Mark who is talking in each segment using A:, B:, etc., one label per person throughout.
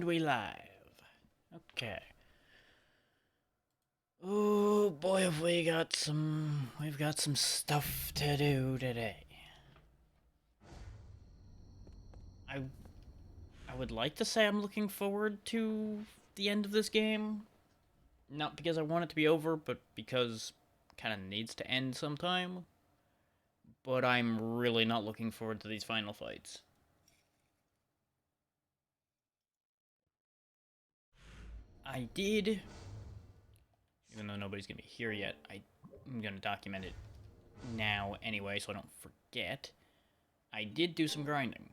A: we live? Okay. Oh boy, have we've got some stuff to do today. I I would like to say I'm looking forward to the end of this game. Not because I want it to be over, but because it kind of needs to end sometime. But I'm really not looking forward to these final fights. I did, even though nobody's gonna be here yet, I'm gonna document it now anyway so I don't forget. I did do some grinding.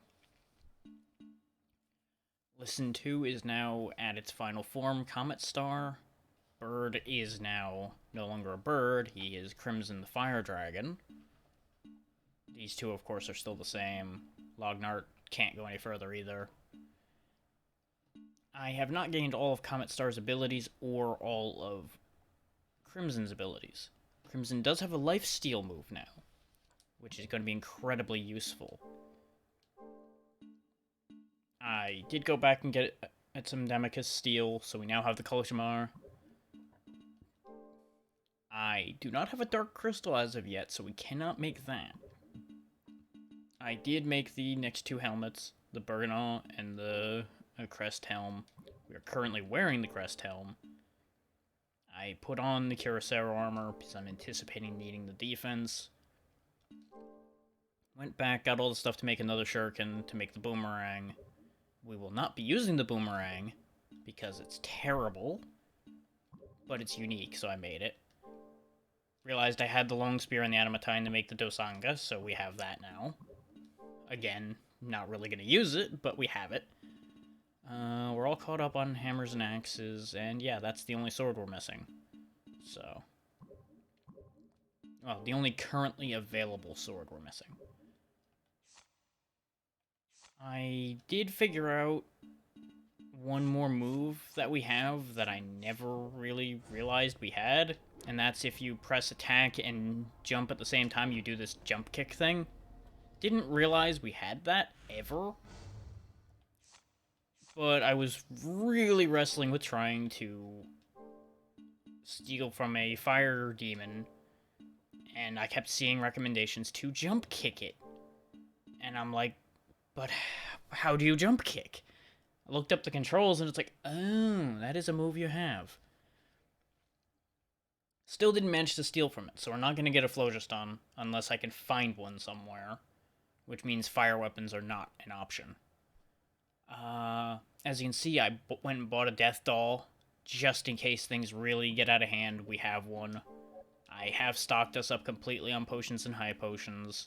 A: Listen 2 is now at its final form, Comet Star. Bird is now no longer a bird, he is Crimson the Fire Dragon. These two, of course, are still the same. Lognart can't go any further either. I have not gained all of Comet Star's abilities or all of Crimson's abilities. Crimson does have a lifesteal move now, which is going to be incredibly useful. I did go back and get at some Demicus Steel, so we now have the Kolshamar. I do not have a Dark Crystal as of yet, so we cannot make that. I did make the next two helmets, the Bergenau and the Crest Helm. We are currently wearing the Crest Helm. I put on the Kurosawa armor because I'm anticipating needing the defense. Went back, got all the stuff to make another shuriken, to make the boomerang. We will not be using the boomerang because it's terrible, but it's unique, so I made it. Realized I had the long spear and the Adamatine to make the Dosanga, so we have that now. Again, not really going to use it, but we have it. We're all caught up on hammers and axes, and yeah, that's the only sword we're missing. So, well, the only currently available sword we're missing. I did figure out one more move that we have that I never really realized we had, and that's if you press attack and jump at the same time, you do this jump kick thing. Didn't realize we had that ever, but I was really wrestling with trying to steal from a fire demon, and I kept seeing recommendations to jump kick it. And I'm like, but how do you jump kick? I looked up the controls and it's like, oh, that is a move you have. Still didn't manage to steal from it, so we're not going to get a Phlogiston unless I can find one somewhere, which means fire weapons are not an option. As you can see, I went and bought a Death Doll, just in case things really get out of hand. We have one. I have stocked us up completely on potions and high potions.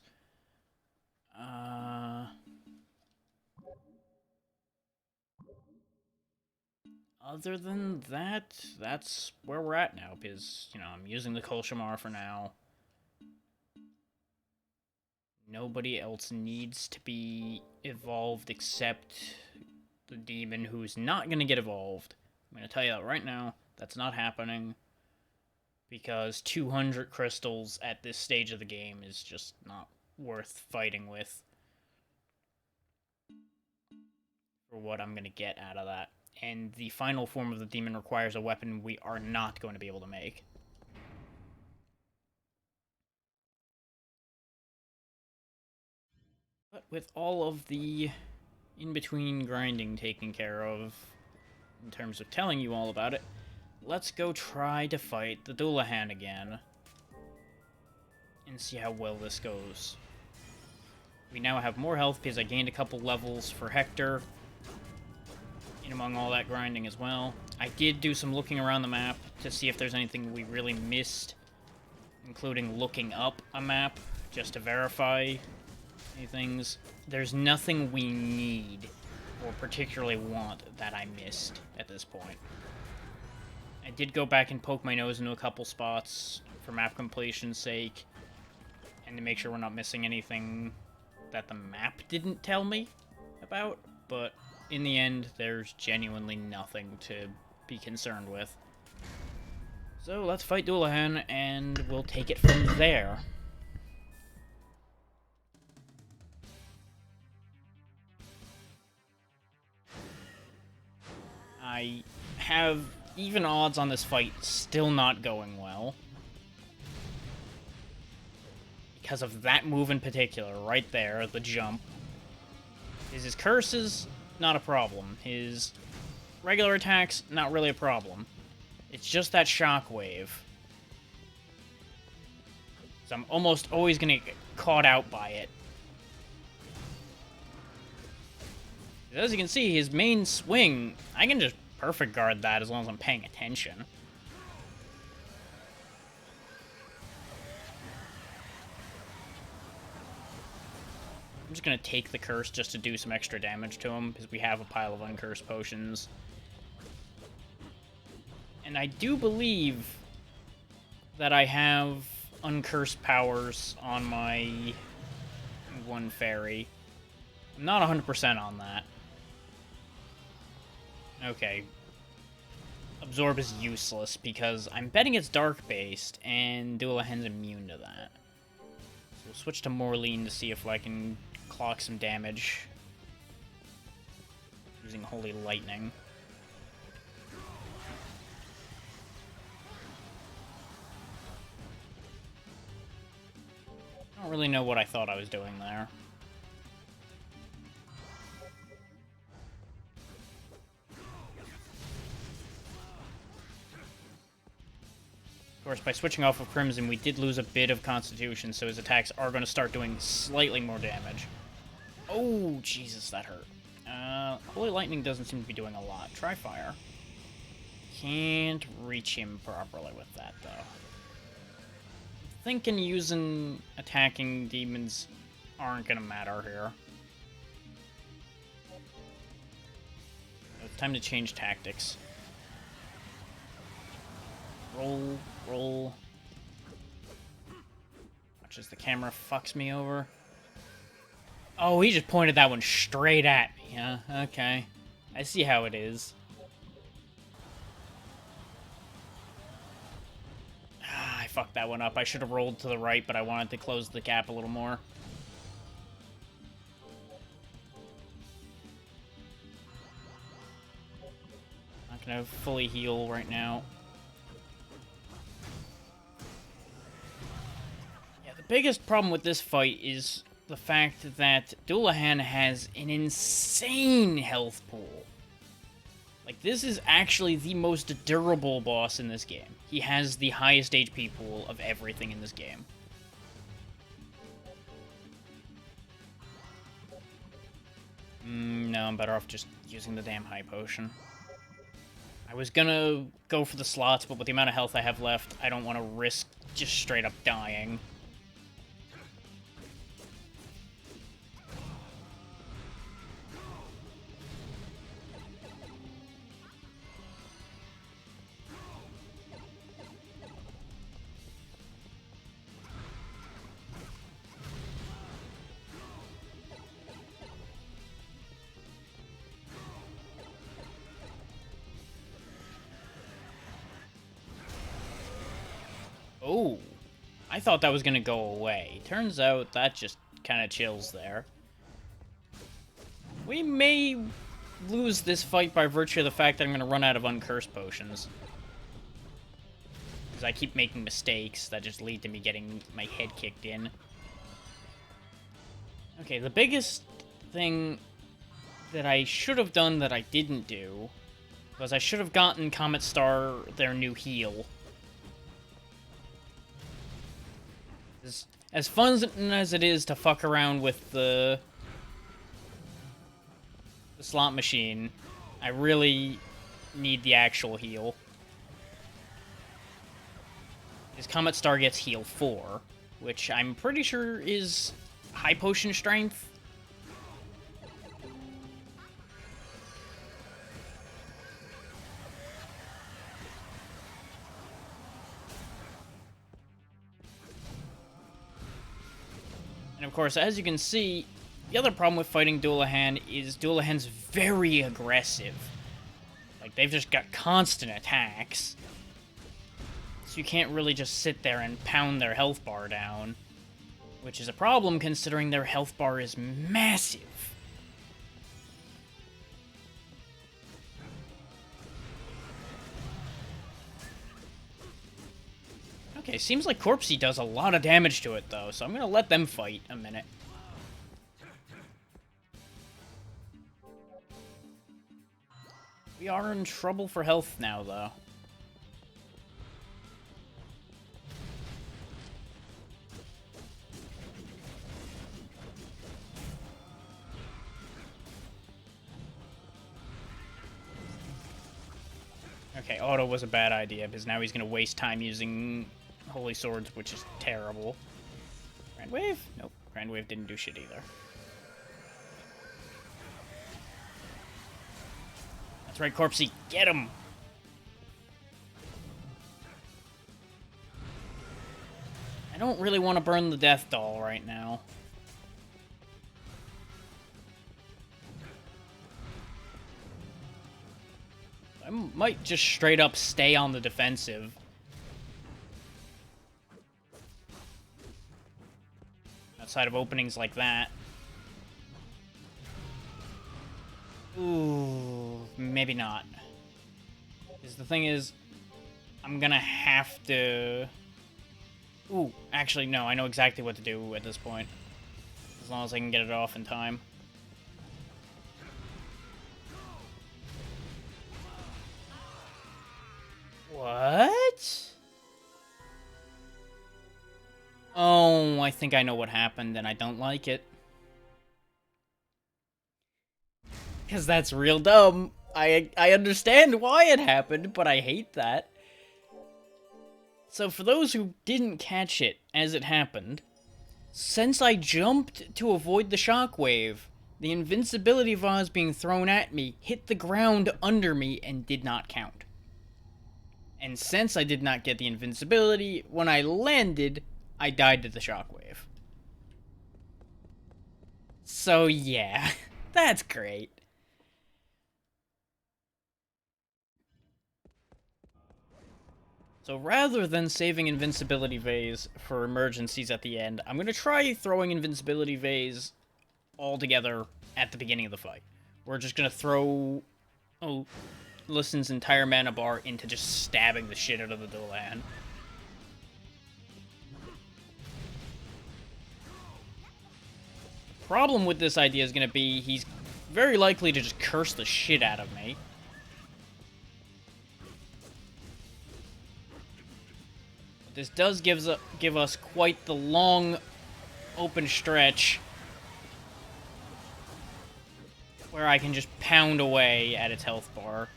A: Other than that, that's where we're at now, because, you know, I'm using the Kolshamar for now. Nobody else needs to be evolved except the demon who's not going to get evolved. I'm going to tell you that right now. That's not happening. Because 200 crystals at this stage of the game is just not worth fighting with. For what I'm going to get out of that. And the final form of the demon requires a weapon we are not going to be able to make. But with all of the in-between grinding taken care of, in terms of telling you all about it, let's go try to fight the Dullahan again. And see how well this goes. We now have more health because I gained a couple levels for Hector. In among all that grinding as well. I did do some looking around the map to see if there's anything we really missed, including looking up a map just to verify any things. There's nothing we need or particularly want that I missed at this point. I did go back and poke my nose into a couple spots for map completion's sake and to make sure we're not missing anything that the map didn't tell me about, but in the end, there's genuinely nothing to be concerned with. So let's fight Dullahan, and we'll take it from there. I have even odds on this fight still not going well. Because of that move in particular, right there, the jump. His curses, not a problem. His regular attacks, not really a problem. It's just that shockwave. So I'm almost always gonna get caught out by it. As you can see, his main swing, I can just perfect guard that as long as I'm paying attention. I'm just gonna take the curse just to do some extra damage to him, because we have a pile of uncursed potions. And I do believe that I have uncursed powers on my one fairy. I'm not 100% on that. Okay. Absorb is useless, because I'm betting it's dark-based, and Dullahan's immune to that. So we'll switch to Morleen to see if I can clock some damage. Using Holy Lightning. I don't really know what I thought I was doing there. Of course, by switching off of Crimson, we did lose a bit of Constitution, so his attacks are going to start doing slightly more damage. Oh, Jesus, that hurt. Holy Lightning doesn't seem to be doing a lot. Try Fire. Can't reach him properly with that, though. Thinking using attacking demons aren't going to matter here. It's time to change tactics. Roll, roll. Watch as the camera fucks me over. Oh, he just pointed that one straight at me, huh? Okay. I see how it is. Ah, I fucked that one up. I should have rolled to the right, but I wanted to close the gap a little more. Not gonna fully heal right now. Yeah, the biggest problem with this fight is the fact that Dullahan has an insane health pool. Like, this is actually the most durable boss in this game. He has the highest HP pool of everything in this game. No, I'm better off just using the damn high potion. I was gonna go for the slots, but with the amount of health I have left, I don't want to risk just straight up dying. Oh, I thought that was going to go away. Turns out that just kind of chills there. We may lose this fight by virtue of the fact that I'm going to run out of uncursed potions. Because I keep making mistakes that just lead to me getting my head kicked in. Okay, the biggest thing that I should have done that I didn't do was I should have gotten Comet Star their new heal. As fun as it is to fuck around with the slot machine, I really need the actual heal. His Comet Star gets heal 4, which I'm pretty sure is high potion strength. And of course, as you can see, the other problem with fighting Dullahan is Dullahan's very aggressive. Like, they've just got constant attacks. So you can't really just sit there and pound their health bar down. Which is a problem considering their health bar is massive. Okay, seems like Corpsey does a lot of damage to it, though, so I'm gonna let them fight a minute. We are in trouble for health now, though. Okay, auto was a bad idea, because now he's gonna waste time using Holy Swords, which is terrible. Grand Wave? Nope, Grand Wave didn't do shit either. That's right, Corpsey, get him! I don't really want to burn the Death Doll right now. I might just straight up stay on the defensive. Outside of openings like that. Ooh, maybe not. Because the thing is, I'm gonna have to... Ooh, actually, no, I know exactly what to do at this point. As long as I can get it off in time. What? Oh, I think I know what happened, and I don't like it. Because that's real dumb. I understand why it happened, but I hate that. So for those who didn't catch it as it happened, since I jumped to avoid the shockwave, the invincibility vase being thrown at me hit the ground under me and did not count. And since I did not get the invincibility, when I landed, I died to the shockwave. So yeah, that's great. So rather than saving Invincibility Vase for emergencies at the end, I'm going to try throwing Invincibility Vase all together at the beginning of the fight. We're just going to throw Lissan's entire mana bar into just stabbing the shit out of the Dullahan. Problem with this idea is going to be he's very likely to just curse the shit out of me. This does give us quite the long open stretch where I can just pound away at its health bar.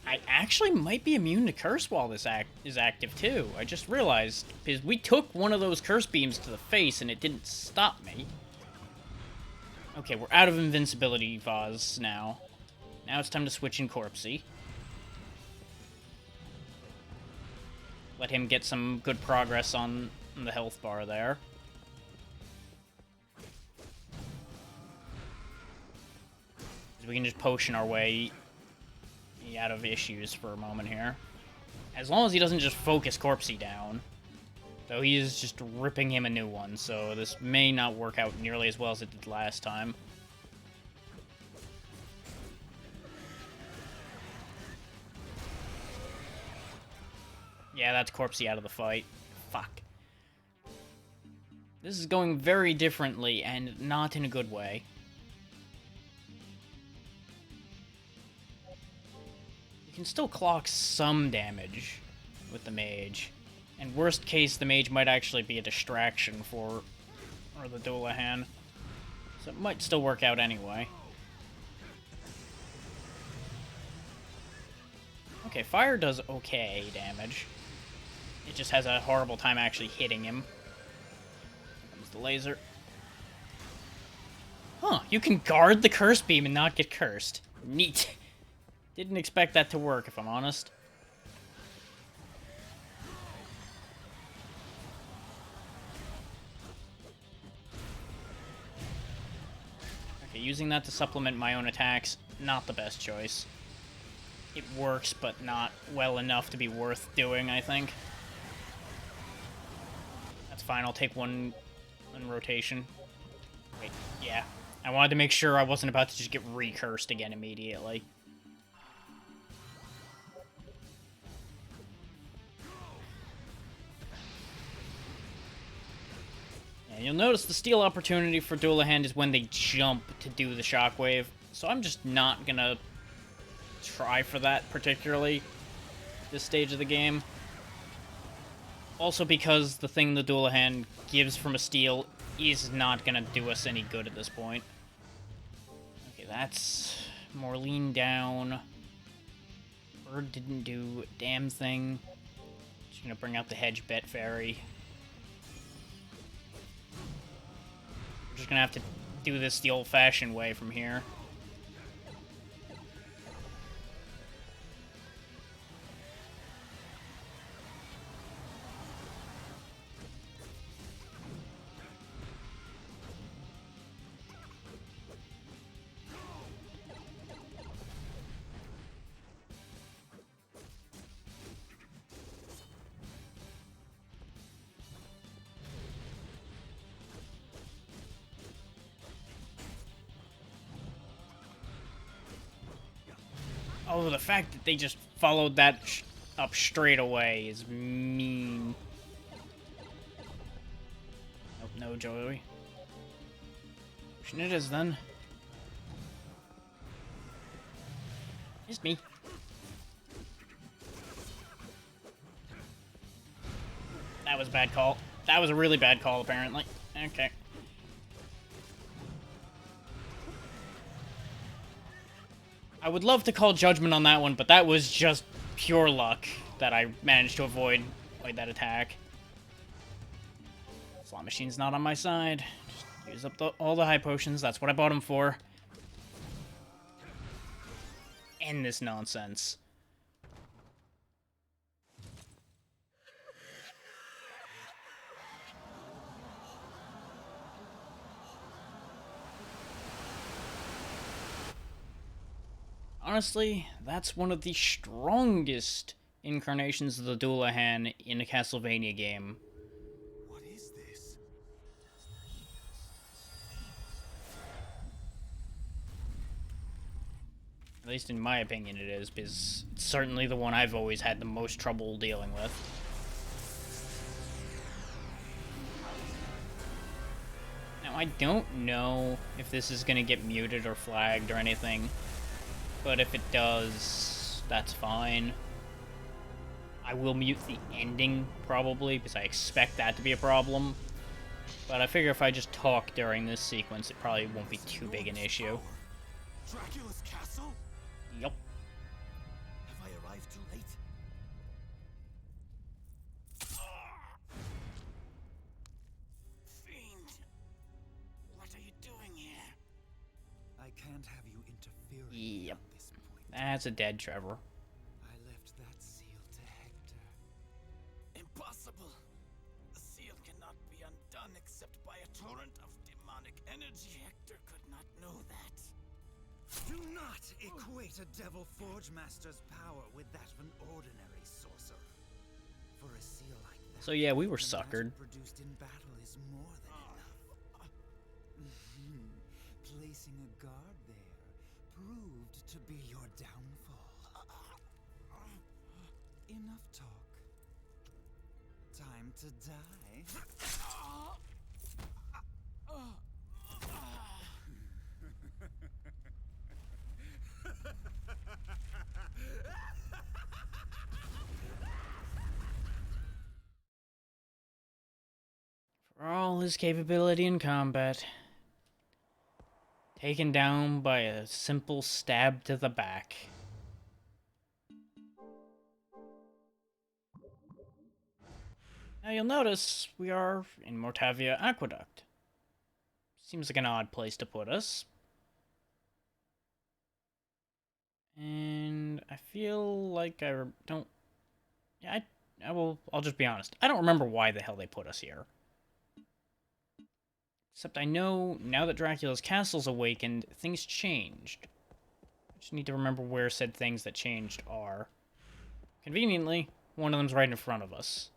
A: I actually might be immune to Curse while this is active too. I just realized, because we took one of those Curse Beams to the face and it didn't stop me. Okay, we're out of Invincibility Vase now. Now it's time to switch in Corpsey. Let him get some good progress on the health bar there. We can just potion our way out of issues for a moment here. As long as he doesn't just focus Corpsey down. Though he is just ripping him a new one, so this may not work out nearly as well as it did last time. Yeah, that's Corpsey out of the fight. Fuck. This is going very differently, and not in a good way. You can still clock some damage with the mage. And worst case, the mage might actually be a distraction for the Dullahan. So it might still work out anyway. Okay, fire does okay damage. It just has a horrible time actually hitting him. Here comes the laser. Huh, you can guard the Curse Beam and not get cursed. Neat. Didn't expect that to work, if I'm honest. Okay, using that to supplement my own attacks, not the best choice. It works, but not well enough to be worth doing, I think. That's fine, I'll take one in rotation. Wait. Yeah. I wanted to make sure I wasn't about to just get recursed again immediately. And you'll notice the steal opportunity for Dullahan is when they jump to do the shockwave. So I'm just not gonna try for that particularly this stage of the game. Also because the thing the Dullahan gives from a steal is not gonna do us any good at this point. Okay, that's more lean down. Bird didn't do a damn thing. Just gonna bring out the Hedge Bet Fairy. We're just gonna have to do this the old-fashioned way from here. Oh, the fact that they just followed that up straight away is mean. Nope, no, Joey. It is then. It's me. That was a bad call. That was a really bad call, apparently. Okay. I would love to call judgment on that one, but that was just pure luck that I managed to avoid that attack. Slot Machine's not on my side. Just use up all the high potions. That's what I bought him for. End this nonsense. Honestly, that's one of the strongest incarnations of the Dullahan in a Castlevania game.
B: What is this?
A: At least in my opinion it is, because it's certainly the one I've always had the most trouble dealing with. Now, I don't know if this is going to get muted or flagged or anything, but if it does, that's fine. I will mute the ending, probably, because I expect that to be a problem. But I figure if I just talk during this sequence, it probably won't be too big an issue.
B: Dracula's castle?
A: Yup.
B: Have I arrived too late? Fiend! What are you doing here? I can't have you interfering
A: Yep.
B: at this point.
A: That's a dead Trevor.
B: I left that seal to Hector. Impossible! The seal cannot be undone except by a torrent of demonic energy. Hector could not know that. Do not equate a Devil Forge Master's power with that of an ordinary sorcerer. For a seal like that,
A: So yeah, we were
B: the
A: suckered.
B: magic produced in battle is more than enough. Placing a guard there proved to be your downfall. Enough talk. Time to die.
A: For all his capability in combat, taken down by a simple stab to the back. Now you'll notice we are in Mortavia Aqueduct. Seems like an odd place to put us. And I feel like I don't... Yeah, I'll just be honest. I don't remember why the hell they put us here. Except I know, now that Dracula's castle's awakened, things changed. I just need to remember where said things that changed are. Conveniently, one of them's right in front of us.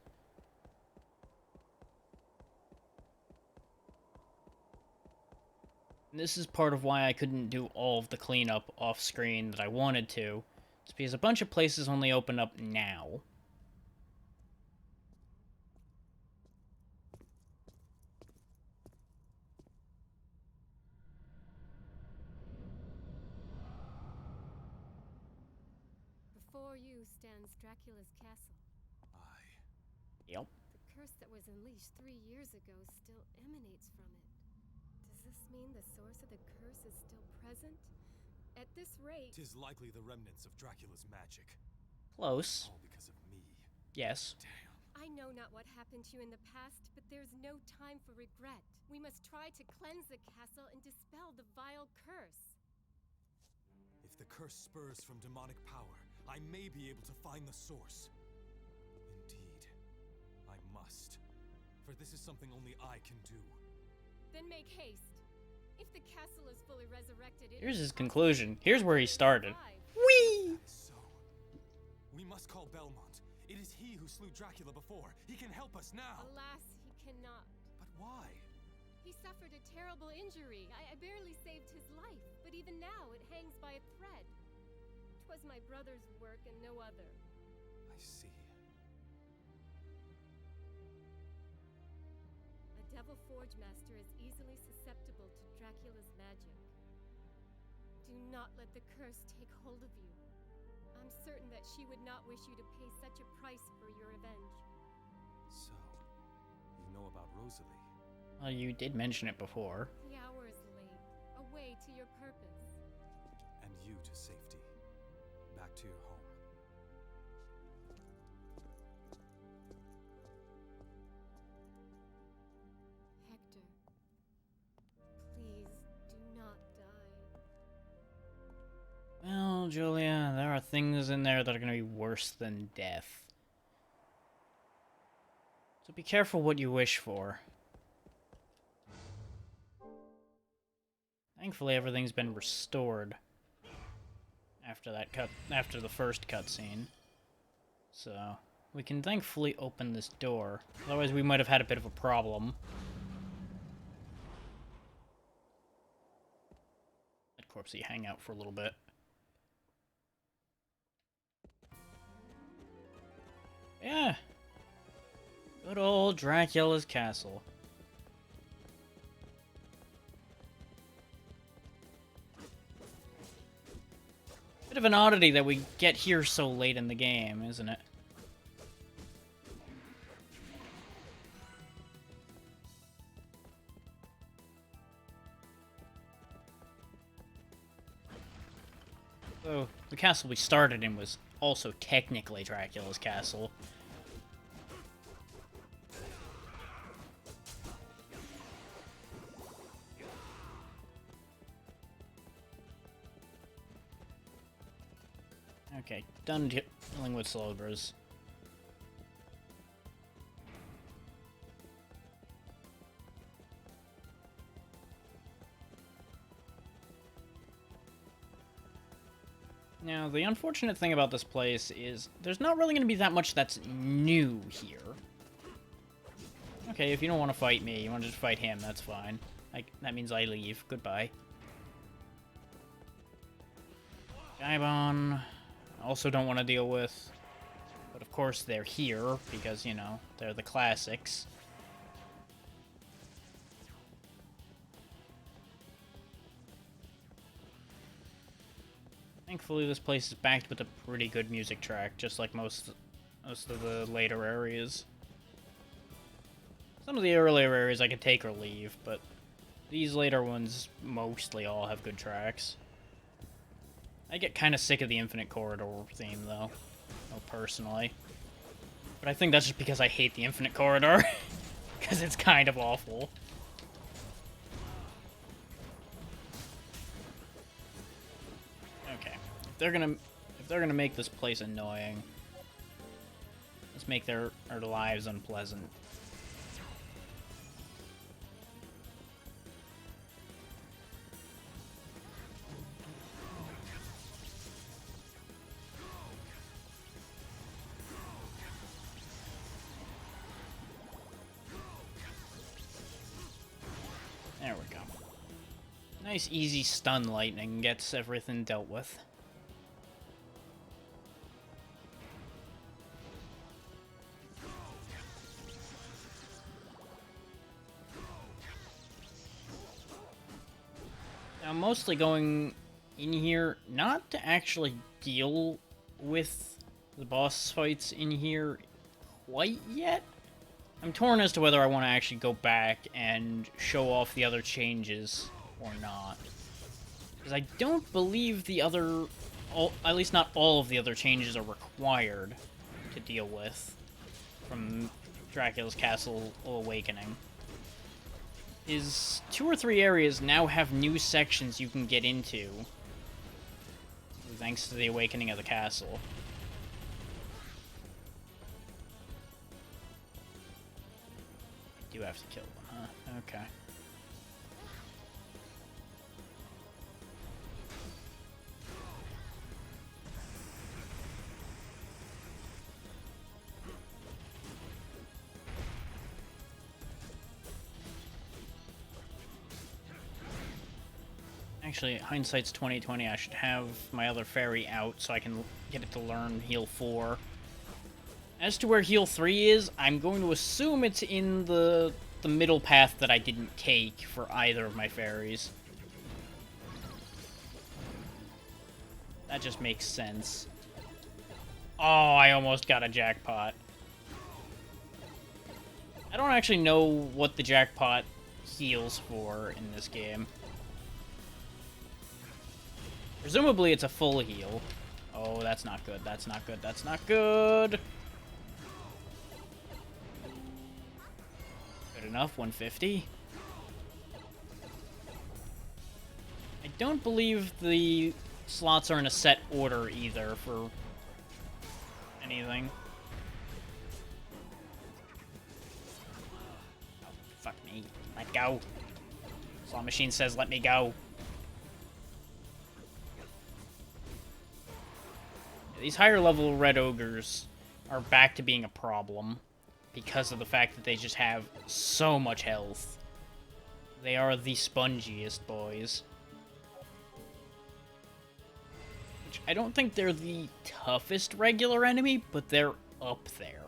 A: And this is part of why I couldn't do all of the cleanup off screen that I wanted to. It's because a bunch of places only open up now.
C: Before you stands Dracula's castle.
B: Aye.
A: Yep.
C: The curse that was unleashed 3 years ago still emanates from it. Does this mean the source of the curse is still present? At this rate...
B: Tis likely the remnants of Dracula's magic.
A: Close.
B: All because of me.
A: Yes.
B: Damn.
C: I know not what happened to you in the past, but there's no time for regret. We must try to cleanse the castle and dispel the vile curse.
B: If the curse spurs from demonic power, I may be able to find the source. Indeed, I must. For this is something only I can do.
C: Then make haste. If the castle is fully resurrected,
A: Here's his conclusion. Here's where he started.
B: That is so. We must call Belmont. It is he who slew Dracula before. He can help us now.
C: Alas, he cannot.
B: But why?
C: He suffered a terrible injury. I barely saved his life, but even now it hangs by a thread. 'Twas my brother's work and no other.
B: I see.
C: A Devil Forge Master is easily susceptible to Dracula's magic. Do not let the curse take hold of you. I'm certain that she would not wish you to pay such a price for your revenge.
B: So, you know about Rosalie?
A: Well, you did mention it before.
C: The hour is late. Away to your purpose.
B: And you to safety. Back to your home.
C: Hector, please do not die.
A: Well, Julia, there are things in there that are going to be worse than death. So be careful what you wish for. Thankfully, everything's been restored after the first cutscene. So, we can thankfully open this door. Otherwise, we might have had a bit of a problem. Let Corpsey hang out for a little bit. Yeah. Good old Dracula's castle. Bit of an oddity that we get here so late in the game, isn't it? So, the castle we started in was also technically Dracula's castle. Okay, done dealing with Slowbros. Now, the unfortunate thing about this place is there's not really going to be that much that's new here. Okay, if you don't want to fight me, you want to just fight him, that's fine. That means I leave. Goodbye. Gaibon, also don't want to deal with. But of course they're here, because, you know, they're the classics. Thankfully, this place is backed with a pretty good music track, just like most of the later areas. Some of the earlier areas I could take or leave, but these later ones mostly all have good tracks. I get kind of sick of the Infinite Corridor theme, though, personally. But I think that's just because I hate the Infinite Corridor, because it's kind of awful. Okay, if they're gonna make this place annoying, let's make their lives unpleasant. Nice easy stun lightning gets everything dealt with. I'm mostly going in here not to actually deal with the boss fights in here quite yet. I'm torn as to whether I want to actually go back and show off the other changes or not. Because I don't believe the other, at least not all of the other changes are required to deal with from Dracula's Castle Awakening. Is 2 or 3 areas now have new sections you can get into, thanks to the awakening of the castle. I do have to kill them, huh? Okay. Actually, hindsight's 2020. I should have my other fairy out so I can get it to learn heal 4. As to where heal 3 is, I'm going to assume it's in the middle path that I didn't take for either of my fairies. That just makes sense. Oh, I almost got a jackpot. I don't actually know what the jackpot heals for in this game. Presumably it's a full heal. Oh, that's not good. That's not good. That's not good. Good enough. 150. I don't believe the slots are in a set order either for anything. Oh, fuck me. Let go. Slot machine says let me go. These higher level red ogres are back to being a problem because of the fact that they just have so much health. They are the spongiest boys. Which I don't think they're the toughest regular enemy, but they're up there.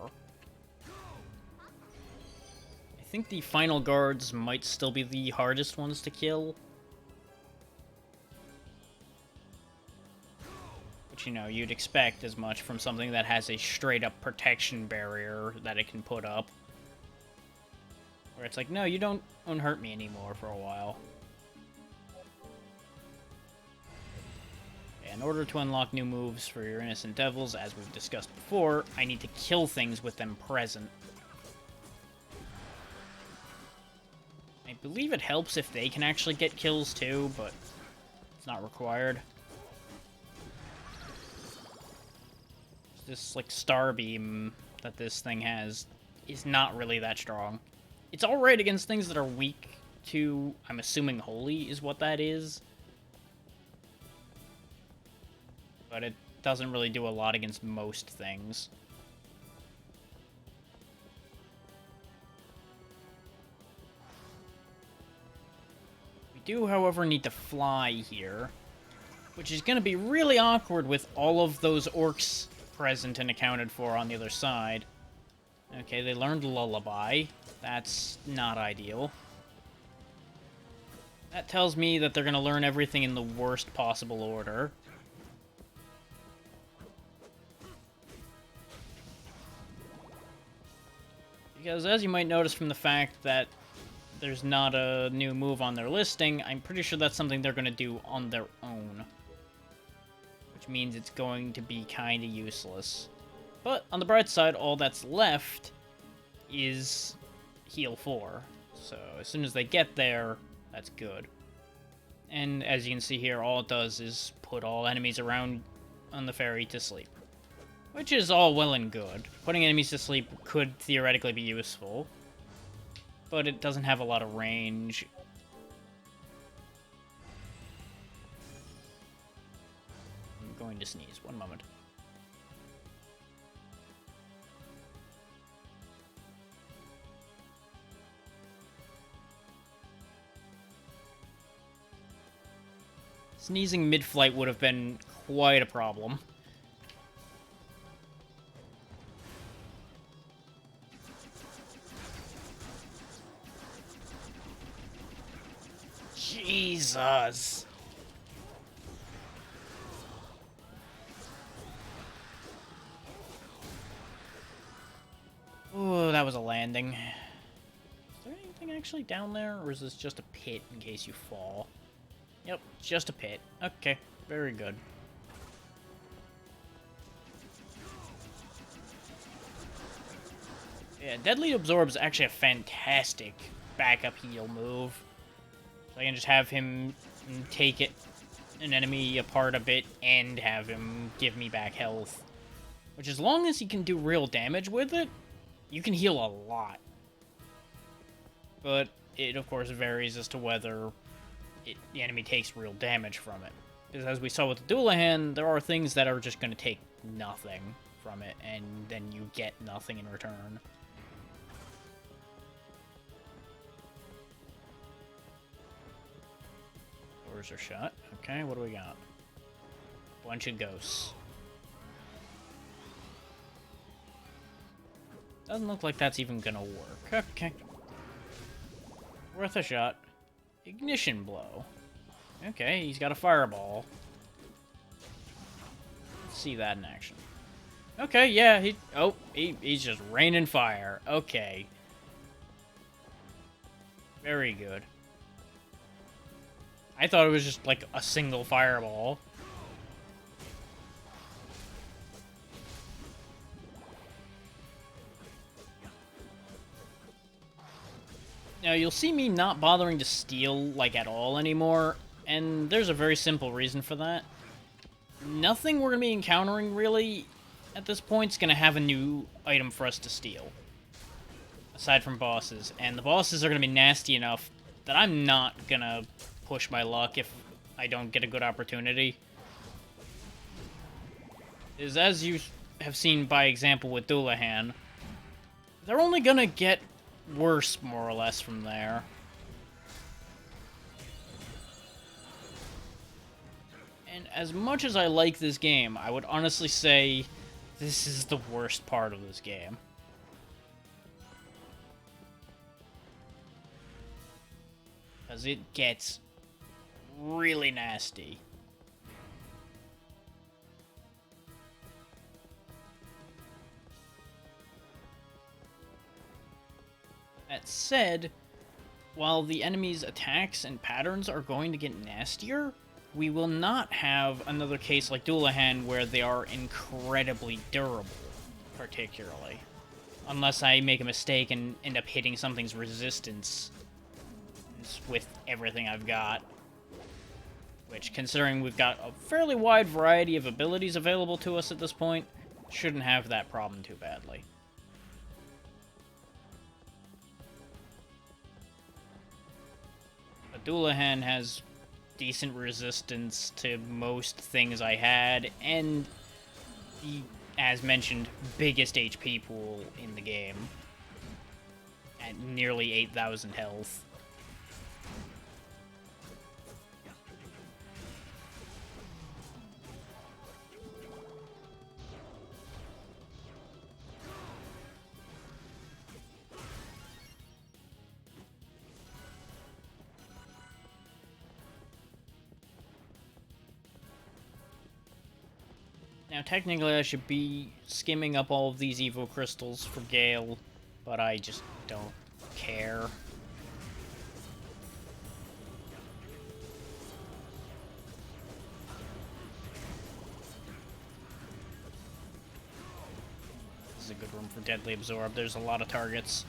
A: I think the final guards might still be the hardest ones to kill. You know, you'd expect as much from something that has a straight-up protection barrier that it can put up. Where it's like, no, you don't hurt me anymore for a while. In order to unlock new moves for your Innocent Devils, as we've discussed before, I need to kill things with them present. I believe it helps if they can actually get kills too, but it's not required. This, like, star beam that this thing has is not really that strong. It's alright against things that are weak to, I'm assuming, holy is what that is. But it doesn't really do a lot against most things. We do, however, need to fly here, which is going to be really awkward with all of those orcs present and accounted for on the other side. Okay, they learned Lullaby. That's not ideal. That tells me that they're going to learn everything in the worst possible order. Because as you might notice from the fact that there's not a new move on their listing, I'm pretty sure that's something they're going to do on their own. Which means it's going to be kind of useless. But on the bright side, all that's left is heal 4. So as soon as they get there, that's good. And as you can see here, all it does is put all enemies around on the ferry to sleep. Which is all well and good. Putting enemies to sleep could theoretically be useful, but it doesn't have a lot of range. Going to sneeze. One moment. Sneezing mid-flight would have been quite a problem. Jesus. Oh, that was a landing. Is there anything actually down there, or is this just a pit in case you fall? Yep, just a pit. Okay, very good. Yeah, Deadly Absorb is actually a fantastic backup heal move. So I can just have him take an enemy apart a bit and have him give me back health. Which, as long as he can do real damage with it, you can heal a lot. But it, of course, varies as to whether the enemy takes real damage from it. Because as we saw with the Dullahan, there are things that are just going to take nothing from it, and then you get nothing in return. Doors are shut. Okay, what do we got? Bunch of ghosts. Doesn't look like that's even gonna work. Okay. Worth a shot. Ignition blow. Okay, he's got a fireball. Let's see that in action. Okay, yeah, he's just raining fire. Okay. Very good. I thought it was just like a single fireball. Now, you'll see me not bothering to steal, like, at all anymore, and there's a very simple reason for that. Nothing we're going to be encountering, really, at this point, is going to have a new item for us to steal. Aside from bosses. And the bosses are going to be nasty enough that I'm not going to push my luck if I don't get a good opportunity. Is, as you have seen by example with Dullahan, they're only going to get worse, more or less, from there. And as much as I like this game, I would honestly say this is the worst part of this game. Because it gets really nasty. That said, while the enemy's attacks and patterns are going to get nastier, we will not have another case like Dullahan where they are incredibly durable, particularly. Unless I make a mistake and end up hitting something's resistance with everything I've got. Which, considering we've got a fairly wide variety of abilities available to us at this point, shouldn't have that problem too badly. But Dullahan has decent resistance to most things I had, and the, as mentioned, biggest HP pool in the game. At nearly 8,000 health. Now, technically, I should be skimming up all of these Evo Crystals for Gale, but I just don't care. This is a good room for Deadly Absorb. There's a lot of targets.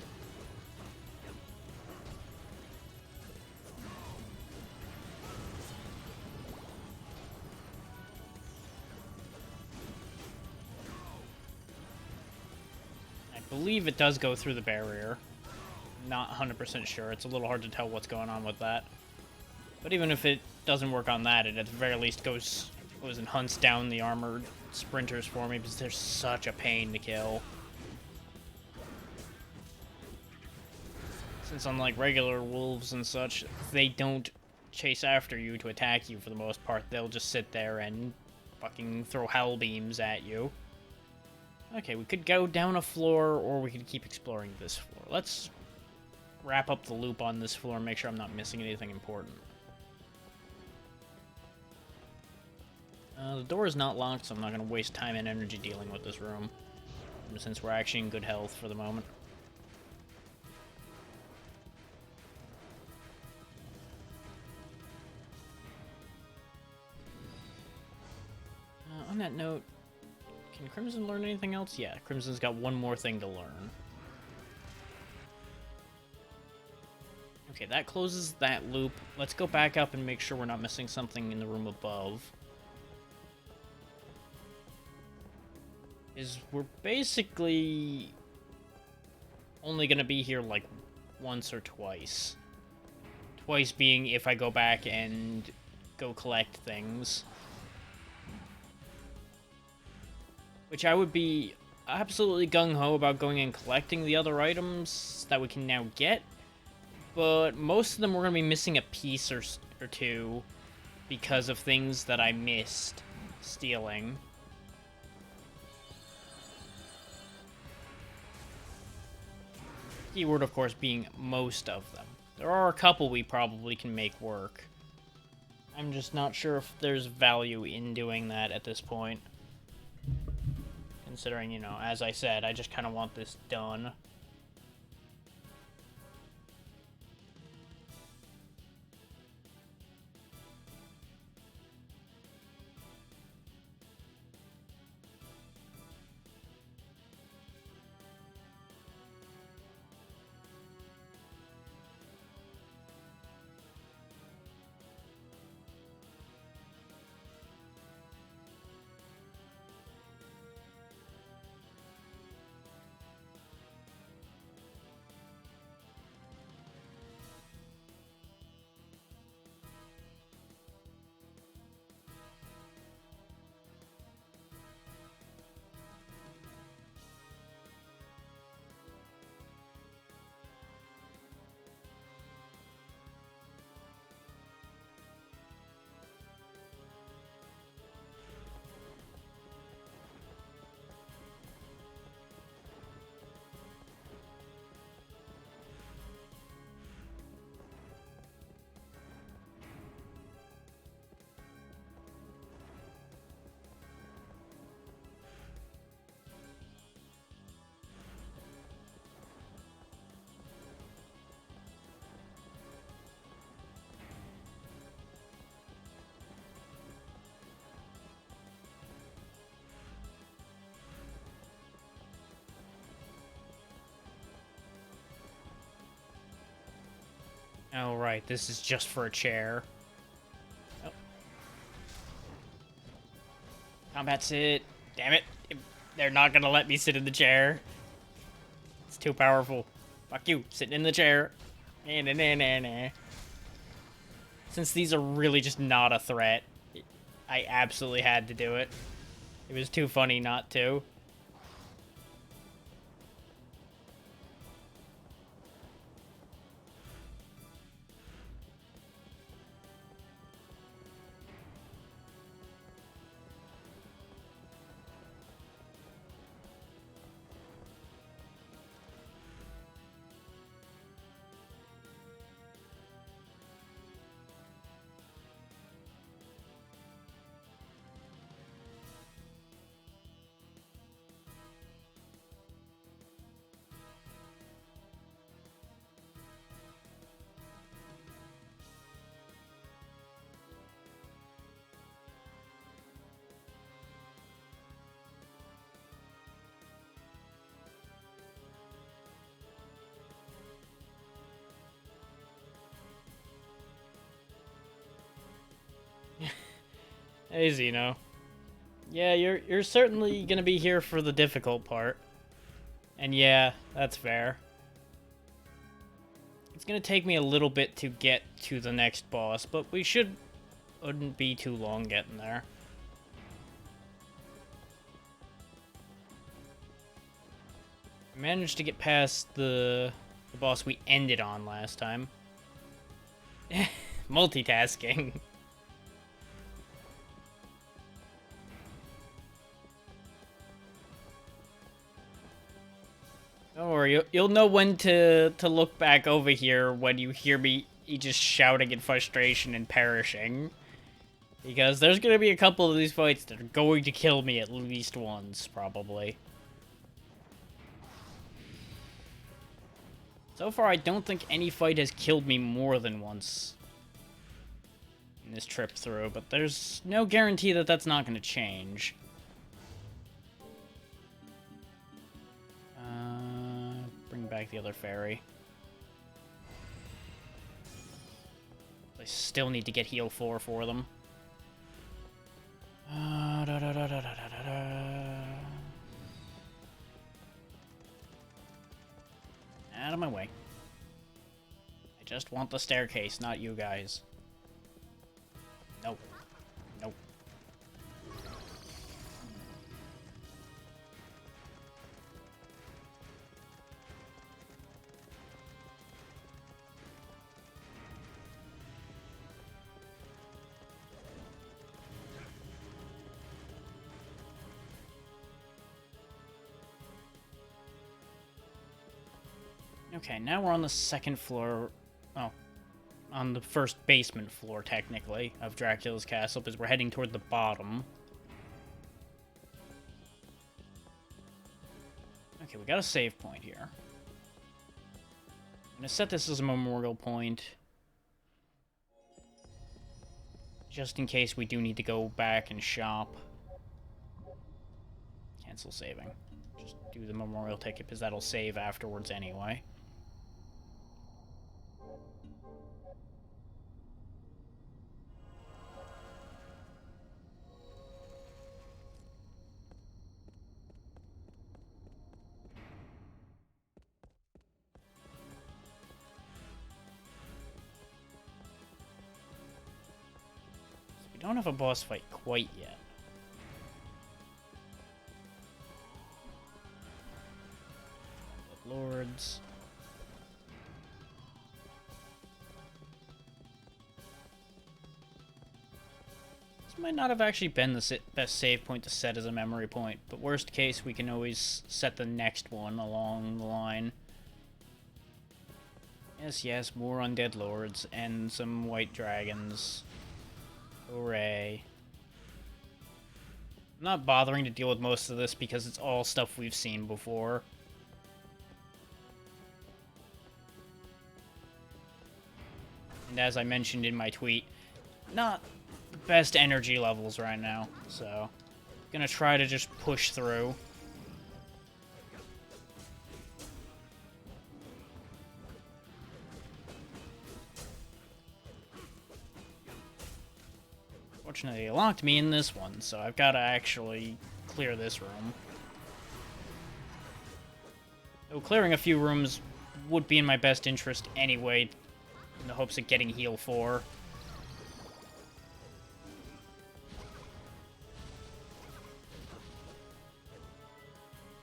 A: I believe it does go through the barrier. Not 100% sure. It's a little hard to tell what's going on with that. But even if it doesn't work on that, it at the very least goes and hunts down the armored sprinters for me, because they're such a pain to kill. Since unlike regular wolves and such, they don't chase after you to attack you for the most part. They'll just sit there and fucking throw hell beams at you. Okay, we could go down a floor, or we could keep exploring this floor. Let's wrap up the loop on this floor and make sure I'm not missing anything important. The door is not locked, so I'm not going to waste time and energy dealing with this room, since we're actually in good health for the moment. On that note, can Crimson learn anything else? Yeah, Crimson's got one more thing to learn. Okay, that closes that loop. Let's go back up and make sure we're not missing something in the room above. We're basically only gonna be here like once or twice. Twice being if I go back and go collect things. Which I would be absolutely gung-ho about going and collecting the other items that we can now get. But most of them we're gonna be missing a piece or two because of things that I missed stealing. Keyword, of course, being most of them. There are a couple we probably can make work. I'm just not sure if there's value in doing that at this point. Considering, you know, as I said, I just kind of want this done. Oh, right, this is just for a chair. Oh. Combat sit. Damn it. They're not gonna let me sit in the chair. It's too powerful. Fuck you, sitting in the chair. Nah, nah, nah, nah, nah. Since these are really just not a threat, I absolutely had to do it. It was too funny not to. Hey, Xeno. Yeah, you're certainly gonna be here for the difficult part. And yeah, that's fair. It's gonna take me a little bit to get to the next boss, but we wouldn't be too long getting there. I managed to get past the boss we ended on last time. Multitasking. Don't worry, you'll know when to look back over here when you hear me just shouting in frustration and perishing. Because there's gonna be a couple of these fights that are going to kill me at least once, probably. So far, I don't think any fight has killed me more than once in this trip through, but there's no guarantee that that's not gonna change. Bring back the other ferry. I still need to get heal 4 for them. Out of my way. I just want the staircase, not you guys. Nope. Nope. Okay, now we're on the second floor. Oh, on the first basement floor, technically, of Dracula's castle, because we're heading toward the bottom. Okay, we got a save point here. I'm gonna set this as a memorial point, just in case we do need to go back and shop. Cancel saving. Just do the memorial ticket, because that'll save afterwards anyway. We don't have a boss fight quite yet. Lords. This might not have actually been the best save point to set as a memory point, but worst case, we can always set the next one along the line. Yes, yes, more undead lords and some white dragons. Hooray. I'm not bothering to deal with most of this because it's all stuff we've seen before. And as I mentioned in my tweet, not the best energy levels right now, so gonna try to just push through. Fortunately, they locked me in this one, so I've got to actually clear this room. Though clearing a few rooms would be in my best interest anyway, in the hopes of getting heal 4.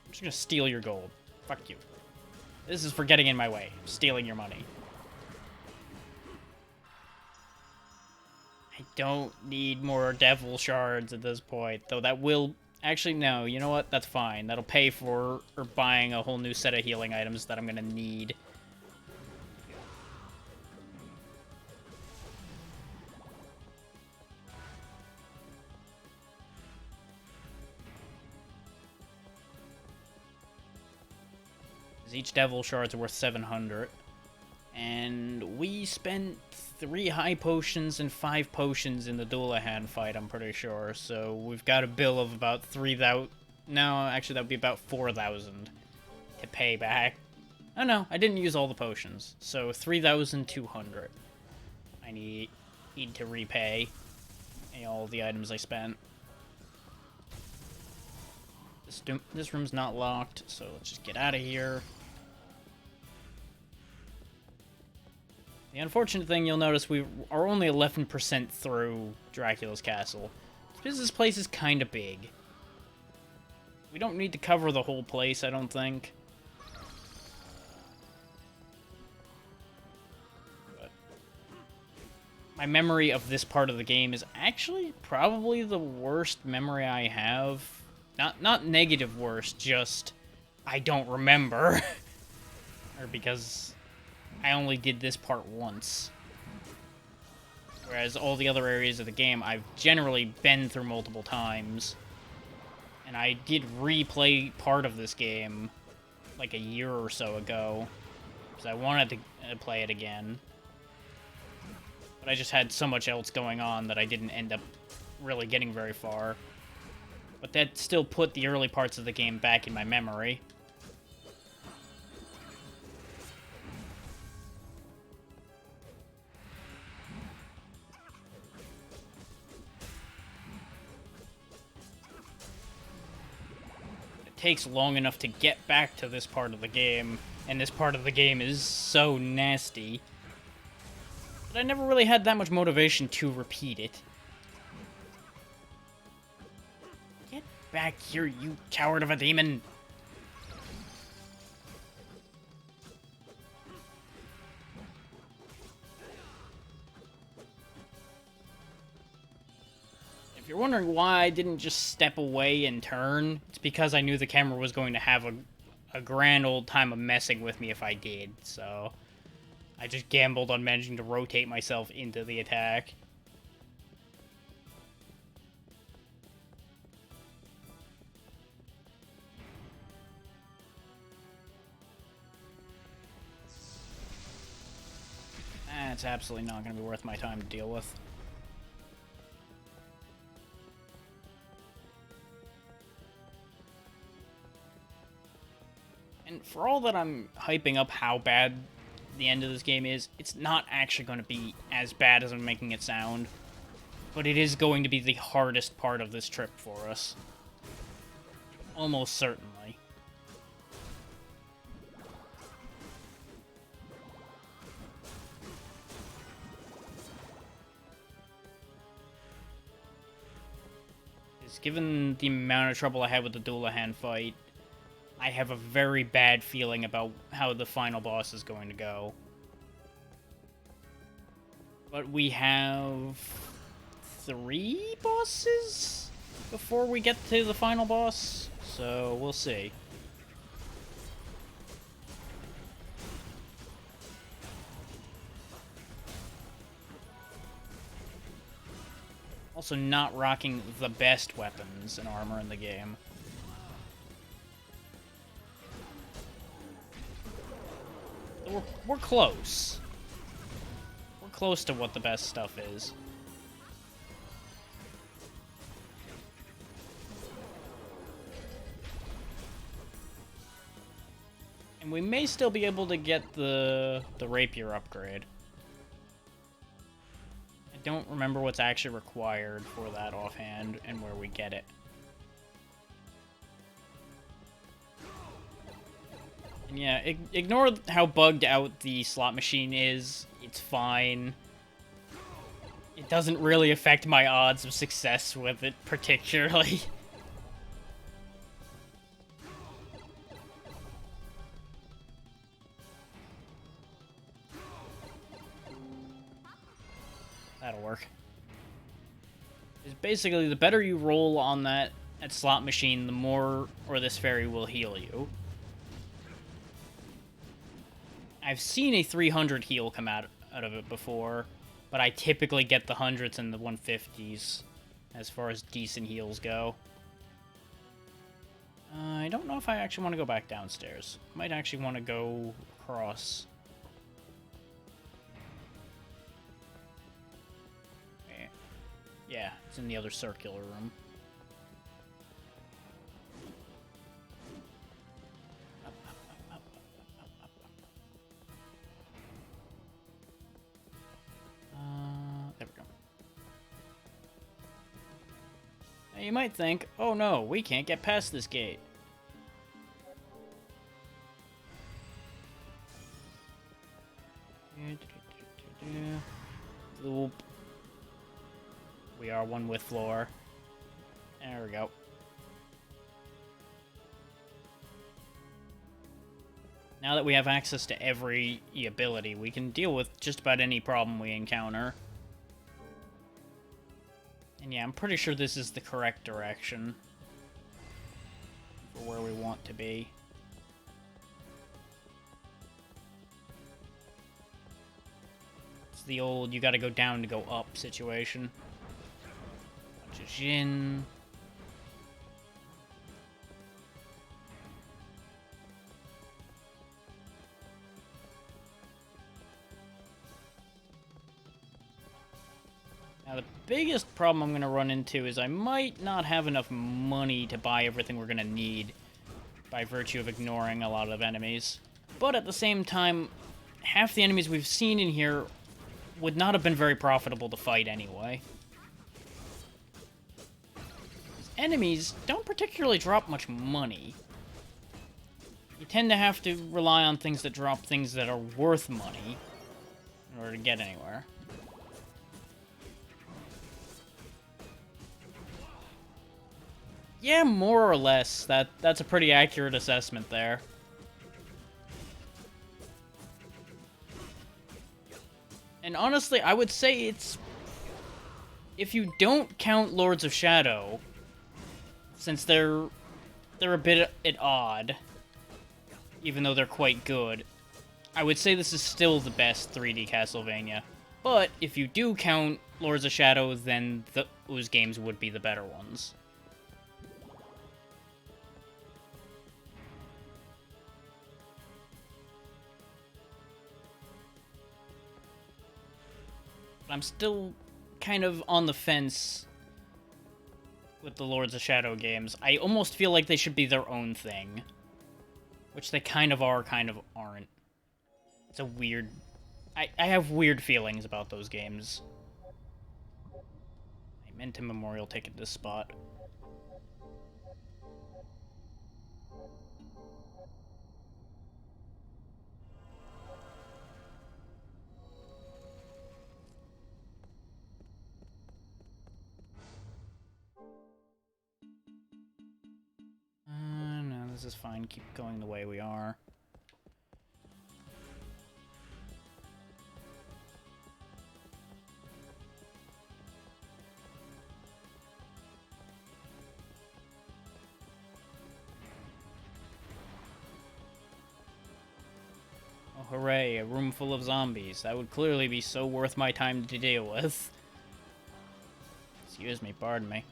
A: I'm just gonna steal your gold. Fuck you. This is for getting in my way. Stealing your money. I don't need more devil shards at this point, though that will... Actually, no, you know what? That's fine. That'll pay for buying a whole new set of healing items that I'm gonna need. Each devil shard's worth 700. And we spent 3 high potions and 5 potions in the Dullahan fight, I'm pretty sure. So we've got a bill of about 3,000... No, actually that would be about 4,000 to pay back. Oh no, I didn't use all the potions. So 3,200 I need to repay all the items I spent. This room's not locked, so let's just get out of here. The unfortunate thing, you'll notice we are only 11% through Dracula's castle. It's because this place is kind of big. We don't need to cover the whole place, I don't think. But my memory of this part of the game is actually probably the worst memory I have. Not negative worst, just I don't remember. Or because I only did this part once. Whereas all the other areas of the game I've generally been through multiple times. And I did replay part of this game like a year or so ago. Because I wanted to play it again. But I just had so much else going on that I didn't end up really getting very far. But that still put the early parts of the game back in my memory. It takes long enough to get back to this part of the game, and this part of the game is so nasty. But I never really had that much motivation to repeat it. Get back here, you coward of a demon! If you're wondering why I didn't just step away and turn, it's because I knew the camera was going to have a grand old time of messing with me if I did, so I just gambled on managing to rotate myself into the attack. That's absolutely not going to be worth my time to deal with. And for all that I'm hyping up how bad the end of this game is, it's not actually going to be as bad as I'm making it sound. But it is going to be the hardest part of this trip for us. Almost certainly. Because given the amount of trouble I had with the Dullahan fight, I have a very bad feeling about how the final boss is going to go. But we have 3 bosses before we get to the final boss, so we'll see. Also not rocking the best weapons and armor in the game. We're close. We're close to what the best stuff is. And we may still be able to get the rapier upgrade. I don't remember what's actually required for that offhand and where we get it. Yeah, ignore how bugged out the slot machine is. It's fine. It doesn't really affect my odds of success with it particularly. That'll work. It's basically the better you roll on that slot machine, the more or this fairy will heal you. I've seen a 300 heal come out of it before, but I typically get the 100s and the 150s as far as decent heals go. I don't know if I actually want to go back downstairs. Might actually want to go across. Yeah, it's in the other circular room. There we go. Now you might think, oh no, we can't get past this gate. Oop. We are one with floor. There we go. Now that we have access to every ability, we can deal with just about any problem we encounter. And yeah, I'm pretty sure this is the correct direction for where we want to be. It's the old you gotta go down to go up situation. Bunch of Jin. Now, the biggest problem I'm going to run into is I might not have enough money to buy everything we're going to need by virtue of ignoring a lot of enemies. But at the same time, half the enemies we've seen in here would not have been very profitable to fight anyway. Enemies don't particularly drop much money. You tend to have to rely on things that drop things that are worth money in order to get anywhere. Yeah, more or less. That's a pretty accurate assessment there. And honestly, I would say it's... if you don't count Lords of Shadow, since they're a bit at odd, even though they're quite good, I would say this is still the best 3D Castlevania. But if you do count Lords of Shadow, then those games would be the better ones. I'm still kind of on the fence with the Lords of Shadow games. I almost feel like they should be their own thing. Which they kind of are, kind of aren't. It's a weird... I have weird feelings about those games. I meant to memorial ticket this spot. No, this is fine. Keep going the way we are. Oh, hooray, a room full of zombies. That would clearly be so worth my time to deal with. Excuse me, pardon me.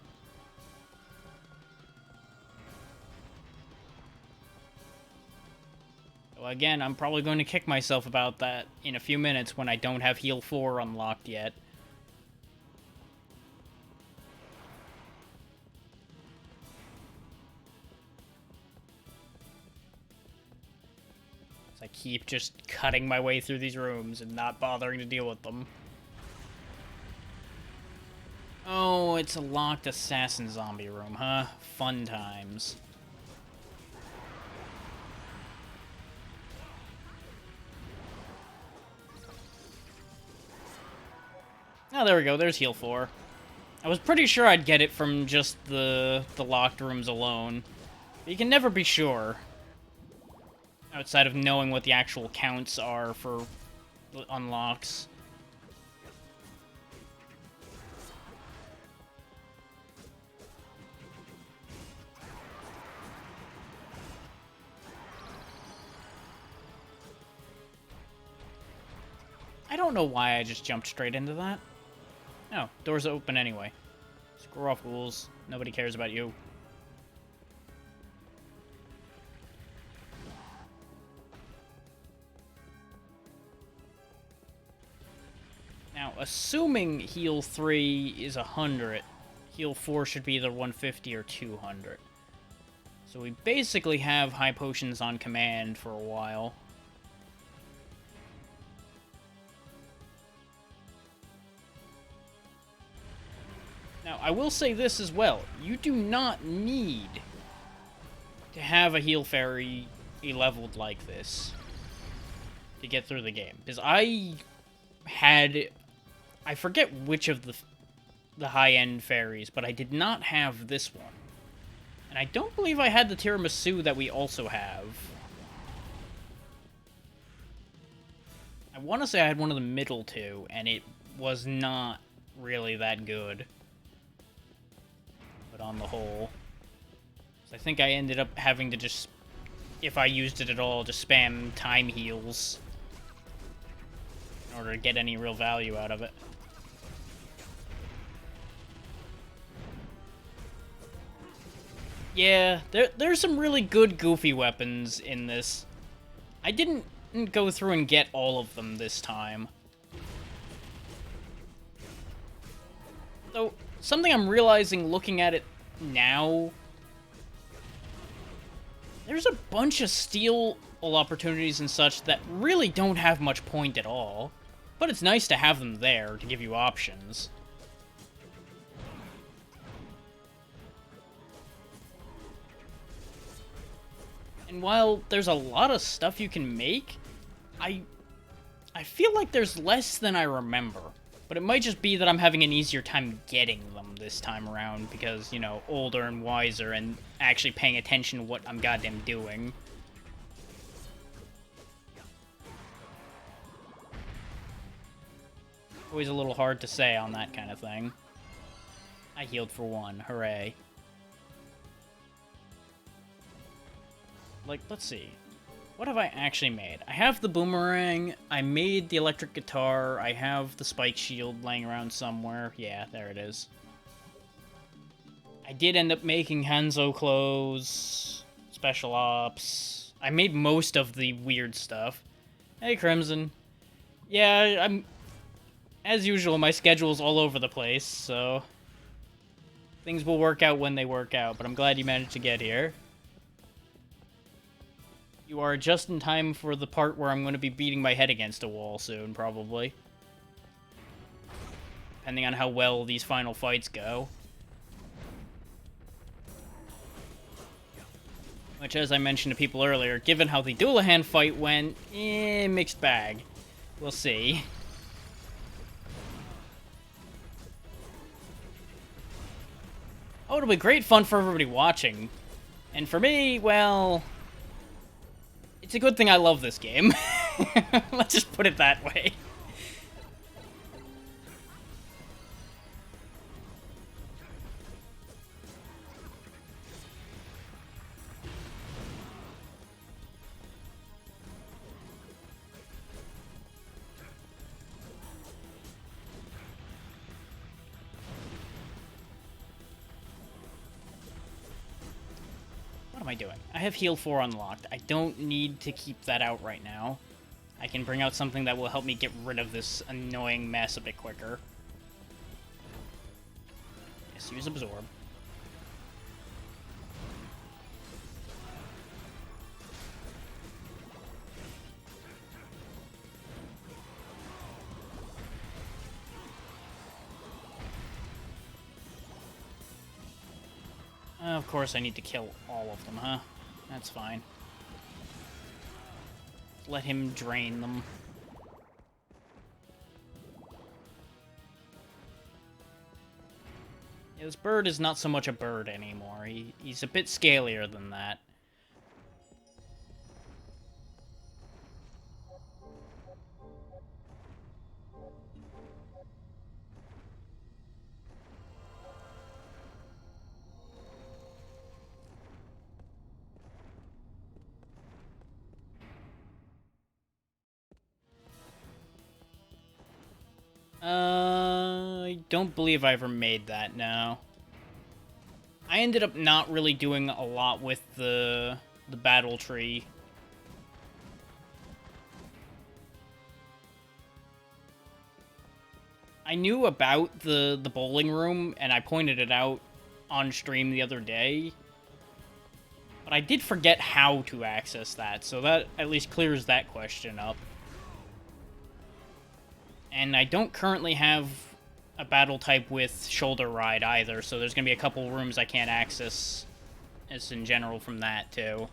A: Well, again, I'm probably going to kick myself about that in a few minutes when I don't have Heal 4 unlocked yet. I keep just cutting my way through these rooms and not bothering to deal with them. Oh, it's a locked assassin zombie room, huh? Fun times. Oh, there we go. There's Heal 4. I was pretty sure I'd get it from just the locked rooms alone. But you can never be sure. Outside of knowing what the actual counts are for unlocks. I don't know why I just jumped straight into that. Oh, doors open anyway. Screw off, ghouls. Nobody cares about you. Now, assuming Heal 3 is 100, Heal 4 should be either 150 or 200. So we basically have high potions on command for a while. Now, I will say this as well. You do not need to have a Heal Fairy leveled like this to get through the game. Because I had... I forget which of the high-end fairies, but I did not have this one. And I don't believe I had the tiramisu that we also have. I want to say I had one of the middle two, and it was not really that good. on the whole. So I think I ended up having to just, if I used it at all, just spam time heals in order to get any real value out of it. Yeah, there's some really good goofy weapons in this. I didn't go through and get all of them this time. So, something I'm realizing looking at it now, there's a bunch of steal opportunities and such that really don't have much point at all, but it's nice to have them there to give you options. And while there's a lot of stuff you can make, I feel like there's less than I remember. But it might just be that I'm having an easier time getting them this time around because, you know, older and wiser and actually paying attention to what I'm goddamn doing. Always a little hard to say on that kind of thing. I healed for one, hooray. Like, let's see. What have I actually made? I have the boomerang, I made the electric guitar, I have the spike shield laying around somewhere. Yeah, there it is. I did end up making Hanzo clothes, special ops. I made most of the weird stuff. Hey, Crimson. Yeah, I'm... As usual, my schedule's all over the place, so... Things will work out when they work out, but I'm glad you managed to get here. You are just in time for the part where I'm going to be beating my head against a wall soon, probably. Depending on how well these final fights go. Which, as I mentioned to people earlier, given how the Dullahan fight went, mixed bag. We'll see. Oh, it'll be great fun for everybody watching. And for me, well... It's a good thing I love this game. Let's just put it that way. What am I doing? I have heal 4 unlocked. I don't need to keep that out right now. I can bring out something that will help me get rid of this annoying mess a bit quicker. Yes, use absorb. Of course I need to kill all of them, huh? That's fine. Let him drain them. Yeah, this bird is not so much a bird anymore. He's a bit scalier than that. I don't believe I ever made that, no. I ended up not really doing a lot with the battle tree. I knew about the bowling room, and I pointed it out on stream the other day. But I did forget how to access that, so that at least clears that question up. And I don't currently have a battle type with shoulder ride either, so there's going to be a couple rooms I can't access as in general from that too.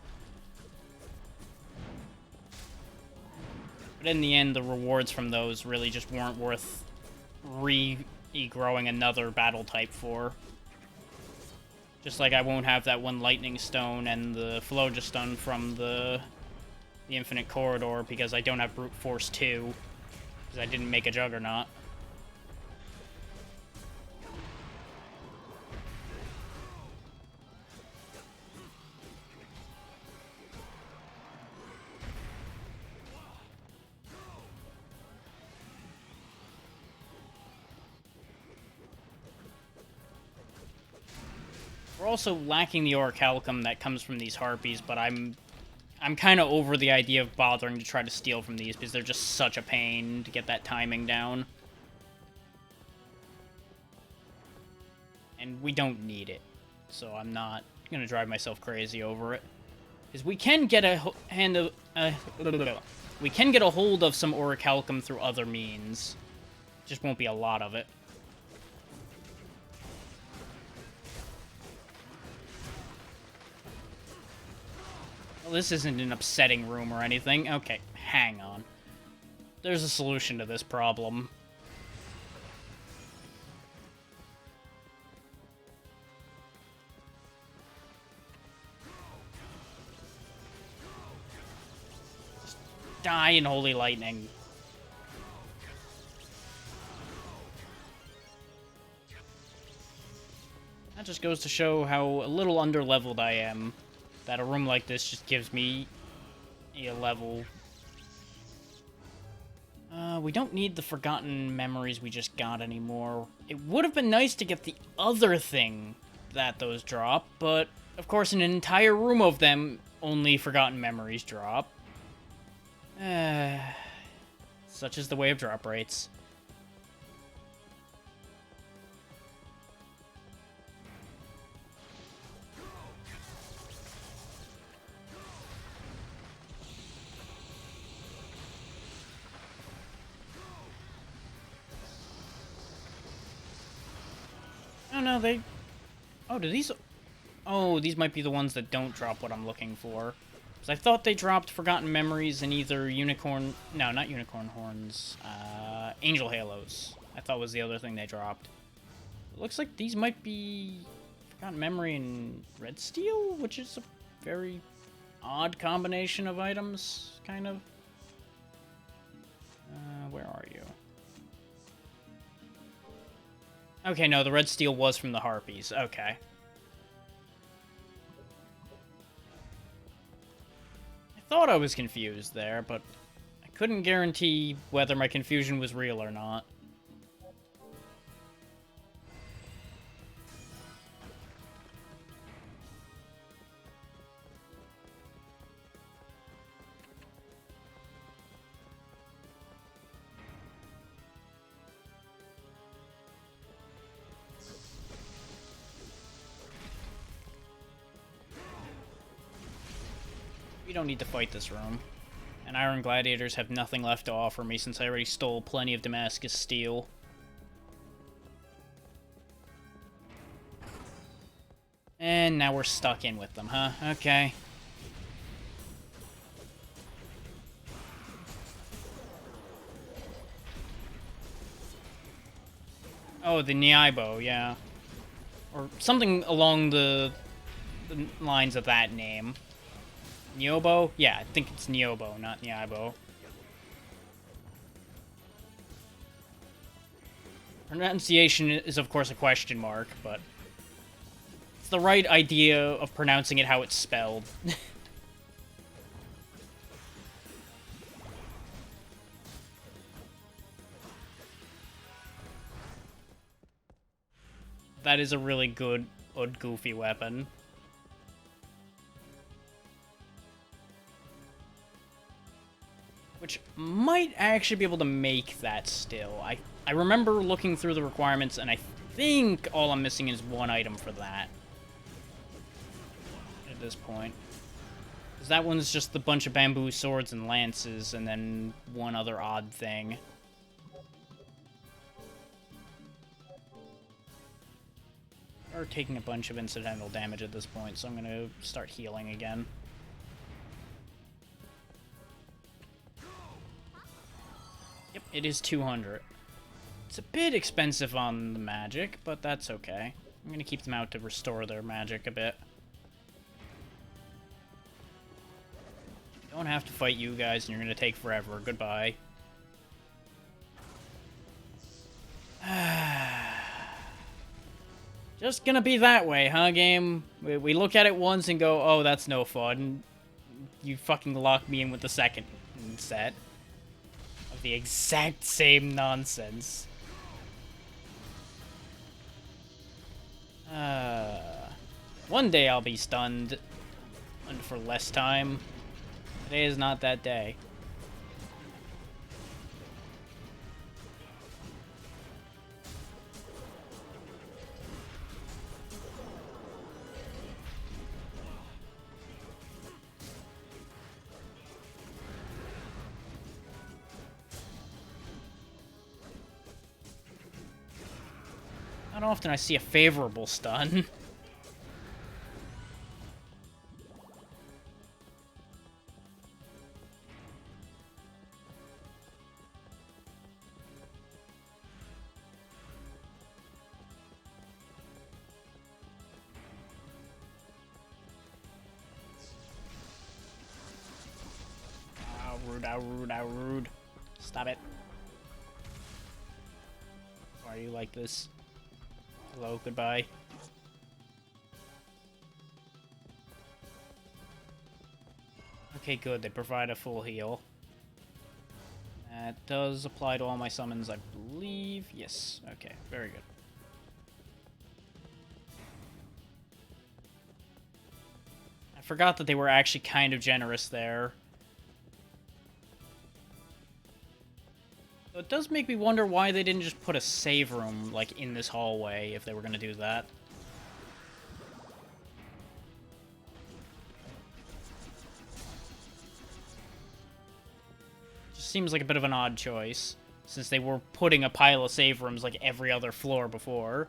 A: But in the end, the rewards from those really just weren't worth re-growing another battle type for. Just like I won't have that one lightning stone and the phlogiston from the Infinite Corridor because I don't have Brute Force 2. Because I didn't make a Juggernaut. We're also lacking the orichalcum that comes from these harpies, but I'm kind of over the idea of bothering to try to steal from these because they're just such a pain to get that timing down. And we don't need it, so I'm not gonna drive myself crazy over it. Because we can get we can get a hold of some orichalcum through other means. Just won't be a lot of it. Well, this isn't an upsetting room or anything. Okay, hang on. There's a solution to this problem. Just die in holy lightning. That just goes to show how a little under-leveled I am. That a room like this just gives me a level. We don't need the forgotten memories we just got anymore. It would have been nice to get the other thing that those drop, but of course in an entire room of them, only forgotten memories drop. Such is the way of drop rates. Oh no, they... Oh, do these... Oh, these might be the ones that don't drop what I'm looking for. Because I thought they dropped Forgotten Memories in either Unicorn... No, not Unicorn Horns. Angel Halos. I thought was the other thing they dropped. It looks like these might be Forgotten Memory and Red Steel, which is a very odd combination of items, kind of. Where are you? Okay, no, the Red Steel was from the Harpies. Okay. I thought I was confused there, but I couldn't guarantee whether my confusion was real or not. We don't need to fight this room. And Iron Gladiators have nothing left to offer me since I already stole plenty of Damascus steel. And now we're stuck in with them, huh? Okay. Oh, the Nyaibo, yeah. Or something along the lines of that name. Nyobo? Yeah, I think it's Nyobo, not Nyaibo. Pronunciation is, of course, a question mark, but it's the right idea of pronouncing it how it's spelled. That is a really good, goofy weapon. Which might actually be able to make that still. I remember looking through the requirements, and I think all I'm missing is one item for that. At this point. Because that one's just a bunch of bamboo swords and lances, and then one other odd thing. Or taking a bunch of incidental damage at this point, so I'm gonna start healing again. Yep, it is 200. It's a bit expensive on the magic, but that's okay. I'm gonna keep them out to restore their magic a bit. Don't have to fight you guys, and you're gonna take forever. Goodbye. Just gonna be that way, huh, game? We look at it once and go, oh, that's no fun. You fucking lock me in with the second set. The exact same nonsense. One day I'll be stunned, and for less time. Today is not that day. Not often I see a favorable stun. How rude. Stop it. Why are you like this? Hello, goodbye. Okay, good. They provide a full heal. That does apply to all my summons, I believe. Yes. Okay, very good. I forgot that they were actually kind of generous there. So it does make me wonder why they didn't just put a save room, like, in this hallway, if they were going to do that. Just seems like a bit of an odd choice, since they were putting a pile of save rooms, like, every other floor before.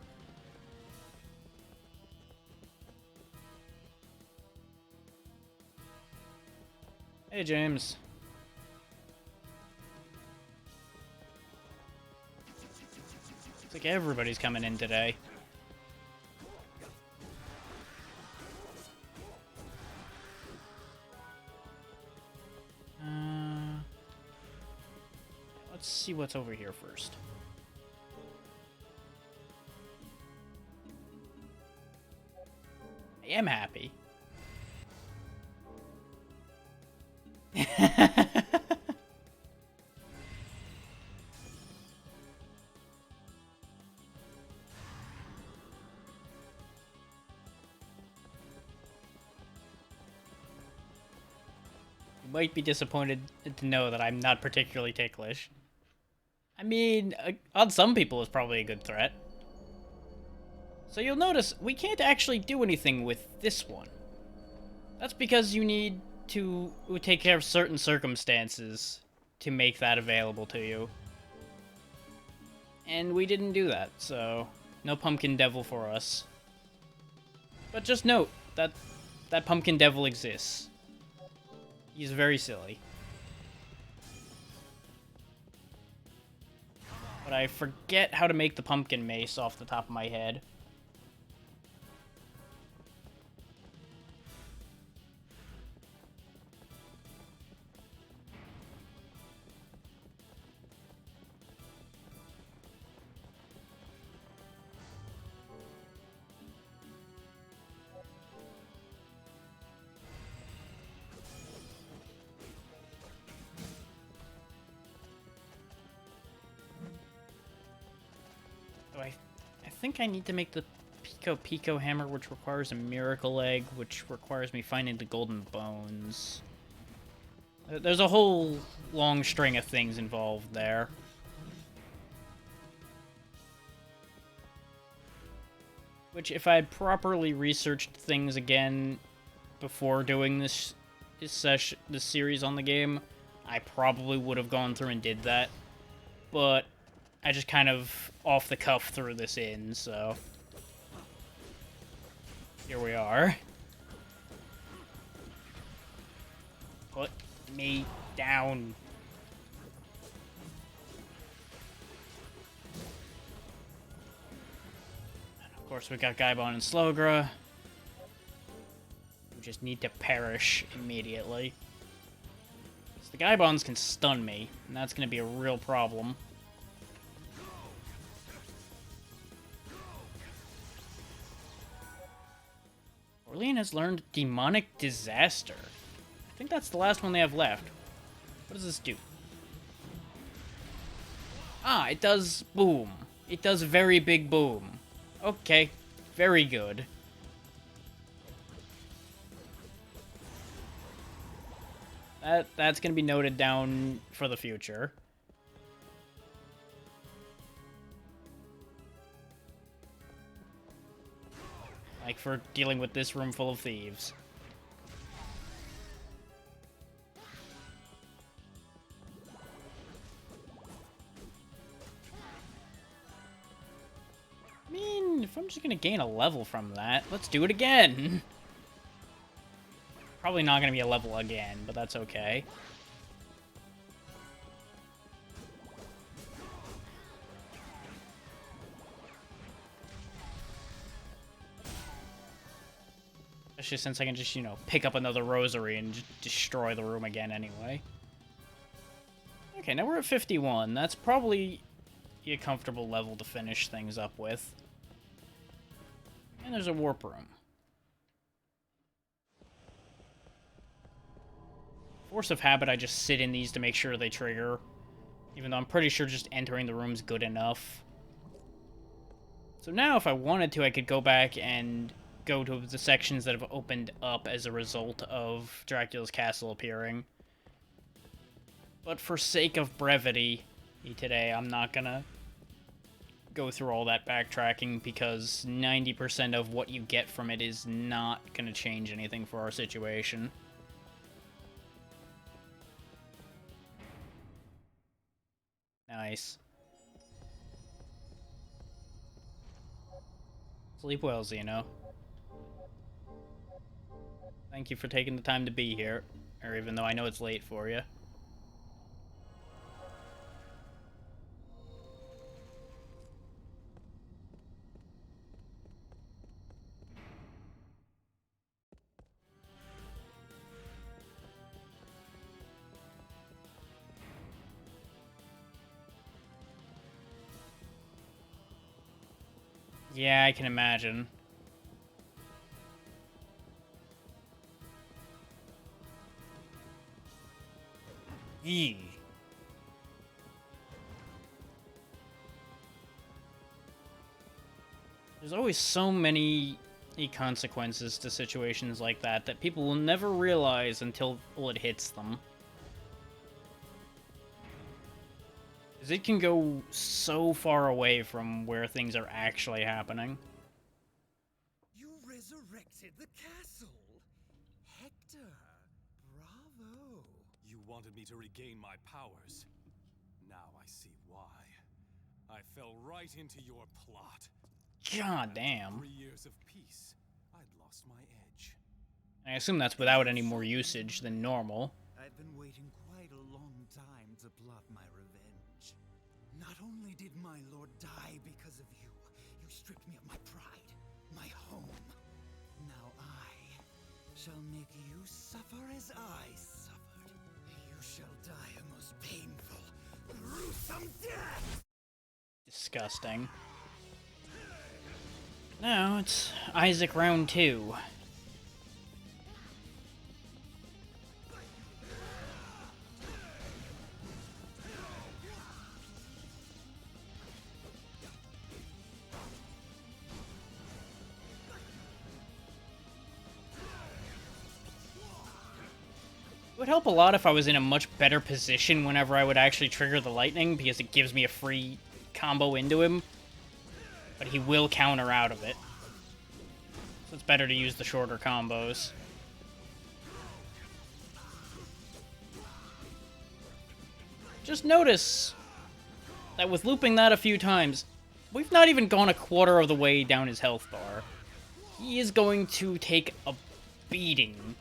A: Hey, James. Looks like everybody's coming in today. Let's see what's over here first. I am happy. Might be disappointed to know that I'm not particularly ticklish. I mean, on some people it's probably a good threat. So you'll notice we can't actually do anything with this one. That's because you need to take care of certain circumstances to make that available to you. And we didn't do that, so no Pumpkin Devil for us. But just note that that Pumpkin Devil exists. He's very silly. But I forget how to make the pumpkin mace off the top of my head. I think I need to make the Pico Hammer, which requires a Miracle Egg, which requires me finding the Golden Bones. There's a whole long string of things involved there. Which, if I had properly researched things again before doing this series on the game, I probably would have gone through and did that. But I just kind of off the cuff threw this in, so here we are. Put me down. And of course, we got Gaibon and Slogra. We just need to perish immediately. So the Gaibons can stun me, and that's going to be a real problem. Orlean has learned Demonic Disaster. I think that's the last one they have left. What does this do? Ah, it does boom. It does very big boom. Okay, very good. That's gonna be noted down for the future. Like for dealing with this room full of thieves. I mean, if I'm just gonna gain a level from that, let's do it again. Probably not gonna be a level again, but that's okay. Especially since I can just, you know, pick up another rosary and just destroy the room again anyway. Okay, now we're at 51. That's probably a comfortable level to finish things up with. And there's a warp room. Force of habit, I just sit in these to make sure they trigger. Even though I'm pretty sure just entering the room's good enough. So now if I wanted to, I could go back and go to the sections that have opened up as a result of Dracula's castle appearing. But for sake of brevity today, I'm not gonna go through all that backtracking because 90% of what you get from it is not gonna change anything for our situation. Nice. Sleep well, Xeno. Thank you for taking the time to be here, or even though I know it's late for you. Yeah, I can imagine. Yee. There's always so many consequences to situations like that that people will never realize until it hits them. Because it can go so far away from where things are actually happening.
B: You resurrected the castle! Hector, bravo!
D: You wanted me to regain my powers. Now I see why. I fell right into your plot.
A: God damn.
D: 3 years of peace, I'd lost my edge.
A: I assume that's without any more usage than normal.
B: I've been waiting quite a long time to plot my revenge. Not only did my lord die because of you, you stripped me of my pride, my home. Now I shall make you suffer as I suffered. You shall die a most painful, gruesome death!
A: Disgusting. Now it's Isaac round 2. It would help a lot if I was in a much better position whenever I would actually trigger the lightning, because it gives me a free combo into him. But he will counter out of it. So it's better to use the shorter combos. Just notice that with looping that a few times, we've not even gone a quarter of the way down his health bar. He is going to take a beating.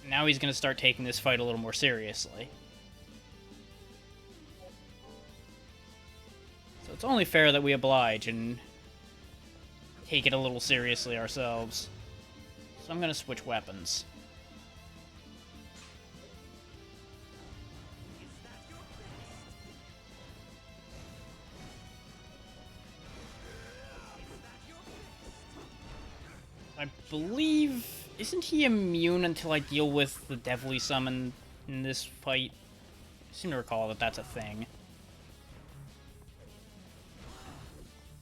A: Now he's going to start taking this fight a little more seriously. So it's only fair that we oblige and take it a little seriously ourselves. So I'm going to switch weapons. I believe... Isn't he immune until I deal with the Devilly Summon in this fight? I seem to recall that that's a thing.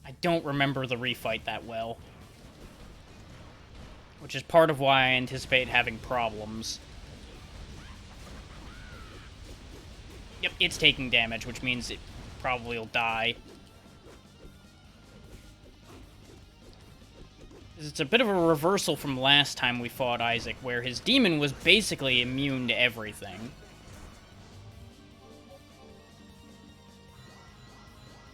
A: I don't remember the refight that well. which is part of why I anticipate having problems. Yep, it's taking damage, which means it probably will die. It's a bit of a reversal from last time we fought Isaac, where his demon was basically immune to everything.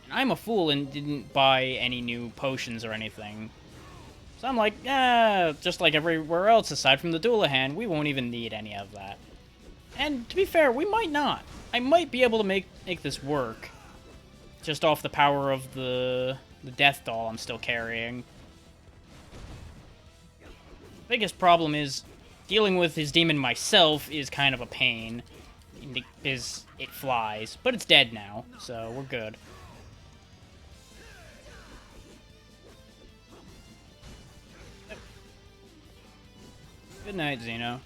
A: And I'm a fool and didn't buy any new potions or anything. So I'm like, just like everywhere else aside from the Dullahan, we won't even need any of that. And to be fair, we might not. I might be able to make this work. Just off the power of the Death Doll I'm still carrying. The biggest problem is dealing with his demon myself is kind of a pain. Because it flies. But it's dead now, so we're good. Good night, Xeno.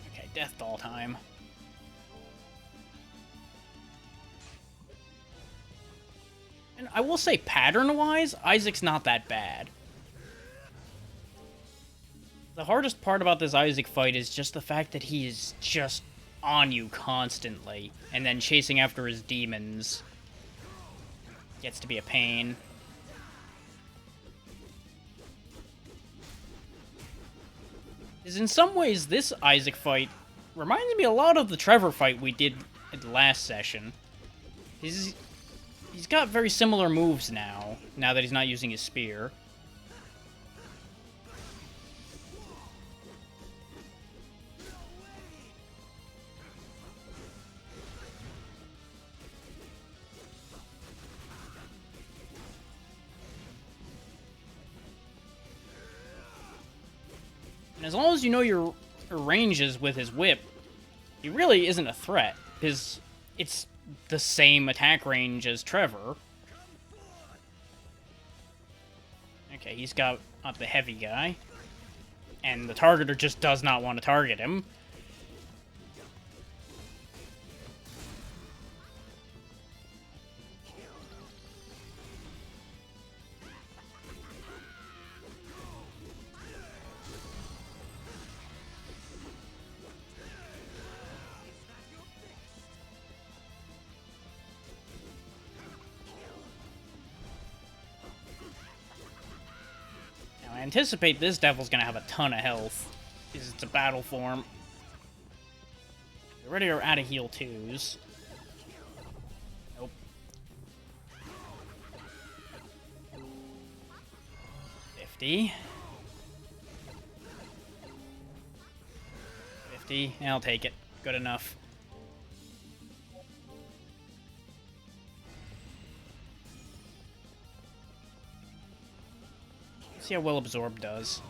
A: Okay, Death Doll time. And I will say, pattern-wise, Isaac's not that bad. The hardest part about this Isaac fight is just the fact that he is just on you constantly, and then chasing after his demons gets to be a pain. Because in some ways, this Isaac fight reminds me a lot of the Trevor fight we did at the last session. He's got very similar moves now that he's not using his spear. And as long as you know your ranges with his whip, he really isn't a threat, because it's the same attack range as Trevor. Okay, he's got the heavy guy, and the targeter just does not want to target him. I anticipate this devil's gonna have a ton of health, because it's a battle form. We already are out of heal 2s. Nope. $50. $50. I'll take it. Good enough. See how well Absorb does.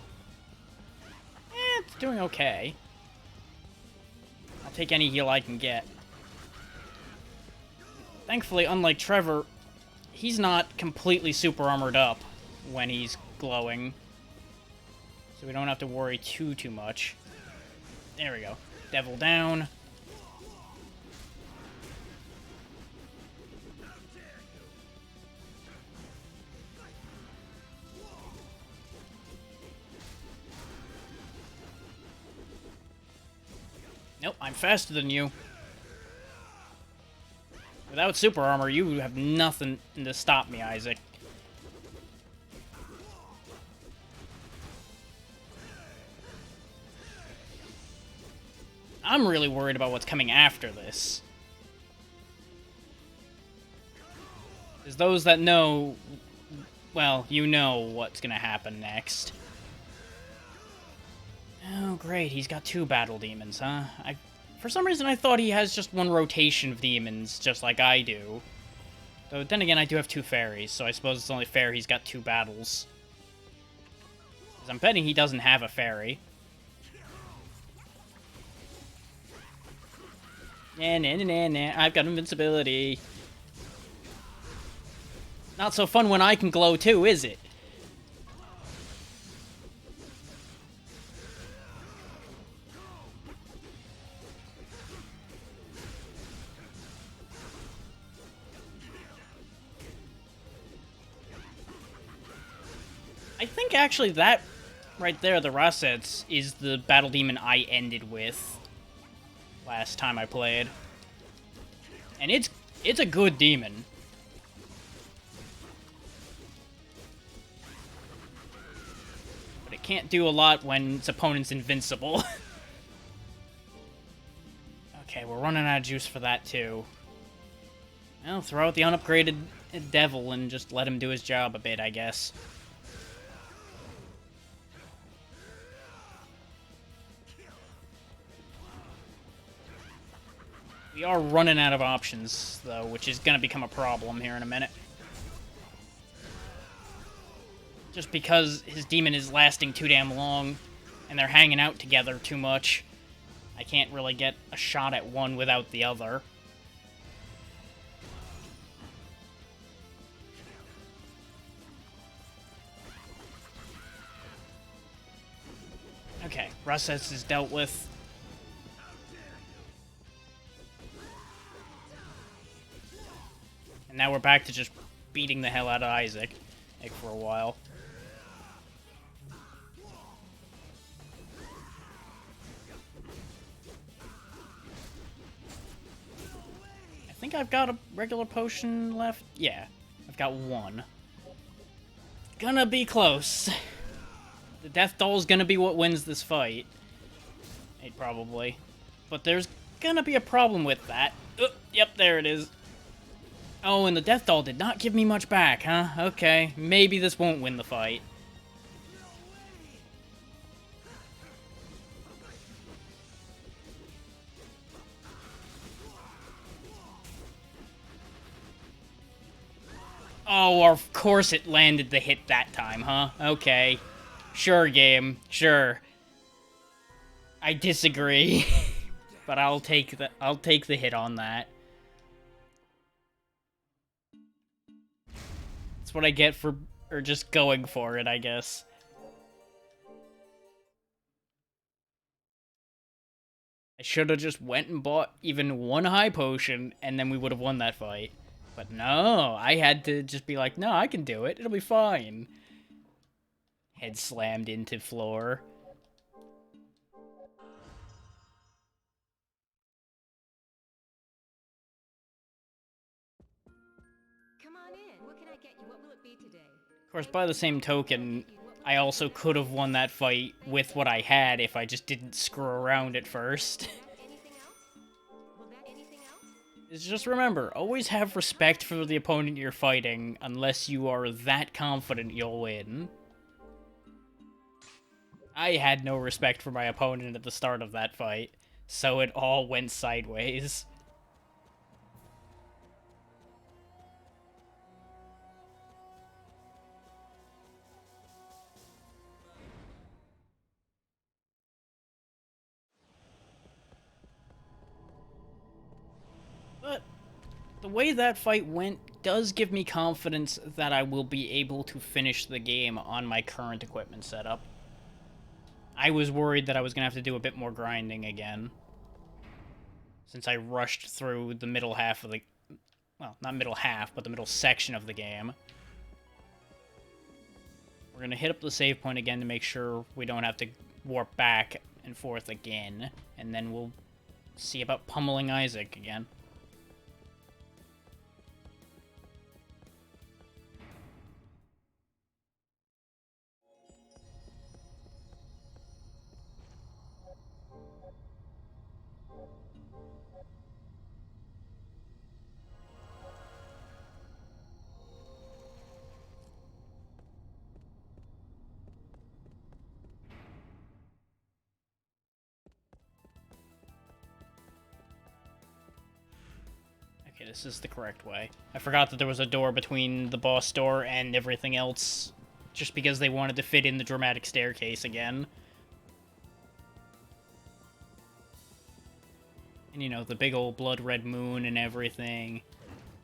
A: It's doing okay. I'll take any heal I can get. Thankfully, unlike Trevor, he's not completely super armored up when he's glowing. So we don't have to worry too much. There we go. Devil down. Nope, I'm faster than you. Without super armor, you have nothing to stop me, Isaac. I'm really worried about what's coming after this. Because those that know, well, you know what's gonna happen next. Oh, great, he's got 2 battle demons, huh? For some reason, I thought he has just 1 rotation of demons, just like I do. Though, then again, I do have 2 fairies, so I suppose it's only fair he's got 2 battles. Because I'm betting he doesn't have a fairy. Nah, I've got invincibility. Not so fun when I can glow too, is it? I think actually that right there, the Rossets, is the battle demon I ended with last time I played. And it's a good demon. But it can't do a lot when its opponent's invincible. Okay, we're running out of juice for that too. Well, throw out the unupgraded devil and just let him do his job a bit, I guess. We are running out of options, though, which is going to become a problem here in a minute. Just because his demon is lasting too damn long, and they're hanging out together too much, I can't really get a shot at one without the other. Okay, Rossets is dealt with. And now we're back to just beating the hell out of Isaac, like, for a while. I think I've got a regular potion left. Yeah, I've got one. Gonna be close. The Death Doll's gonna be what wins this fight. Probably. But there's gonna be a problem with that. Yep, there it is. Oh, and the Death Doll did not give me much back, huh? Okay, maybe this won't win the fight. Oh, of course it landed the hit that time, huh? Okay. Sure, game. Sure. I disagree. But I'll take the hit on that. That's what I get for just going for it, I guess. I should have just went and bought even one high potion, and then we would have won that fight. But no, I had to just be like, no, I can do it. It'll be fine. Head slammed into floor.
C: Come on in. What can I get you? What will it be today?
A: Of course, by the same token, I also could have won that fight with what I had if I just didn't screw around at first.
C: Anything else? Will that anything else?
A: Is just remember, always have respect for the opponent you're fighting unless you are that confident you'll win. I had no respect for my opponent at the start of that fight, so it all went sideways. But the way that fight went does give me confidence that I will be able to finish the game on my current equipment setup. I was worried that I was going to have to do a bit more grinding again, since I rushed through the middle half of the... well, not middle half, but the middle section of the game. We're going to hit up the save point again to make sure we don't have to warp back and forth again, and then we'll see about pummeling Isaac again. Okay, this is the correct way. I forgot that there was a door between the boss door and everything else, just because they wanted to fit in the dramatic staircase again. And, you know, the big old blood red moon and everything.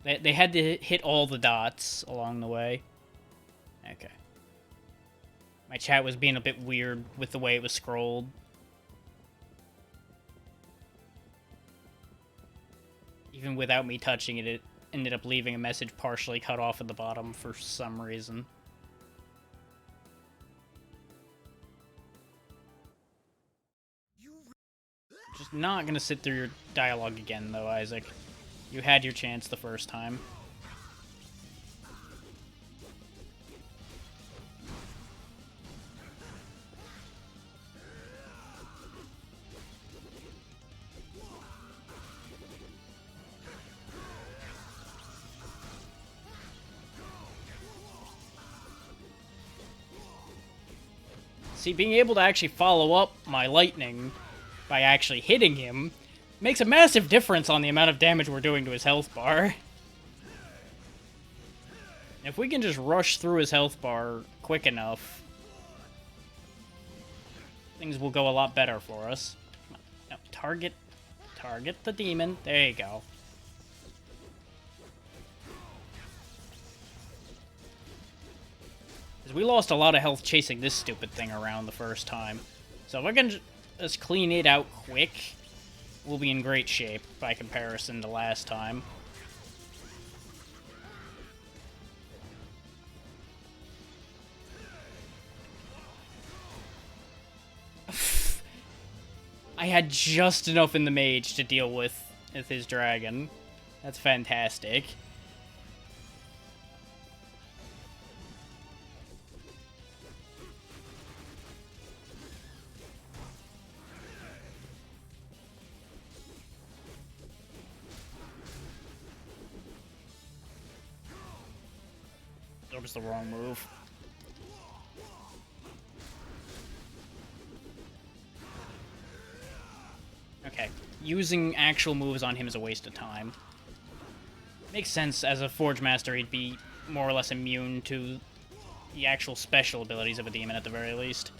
A: They had to hit all the dots along the way. Okay. My chat was being a bit weird with the way it was scrolled. Even without me touching it, it ended up leaving a message partially cut off at the bottom for some reason. not gonna sit through your dialogue again, though, Isaac. You had your chance the first time. See, being able to actually follow up my lightning by actually hitting him makes a massive difference on the amount of damage we're doing to his health bar. If we can just rush through his health bar quick enough, things will go a lot better for us. No, target the demon. There you go. We lost a lot of health chasing this stupid thing around the first time. So if I can just clean it out quick, we'll be in great shape by comparison to last time. I had just enough in the mage to deal with his dragon. That's fantastic. That was the wrong move. Okay, using actual moves on him is a waste of time. Makes sense, as a Forge Master, he'd be more or less immune to the actual special abilities of a demon at the very least.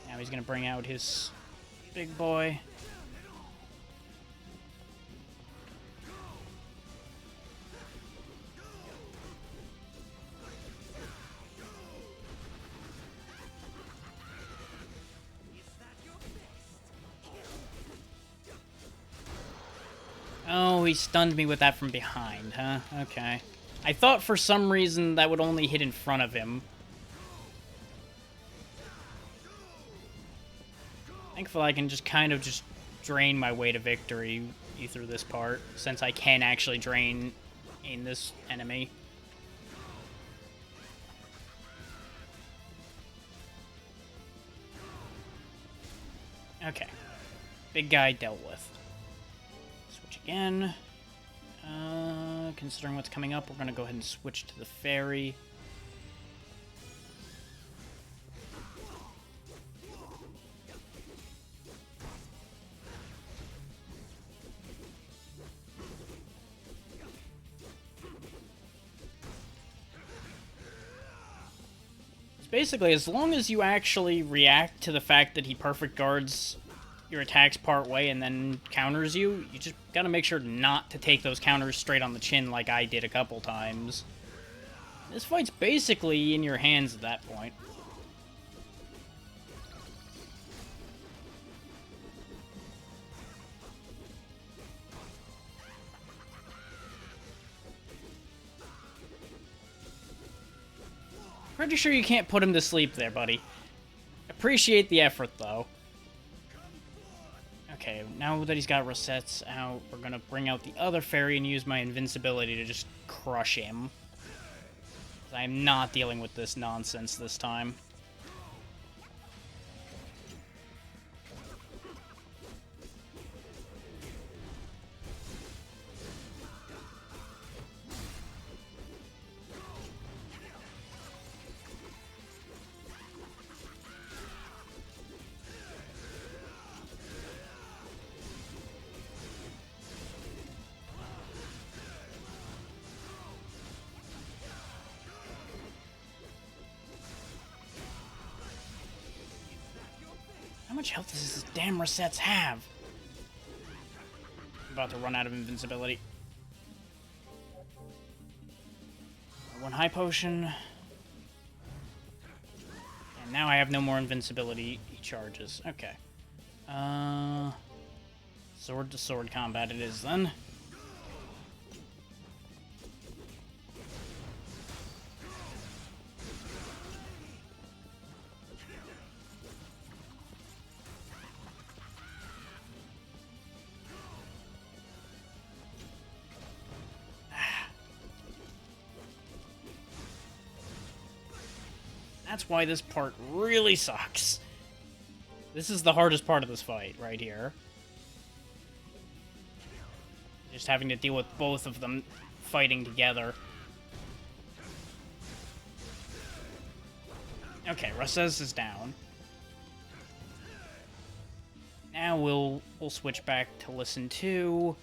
A: Now he's gonna bring out his big boy. Oh, he stunned me with that from behind, huh? Okay. I thought for some reason that would only hit in front of him. Thankfully, I can just kind of just drain my way to victory through this part, since I can actually drain in this enemy. Okay. Big guy dealt with. Switch again. Considering what's coming up, we're going to go ahead and switch to the fairy. Basically, as long as you actually react to the fact that he perfect guards your attacks part way and then counters you, you just gotta make sure not to take those counters straight on the chin like I did a couple times. This fight's basically in your hands at that point. Pretty sure you can't put him to sleep there, buddy. Appreciate the effort, though. Okay, now that he's got resets out, we're gonna bring out the other fairy and use my invincibility to just crush him. I'm not dealing with this nonsense this time. How much health does this damn resets have? I'm about to run out of invincibility. One high potion. And now I have no more invincibility charges. Okay. Sword to sword combat it is then. That's why this part really sucks. This is the hardest part of this fight, right here. Just having to deal with both of them fighting together. Okay, Rasez is down. Now we'll switch back to Listen 2.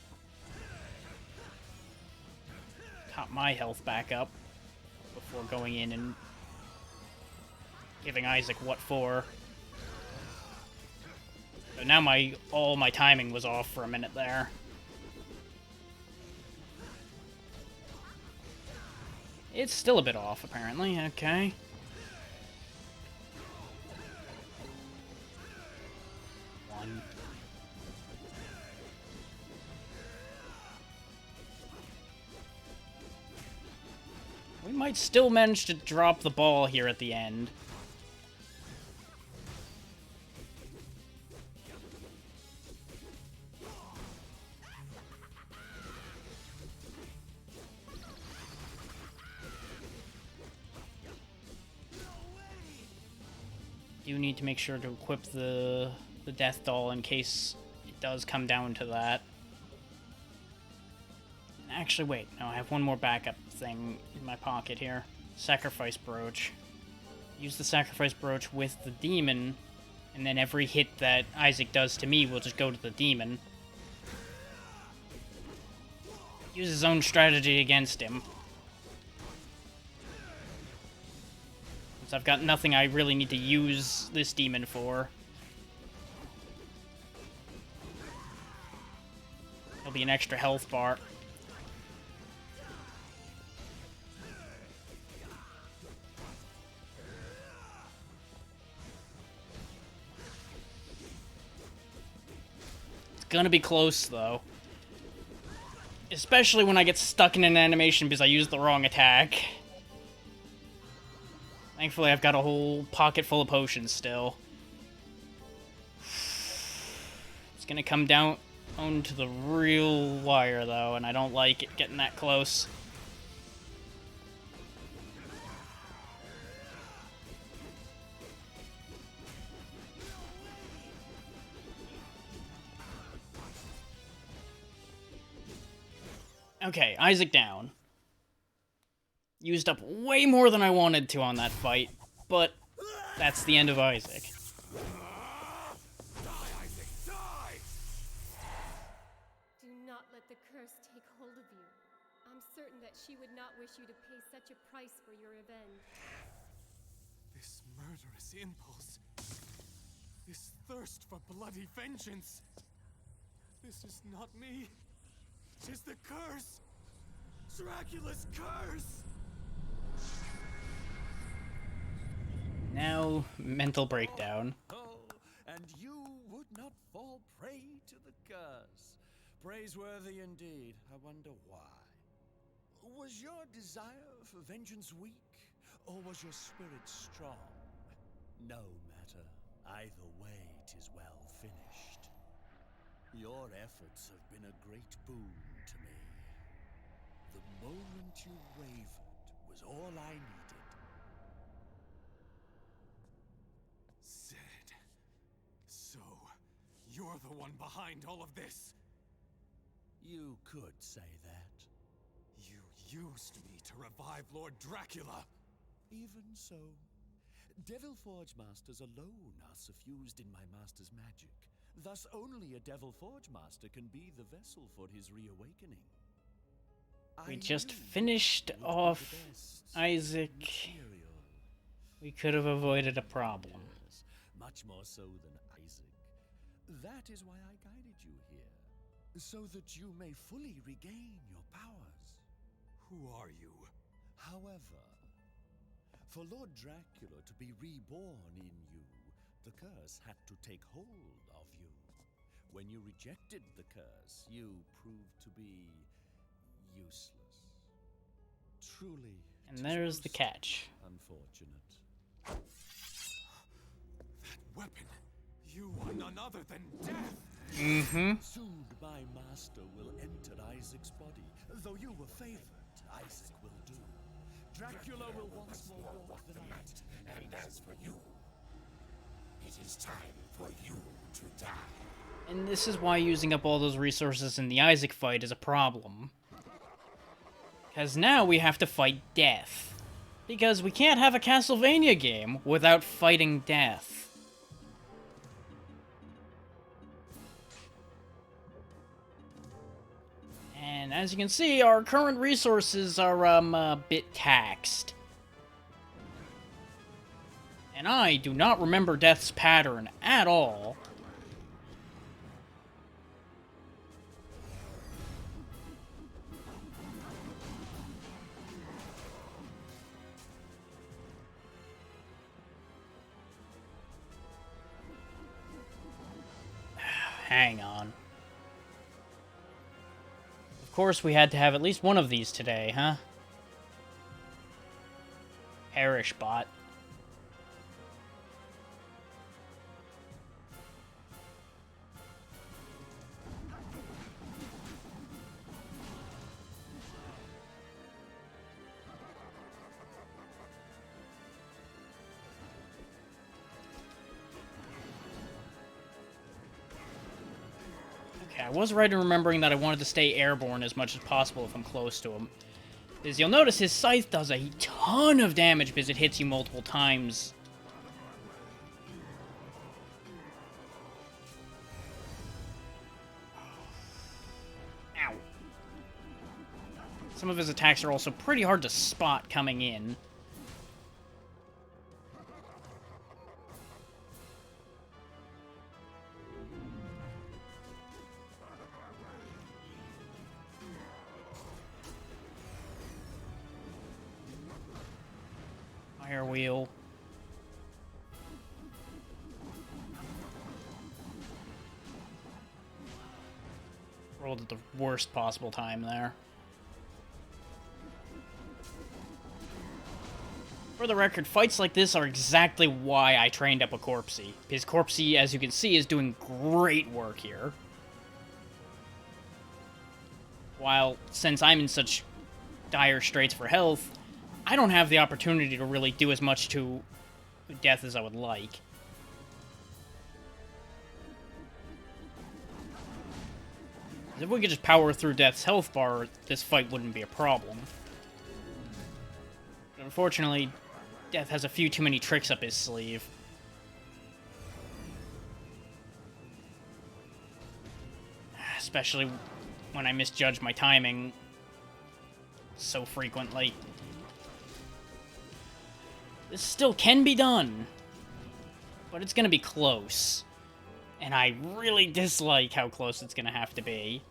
A: Top my health back up before going in and giving Isaac what for. So now all my timing was off for a minute there. It's still a bit off, apparently. Okay. One. We might still manage to drop the ball here at the end. Do need to make sure to equip the Death Doll in case it does come down to that. Actually, wait. No, I have one more backup thing in my pocket here. Sacrifice Brooch. Use the Sacrifice Brooch with the demon, and then every hit that Isaac does to me will just go to the demon. Use his own strategy against him. Since I've got nothing I really need to use this demon for. There'll be an extra health bar. It's gonna be close, though. Especially when I get stuck in an animation because I used the wrong attack. Thankfully, I've got a whole pocket full of potions still. It's gonna come down onto the real wire, though, and I don't like it getting that close. Okay, Isaac down. Used up way more than I wanted to on that fight, but that's the end of Isaac.
D: Die, Isaac, die!
C: Do not let the curse take hold of you. I'm certain that she would not wish you to pay such a price for your revenge.
D: This murderous impulse. This thirst for bloody vengeance. This is not me. 'Tis the curse! Dracula's curse!
A: Now, mental breakdown.
B: Oh, and you would not fall prey to the curse. Praiseworthy indeed. I wonder why. Was your desire for vengeance weak, or was your spirit strong? No matter. Either way, 'tis well finished. Your efforts have been a great boon to me. The moment you wavered was all I needed.
D: Zed. So, you're the one behind all of this.
B: You could say that.
D: You used me to revive Lord Dracula.
B: Even so, Devil Forge Masters alone are suffused in my master's magic. Thus only a Devil Forge Master can be the vessel for his reawakening.
A: We just finished off Isaac. We could have avoided a problem.
B: Yes, much more so than Isaac. That is why I guided you here, so that you may fully regain your powers.
D: Who are you?
B: However, for Lord Dracula to be reborn in you, the curse had to take hold of you. When you rejected the curse, you proved to be useless. Truly.
A: And there's the catch.
B: Unfortunate.
D: That weapon. You are none other than death.
A: Mm-hmm.
B: Soon my master will enter Isaac's body. Though you were favored, Isaac will do. Dracula will once more walk the night.
E: And as for you, it is time for you to die.
A: And this is why using up all those resources in the Isaac fight is a problem. Because now we have to fight death. Because we can't have a Castlevania game without fighting death. And as you can see, our current resources are, a bit taxed. And I do not remember Death's pattern at all. Hang on. Of course we had to have at least one of these today, huh? Perish bot. I was right in remembering that I wanted to stay airborne as much as possible if I'm close to him. As you'll notice, his scythe does a ton of damage because it hits you multiple times. Ow. Some of his attacks are also pretty hard to spot coming in. Fire wheel. Rolled at the worst possible time there. For the record, fights like this are exactly why I trained up a Corpsey. Because Corpsey, as you can see, is doing great work here. While, since I'm in such dire straits for health, I don't have the opportunity to really do as much to Death as I would like. If we could just power through Death's health bar, this fight wouldn't be a problem. But unfortunately, Death has a few too many tricks up his sleeve. Especially when I misjudge my timing so frequently. This still can be done, but it's gonna be close. And I really dislike how close it's gonna have to be.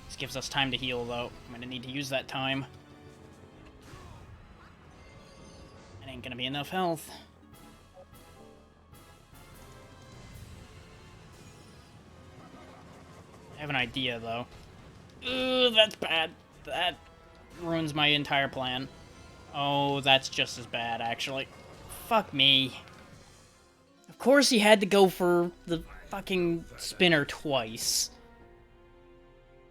A: This gives us time to heal, though. I'm gonna need to use that time. It ain't gonna be enough health. I have an idea, though. Ooh, that's bad. That ruins my entire plan. Oh, that's just as bad, actually. Fuck me. Of course he had to go for the fucking spinner twice.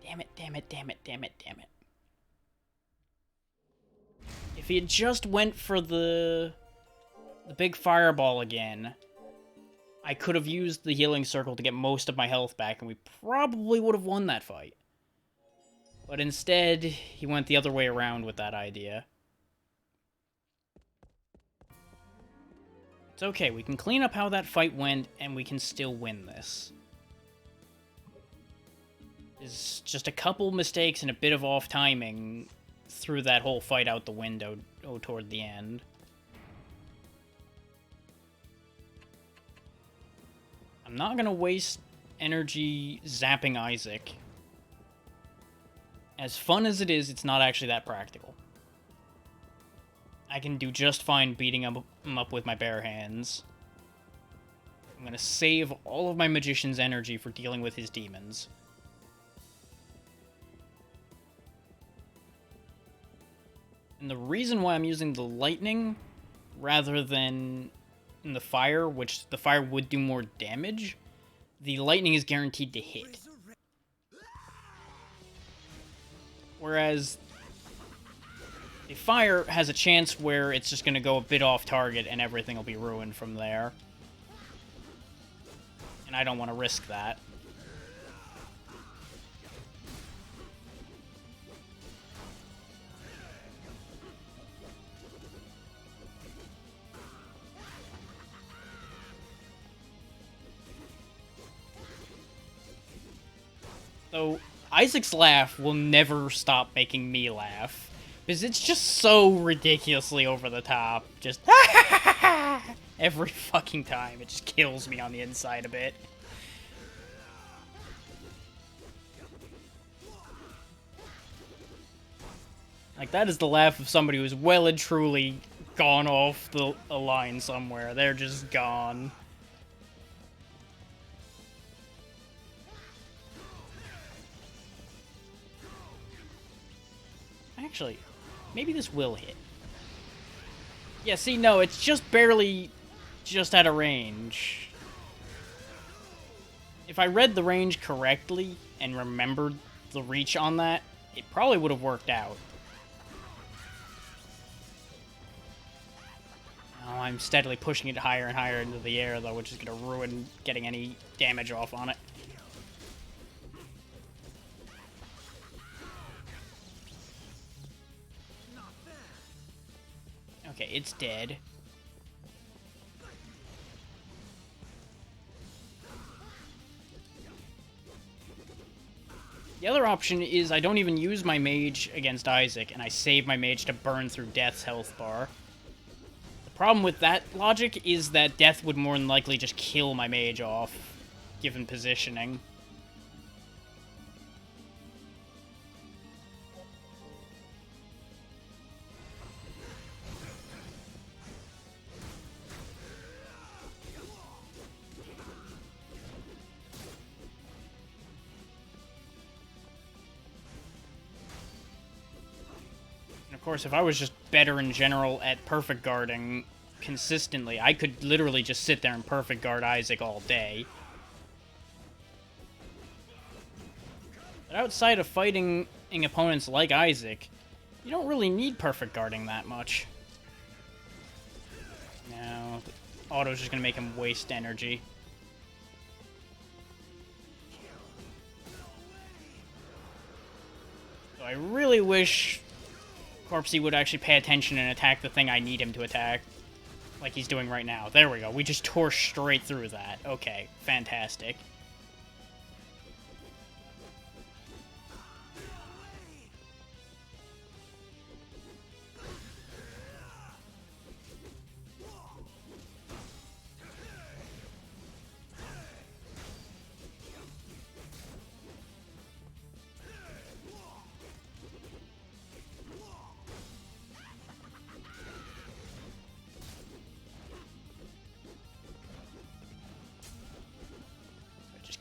A: Damn it, damn it, damn it, damn it, damn it. If he had just went for the big fireball again, I could have used the healing circle to get most of my health back, and we probably would have won that fight. But instead, he went the other way around with that idea. It's okay, we can clean up how that fight went, and we can still win this. There's just a couple mistakes and a bit of off-timing threw that whole fight out the window toward the end. I'm not gonna waste energy zapping Isaac. As fun as it is, it's not actually that practical. I can do just fine beating him up with my bare hands. I'm gonna save all of my magician's energy for dealing with his demons. And the reason why I'm using the lightning rather than the fire, which the fire would do more damage, the lightning is guaranteed to hit. Whereas the fire has a chance where it's just going to go a bit off target and everything will be ruined from there. And I don't want to risk that. So, Isaac's laugh will never stop making me laugh. Because it's just so ridiculously over the top. Just every fucking time. It just kills me on the inside a bit. Like, that is the laugh of somebody who's well and truly gone off a line somewhere. They're just gone. Actually, maybe this will hit. Yeah, see, no, it's just barely just out of range. If I read the range correctly and remembered the reach on that, it probably would have worked out. Oh, I'm steadily pushing it higher and higher into the air, though, which is going to ruin getting any damage off on it. Okay, it's dead. The other option is I don't even use my mage against Isaac, and I save my mage to burn through Death's health bar. The problem with that logic is that Death would more than likely just kill my mage off, given positioning. Of course, if I was just better in general at perfect guarding consistently, I could literally just sit there and perfect guard Isaac all day. But outside of fighting opponents like Isaac, you don't really need perfect guarding that much. No, the auto's just gonna make him waste energy. So I really wish Corpsey would actually pay attention and attack the thing I need him to attack, like he's doing right now. There we go. We just tore straight through that. Okay, fantastic.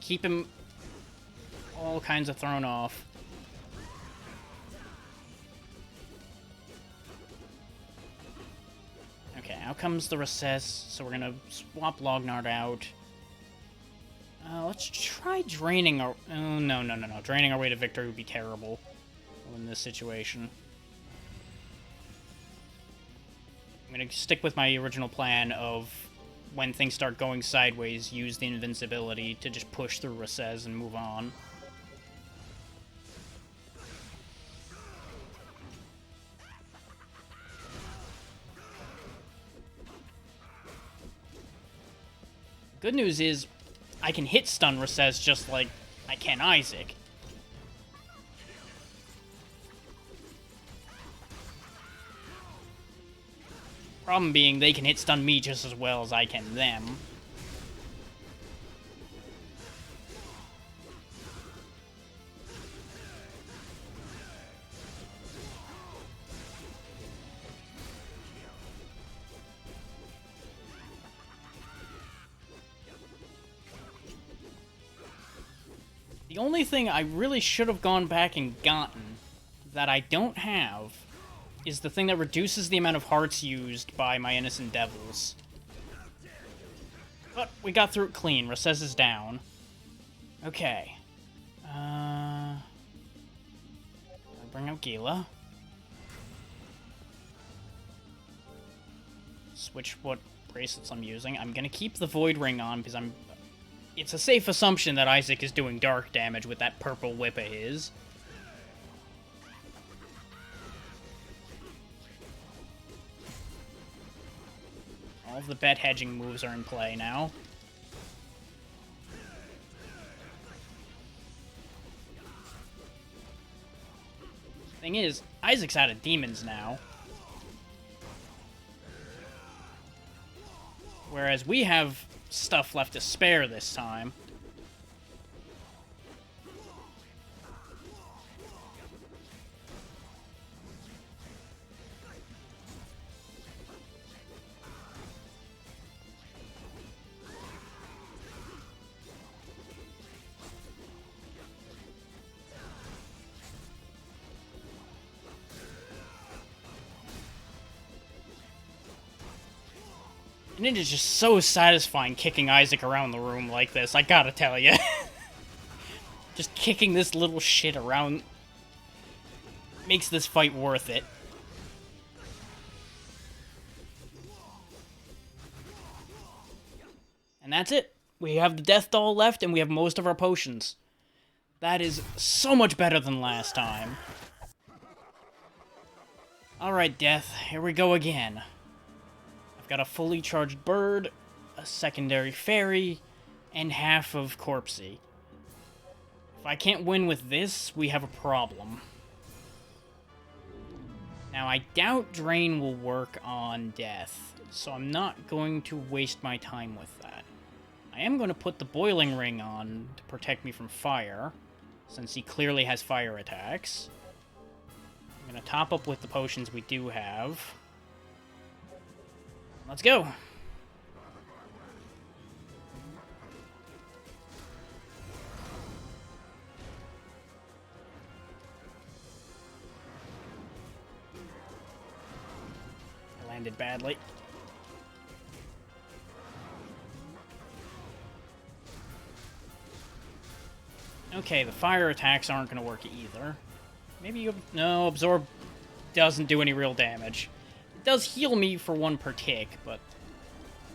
A: Keep him all kinds of thrown off. Okay, out comes the recess, so we're gonna swap Lognard out. Let's try draining our... Oh, no. Draining our way to victory would be terrible in this situation. I'm gonna stick with my original plan of when things start going sideways, use the invincibility to just push through Recess and move on. Good news is, I can hit stun Recess just like I can Isaac. Problem being, they can hit stun me just as well as I can them. The only thing I really should have gone back and gotten that I don't have is the thing that reduces the amount of hearts used by my innocent devils. But we got through it clean. Recess is down. Okay. I'll bring up Gila. Switch what bracelets I'm using. I'm gonna keep the Void Ring on because it's a safe assumption that Isaac is doing dark damage with that purple whip of his. All of the bet hedging moves are in play now. Thing is, Isaac's out of demons now. Whereas we have stuff left to spare this time. And it is just so satisfying kicking Isaac around the room like this, I gotta tell you. Just kicking this little shit around makes this fight worth it. And that's it. We have the Death Doll left, and we have most of our potions. That is so much better than last time. Alright, Death, here we go again. I've got a fully charged bird, a secondary fairy, and half of Corpsey. If I can't win with this, we have a problem. Now, I doubt Drain will work on Death, so I'm not going to waste my time with that. I am going to put the Boiling Ring on to protect me from fire, since he clearly has fire attacks. I'm going to top up with the potions we do have. Let's go! I landed badly. Okay, the fire attacks aren't going to work either. Maybe you... No, Absorb doesn't do any real damage. It does heal me for one per tick, but...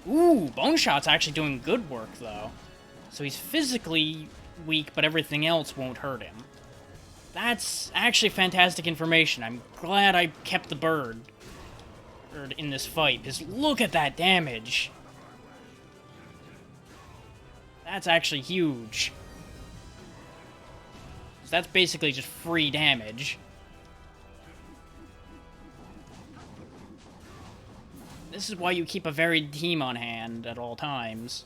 A: Ooh, Bone Shot's actually doing good work, though. So he's physically weak, but everything else won't hurt him. That's actually fantastic information. I'm glad I kept the bird in this fight, because look at that damage! That's actually huge. So that's basically just free damage. This is why you keep a varied team on hand at all times.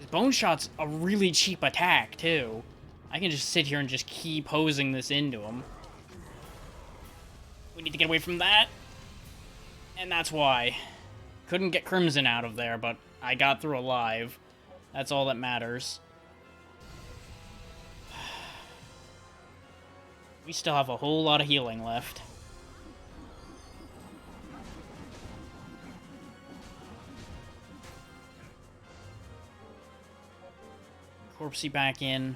A: Bone Shot's a really cheap attack, too. I can just sit here and just keep hosing this into him. We need to get away from that. And that's why. Couldn't get Crimson out of there, but I got through alive. That's all that matters. We still have a whole lot of healing left. Corpsey back in.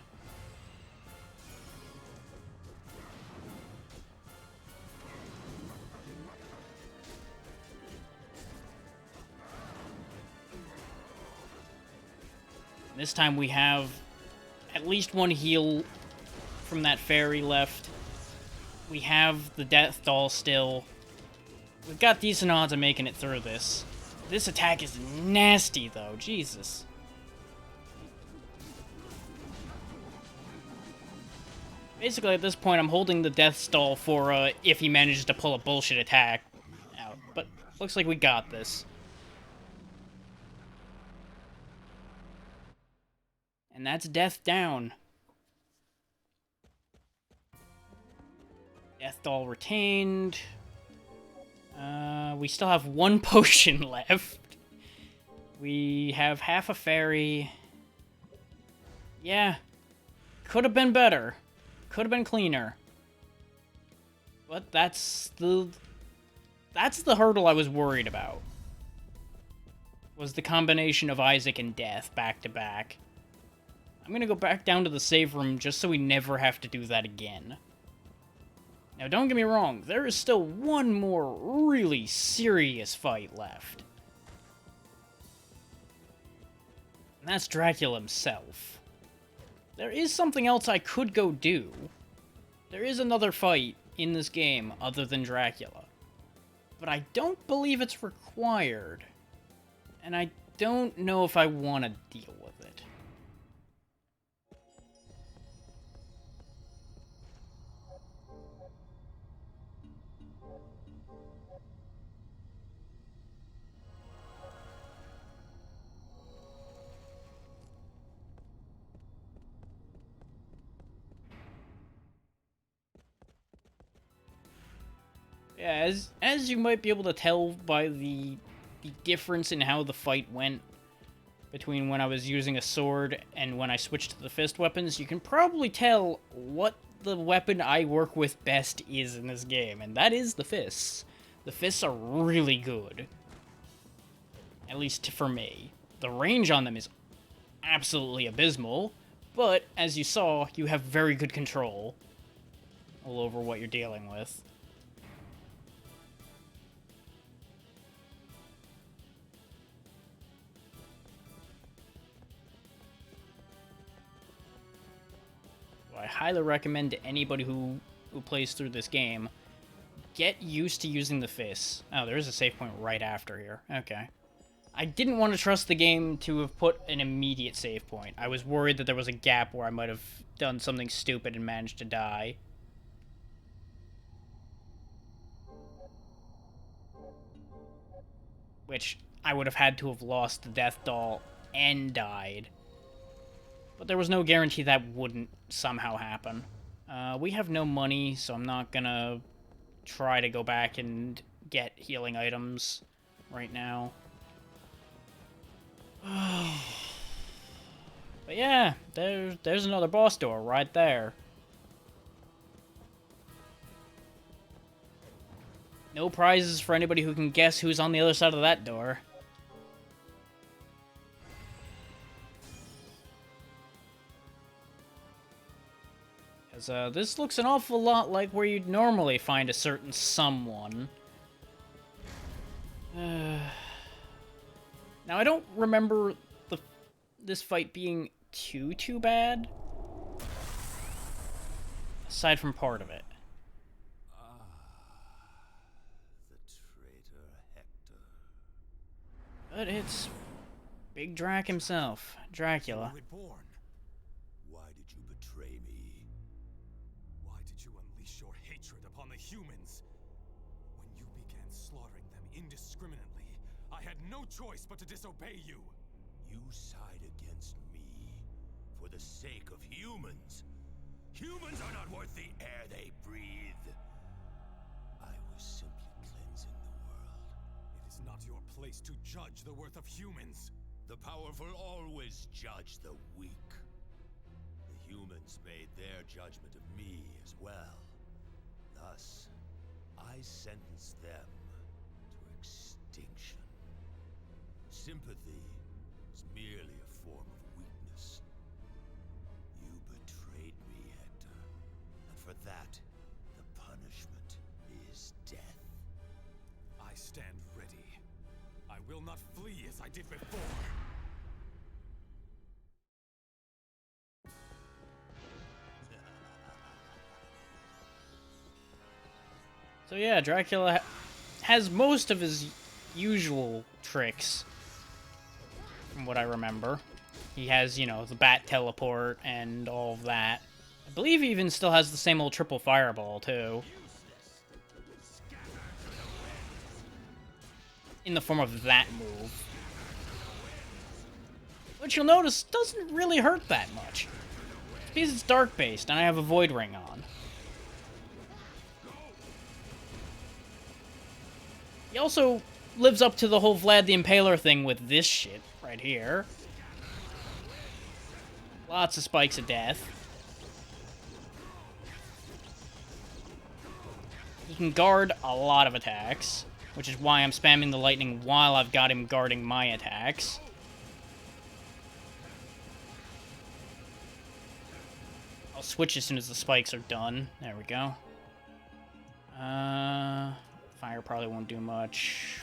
A: This time we have at least one heal from that fairy left. We have the Death Doll still. We've got decent odds of making it through this. This attack is nasty, though. Jesus. Basically, at this point, I'm holding the Death Stall for if he manages to pull a bullshit attack out. But looks like we got this. And that's Death down. Death Doll retained. We still have one potion left. We have half a fairy. Yeah. Could have been better. Could have been cleaner. But that's the That's the hurdle I was worried about. Was the combination of Isaac and Death back to back. I'm gonna go back down to the save room just so we never have to do that again. Now, don't get me wrong, there is still one more really serious fight left. And that's Dracula himself. There is something else I could go do. There is another fight in this game other than Dracula. But I don't believe it's required. And I don't know if I want to deal with it. Yeah, as you might be able to tell by the difference in how the fight went between when I was using a sword and when I switched to the fist weapons, you can probably tell what the weapon I work with best is in this game, and that is the fists. The fists are really good. At least for me. The range on them is absolutely abysmal, but as you saw, you have very good control all over what you're dealing with. I highly recommend to anybody who plays through this game, get used to using the fists. Oh, there is a save point right after here. Okay. I didn't want to trust the game to have put an immediate save point. I was worried that there was a gap where I might have done something stupid and managed to die. Which I would have had to have lost the Death Doll and died. But there was no guarantee that wouldn't somehow happen. We have no money, so I'm not gonna try to go back and get healing items right now. But yeah, there's another boss door right there. No prizes for anybody who can guess who's on the other side of that door. This looks an awful lot like where you'd normally find a certain someone. Now, I don't remember this fight being too bad. Aside from part of it.
E: The traitor Hector.
A: But it's Big Drac himself, Dracula.
D: Born.
E: Why did you betray me?
D: Why did you unleash your hatred upon the humans? When you began slaughtering them indiscriminately, I had no choice but to disobey you.
E: You side against me for the sake of humans. Humans are not worth the air they breathe. I was simply cleansing the world.
D: It is not your place to judge the worth of humans.
E: The powerful always judge the weak. The humans made their judgment of me as well. Thus, I sentenced them to extinction. Sympathy is merely a form of weakness. You betrayed me, Hector, and for that, the punishment is death.
D: I stand ready. I will not flee as I did before.
A: So yeah, Dracula has most of his usual tricks, from what I remember. He has, you know, the bat teleport and all of that. I believe he even still has the same old triple fireball, too. In the form of that move. Which you'll notice doesn't really hurt that much. It's because it's dark-based and I have a Void Ring on. He also lives up to the whole Vlad the Impaler thing with this shit right here. Lots of spikes of death. He can guard a lot of attacks. which is why I'm spamming the lightning while I've got him guarding my attacks. I'll switch as soon as the spikes are done. There we go. Fire probably won't do much.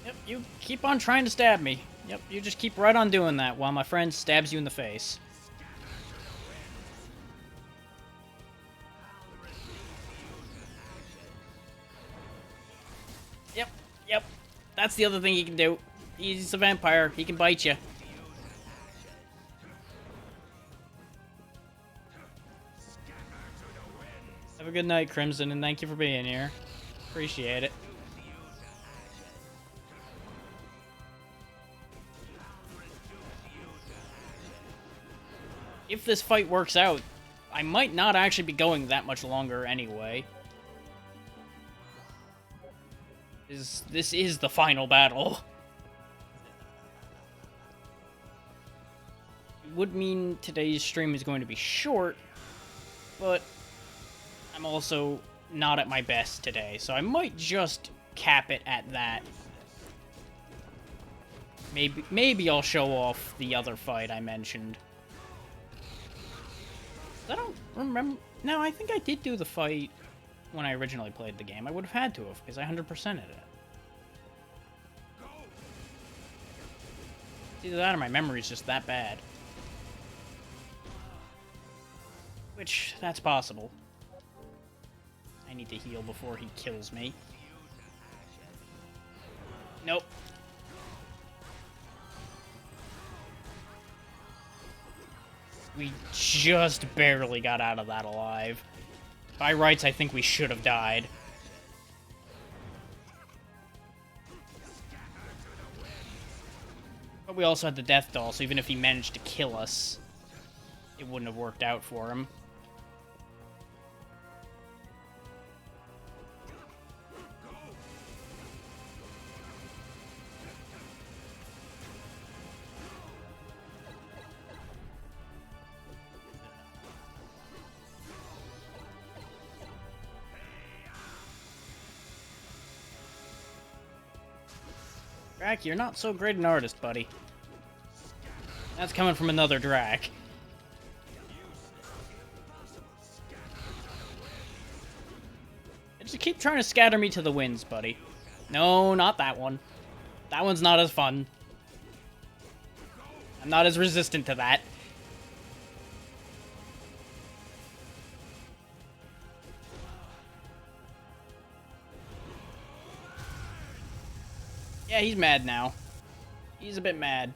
A: Yep, you keep on trying to stab me. Yep, you just keep right on doing that while my friend stabs you in the face. Yep. That's the other thing he can do. He's a vampire. He can bite you. Have a good night, Crimson, and thank you for being here. Appreciate it. If this fight works out, I might not actually be going that much longer anyway. This is the final battle. It would mean today's stream is going to be short, but I'm also not at my best today, so I might just cap it at that. Maybe I'll show off the other fight I mentioned. I don't remember. No, I think I did do the fight when I originally played the game. I would have had to have, because I 100%ed it. It's either that or my memory's just that bad. Which, that's possible. I need to heal before he kills me. Nope. We just barely got out of that alive. By rights, I think we should have died. But we also had the Death Doll, so even if he managed to kill us, it wouldn't have worked out for him. Drac, you're not so great an artist, buddy. That's coming from another Drac. Just keep trying to scatter me to the winds, buddy. No, not that one. That one's not as fun. I'm not as resistant to that. Yeah, he's mad now. He's a bit mad.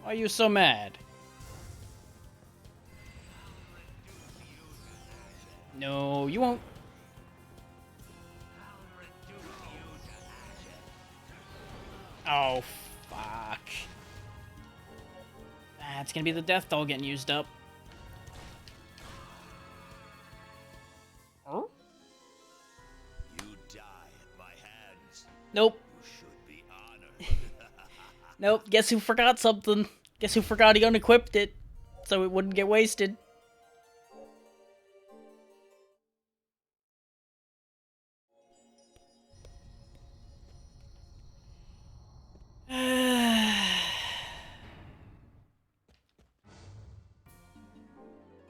A: Why are you so mad? No, you won't. Oh, fuck. That's gonna be the Death Doll getting used up. Oh?
E: You die at my hands.
A: Nope.
E: You should be honored.
A: Nope, guess who forgot something? Guess who forgot he unequipped it, so it wouldn't get wasted.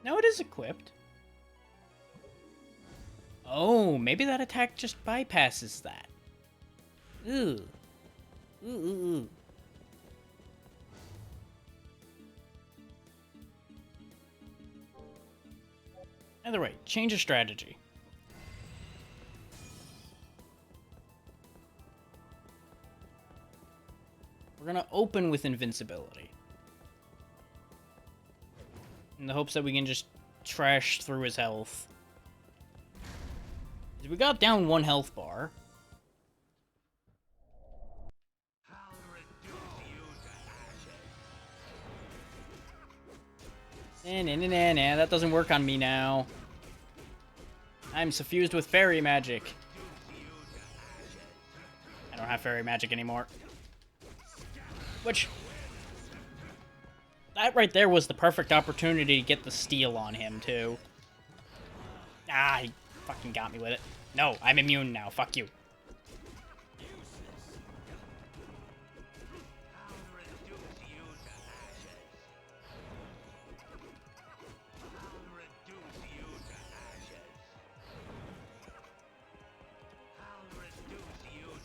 A: No, it is equipped. Oh, maybe that attack just bypasses that. Ooh. Ooh. Either way, change of strategy. We're gonna open with invincibility. In the hopes that we can just trash through his health. We got down 1 health bar. Nah, that doesn't work on me now. I'm suffused with fairy magic. I don't have fairy magic anymore. Which... That right there was the perfect opportunity to get the steal on him, too. Ah, he fucking got me with it. No, I'm immune now. Fuck you.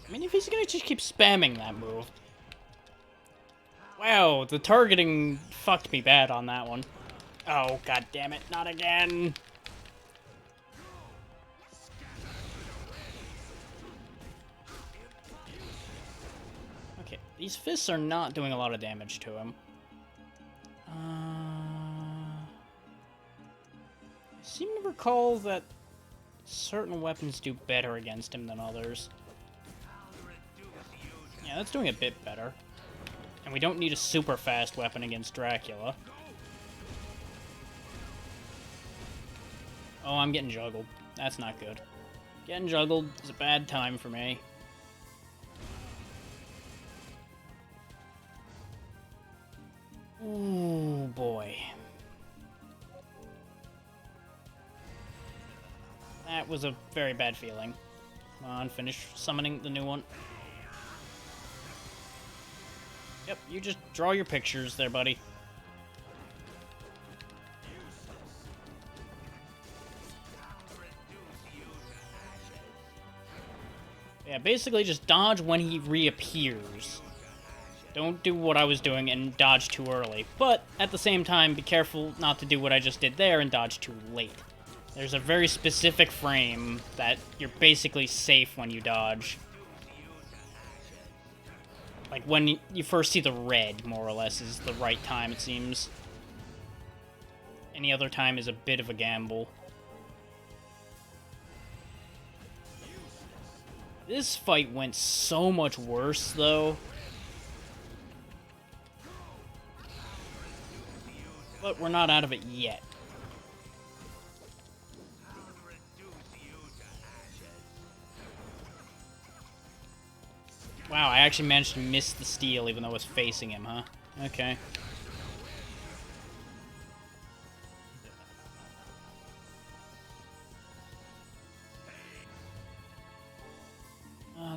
A: I mean, if he's gonna just keep spamming that move. Wow, the targeting fucked me bad on that one. Oh, god damn it, not again. Okay, these fists are not doing a lot of damage to him. I seem to recall that certain weapons do better against him than others. Yeah, that's doing a bit better. And we don't need a super fast weapon against Dracula. Oh, I'm getting juggled. That's not good. Getting juggled is a bad time for me. Ooh, boy. That was a very bad feeling. Come on, finish summoning the new one. Yep, you just draw your pictures there, buddy. Yeah, basically just dodge when he reappears. Don't do what I was doing and dodge too early. But, at the same time, be careful not to do what I just did there and dodge too late. There's a very specific frame that you're basically safe when you dodge. Like, when you first see the red, more or less, is the right time, it seems. Any other time is a bit of a gamble. This fight went so much worse, though. But we're not out of it yet. Wow, I actually managed to miss the steal even though I was facing him, huh? Okay.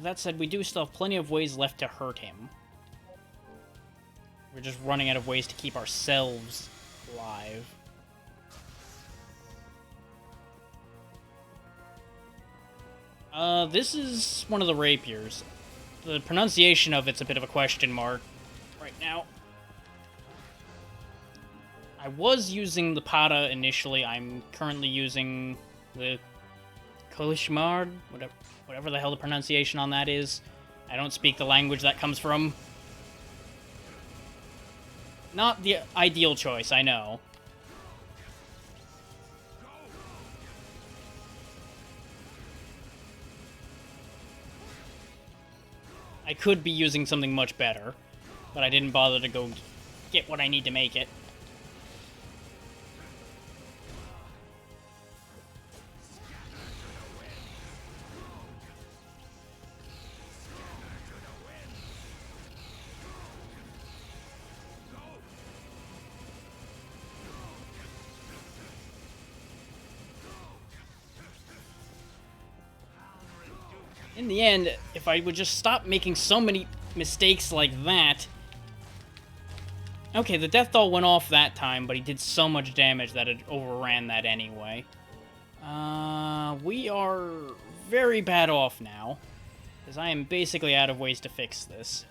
A: That said, we do still have plenty of ways left to hurt him. We're just running out of ways to keep ourselves alive. This is one of the rapiers. The pronunciation of it's a bit of a question mark right now. I was using the Pada initially. I'm currently using the Kolishmard, whatever the hell the pronunciation on that is. I don't speak the language that comes from. Not the ideal choice, I know. I could be using something much better, but I didn't bother to go get what I need to make it. In the end, if I would just stop making so many mistakes like that... Okay, the Death Doll went off that time, but he did so much damage that it overran that anyway. We are very bad off now, because I am basically out of ways to fix this.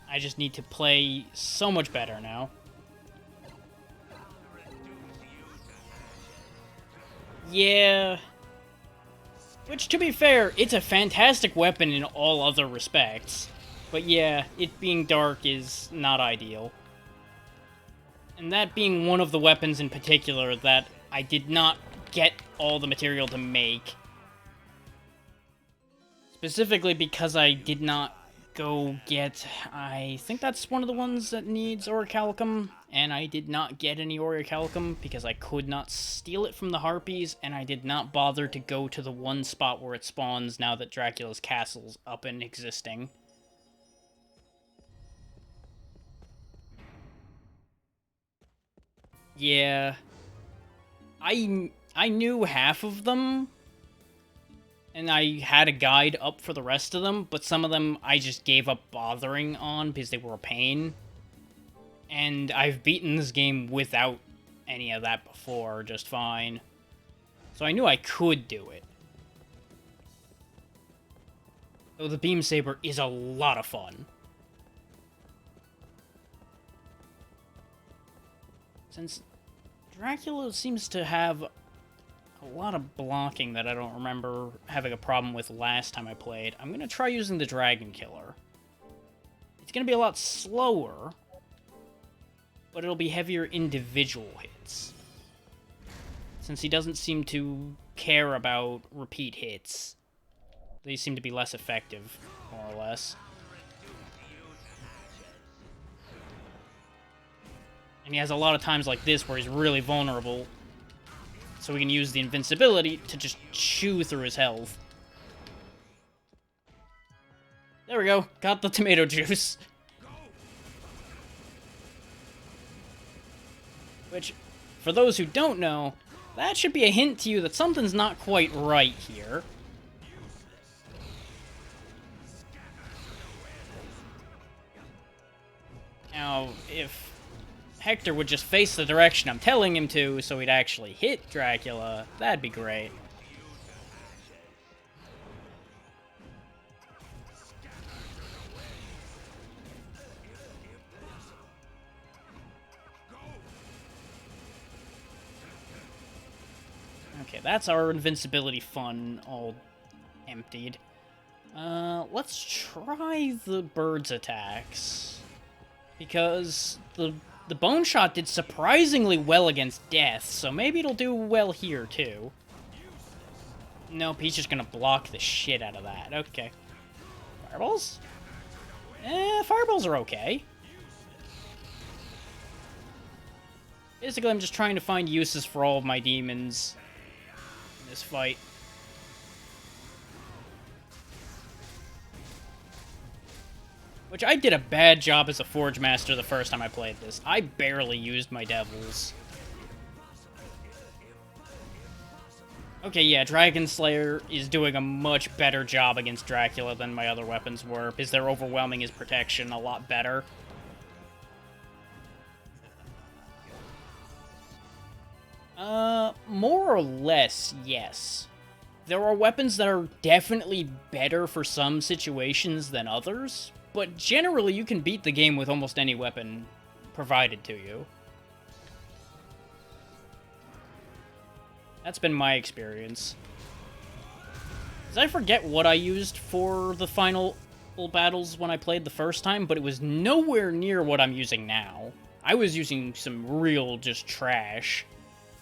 A: I just need to play so much better now. Yeah... Which, to be fair, it's a fantastic weapon in all other respects. But yeah, it being dark is not ideal. And that being one of the weapons in particular that I did not get all the material to make. Specifically because I did not go get... I think that's one of the ones that needs Orichalcum, and I did not get any Orichalcum because I could not steal it from the Harpies, and I did not bother to go to the one spot where it spawns now that Dracula's castle's up and existing. Yeah. I knew half of them, and I had a guide up for the rest of them, but some of them I just gave up bothering on because they were a pain. And I've beaten this game without any of that before just fine. So I knew I could do it. Though the Beam Saber is a lot of fun. Since Dracula seems to have a lot of blocking that I don't remember having a problem with last time I played, I'm going to try using the Dragon Killer. It's going to be a lot slower, but it'll be heavier individual hits. Since he doesn't seem to care about repeat hits, they seem to be less effective, more or less. And he has a lot of times like this where he's really vulnerable, so we can use the invincibility to just chew through his health. There we go, got the tomato juice. Which, for those who don't know, that should be a hint to you that something's not quite right here. Now, if Hector would just face the direction I'm telling him to so he'd actually hit Dracula, that'd be great. Okay, that's our invincibility fun all emptied. Let's try the bird's attacks. Because the bone shot did surprisingly well against death, so maybe it'll do well here too. Nope, he's just gonna block the shit out of that. Okay. Fireballs? Fireballs are okay. Basically, I'm just trying to find uses for all of my demons in this fight. Which I did a bad job as a Forge Master the first time I played this. I barely used my devils. Okay, yeah, Dragon Slayer is doing a much better job against Dracula than my other weapons were, because they're overwhelming his protection a lot better. More or less, yes. There are weapons that are definitely better for some situations than others, but generally you can beat the game with almost any weapon provided to you. That's been my experience. 'Cause I forget what I used for the final battles when I played the first time, but it was nowhere near what I'm using now. I was using some real just trash.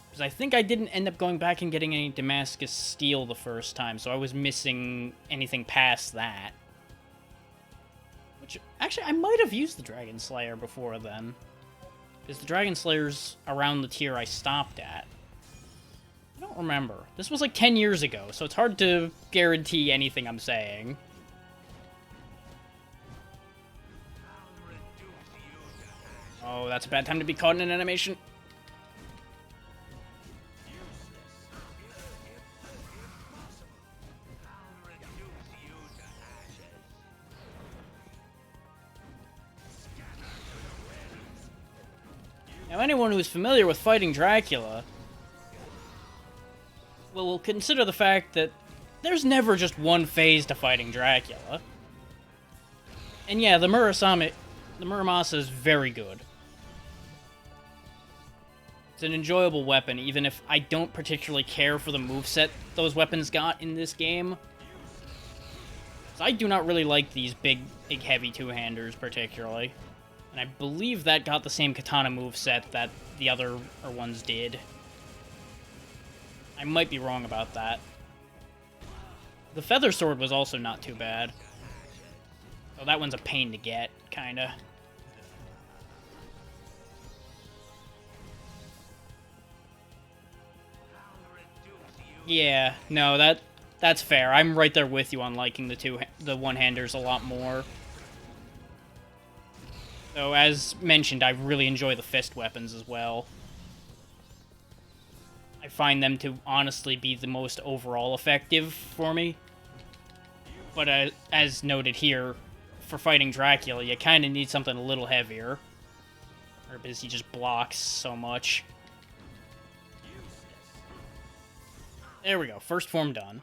A: Because I think I didn't end up going back and getting any Damascus Steel the first time, so I was missing anything past that. Which, actually, I might have used the Dragon Slayer before then. Because the Dragon Slayer's around the tier I stopped at. I don't remember. This was like 10 years ago, so it's hard to guarantee anything I'm saying. Oh, that's a bad time to be caught in an animation. Now, anyone who's familiar with fighting Dracula will consider the fact that there's never just one phase to fighting Dracula. And yeah, the Muramasa is very good. It's an enjoyable weapon, even if I don't particularly care for the moveset those weapons got in this game. So I do not really like these big heavy two-handers, particularly. And I believe that got the same katana moveset that the other ones did. I might be wrong about that. The Feather Sword was also not too bad. Oh, that one's a pain to get, kinda. Yeah, no, that's fair. I'm right there with you on liking the one-handers a lot more. So, as mentioned, I really enjoy the fist weapons as well. I find them to honestly be the most overall effective for me. But as noted here, for fighting Dracula, you kind of need something a little heavier. Or because he just blocks so much. There we go, first form done.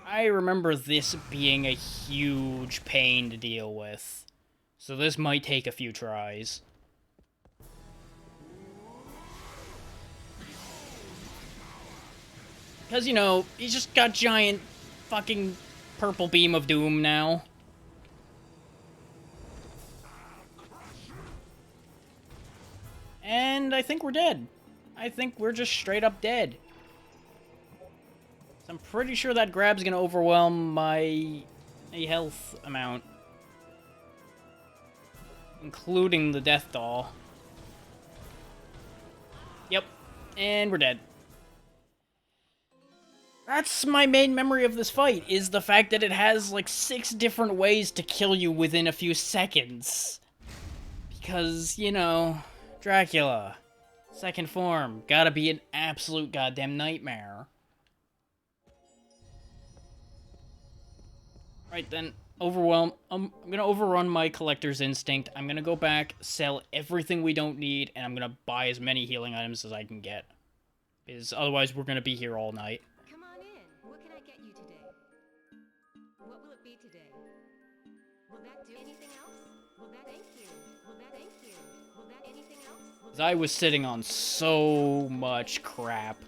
A: I remember this being a huge pain to deal with, so this might take a few tries. Because, you know, he's just got giant fucking purple beam of doom now. And I think we're dead. I think we're just straight up dead. So I'm pretty sure that grab's gonna overwhelm my health amount. Including the death doll. Yep. And we're dead. That's my main memory of this fight, is the fact that it has like 6 different ways to kill you within a few seconds. Because, you know, Dracula. Second form. Gotta be an absolute goddamn nightmare. Right then, overwhelm. I'm gonna overrun my collector's instinct. I'm gonna go back, sell everything we don't need, and I'm gonna buy as many healing items as I can get. Because otherwise we're gonna be here all night.
C: Come on in. What can I get you today? What will it be today? Will that do anything else? Will that thank you? Will that thank you? Will that anything else?
A: Because I was sitting on so much crap.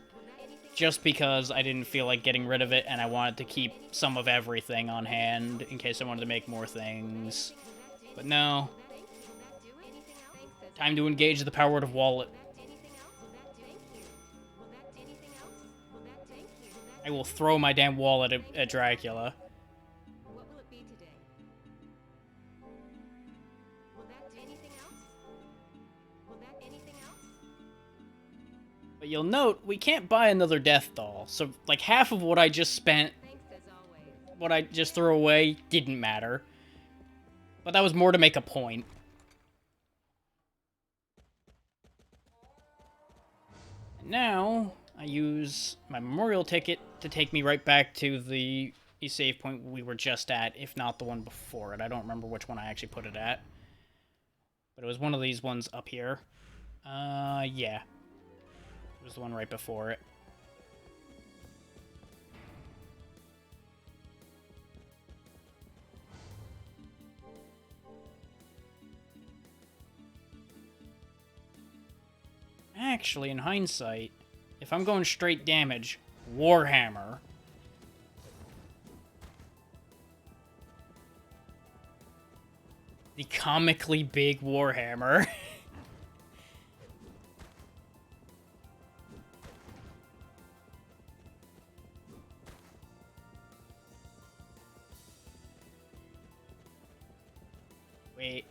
A: Just because I didn't feel like getting rid of it, and I wanted to keep some of everything on hand in case I wanted to make more things. But no. Time to engage the power of wallet. I will throw my damn wallet at Dracula.
C: What will it be today? Will that do anything else? Will that anything else?
A: But you'll note, we can't buy another death doll, so like half of what I just spent,
C: Thanks as always.
A: what I just threw away, didn't matter. But that was more to make a point. And now, I use my memorial ticket to take me right back to the save point we were just at, if not the one before it. I don't remember which one I actually put it at. But it was one of these ones up here. Yeah. It was the one right before it. Actually, in hindsight, if I'm going straight damage, Warhammer. The comically big Warhammer. Wait.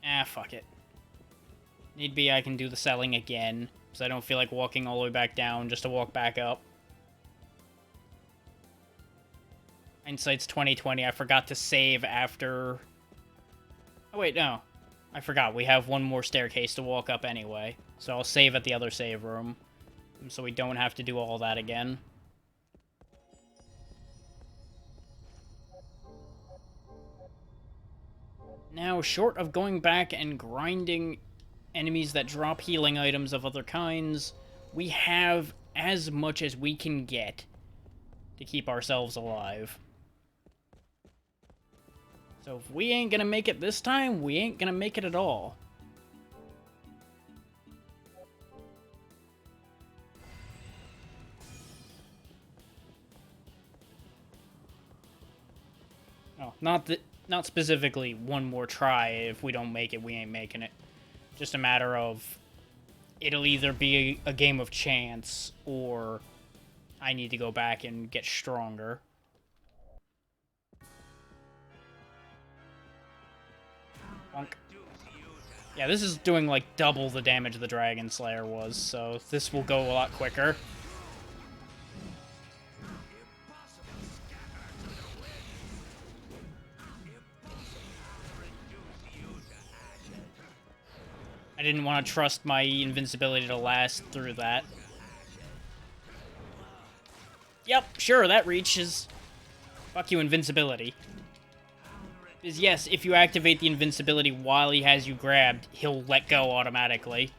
A: Ah, fuck it. Need be, I can do the selling again, because I don't feel like walking all the way back down just to walk back up. Hindsight's 2020, I forgot to save after... Oh wait, no. I forgot, we have one more staircase to walk up anyway. So I'll save at the other save room, so we don't have to do all that again. Now, short of going back and grinding enemies that drop healing items of other kinds, we have as much as we can get to keep ourselves alive. So if we ain't gonna make it this time, we ain't gonna make it at all. Oh, not specifically one more try. If we don't make it, we ain't making it. Just a matter of, it'll either be a game of chance, or I need to go back and get stronger. Bonk. Yeah, this is doing like double the damage the Dragon Slayer was, so this will go a lot quicker. I didn't want to trust my invincibility to last through that. Yep, sure, that reaches. Fuck you, invincibility. Because yes, if you activate the invincibility while he has you grabbed, he'll let go automatically.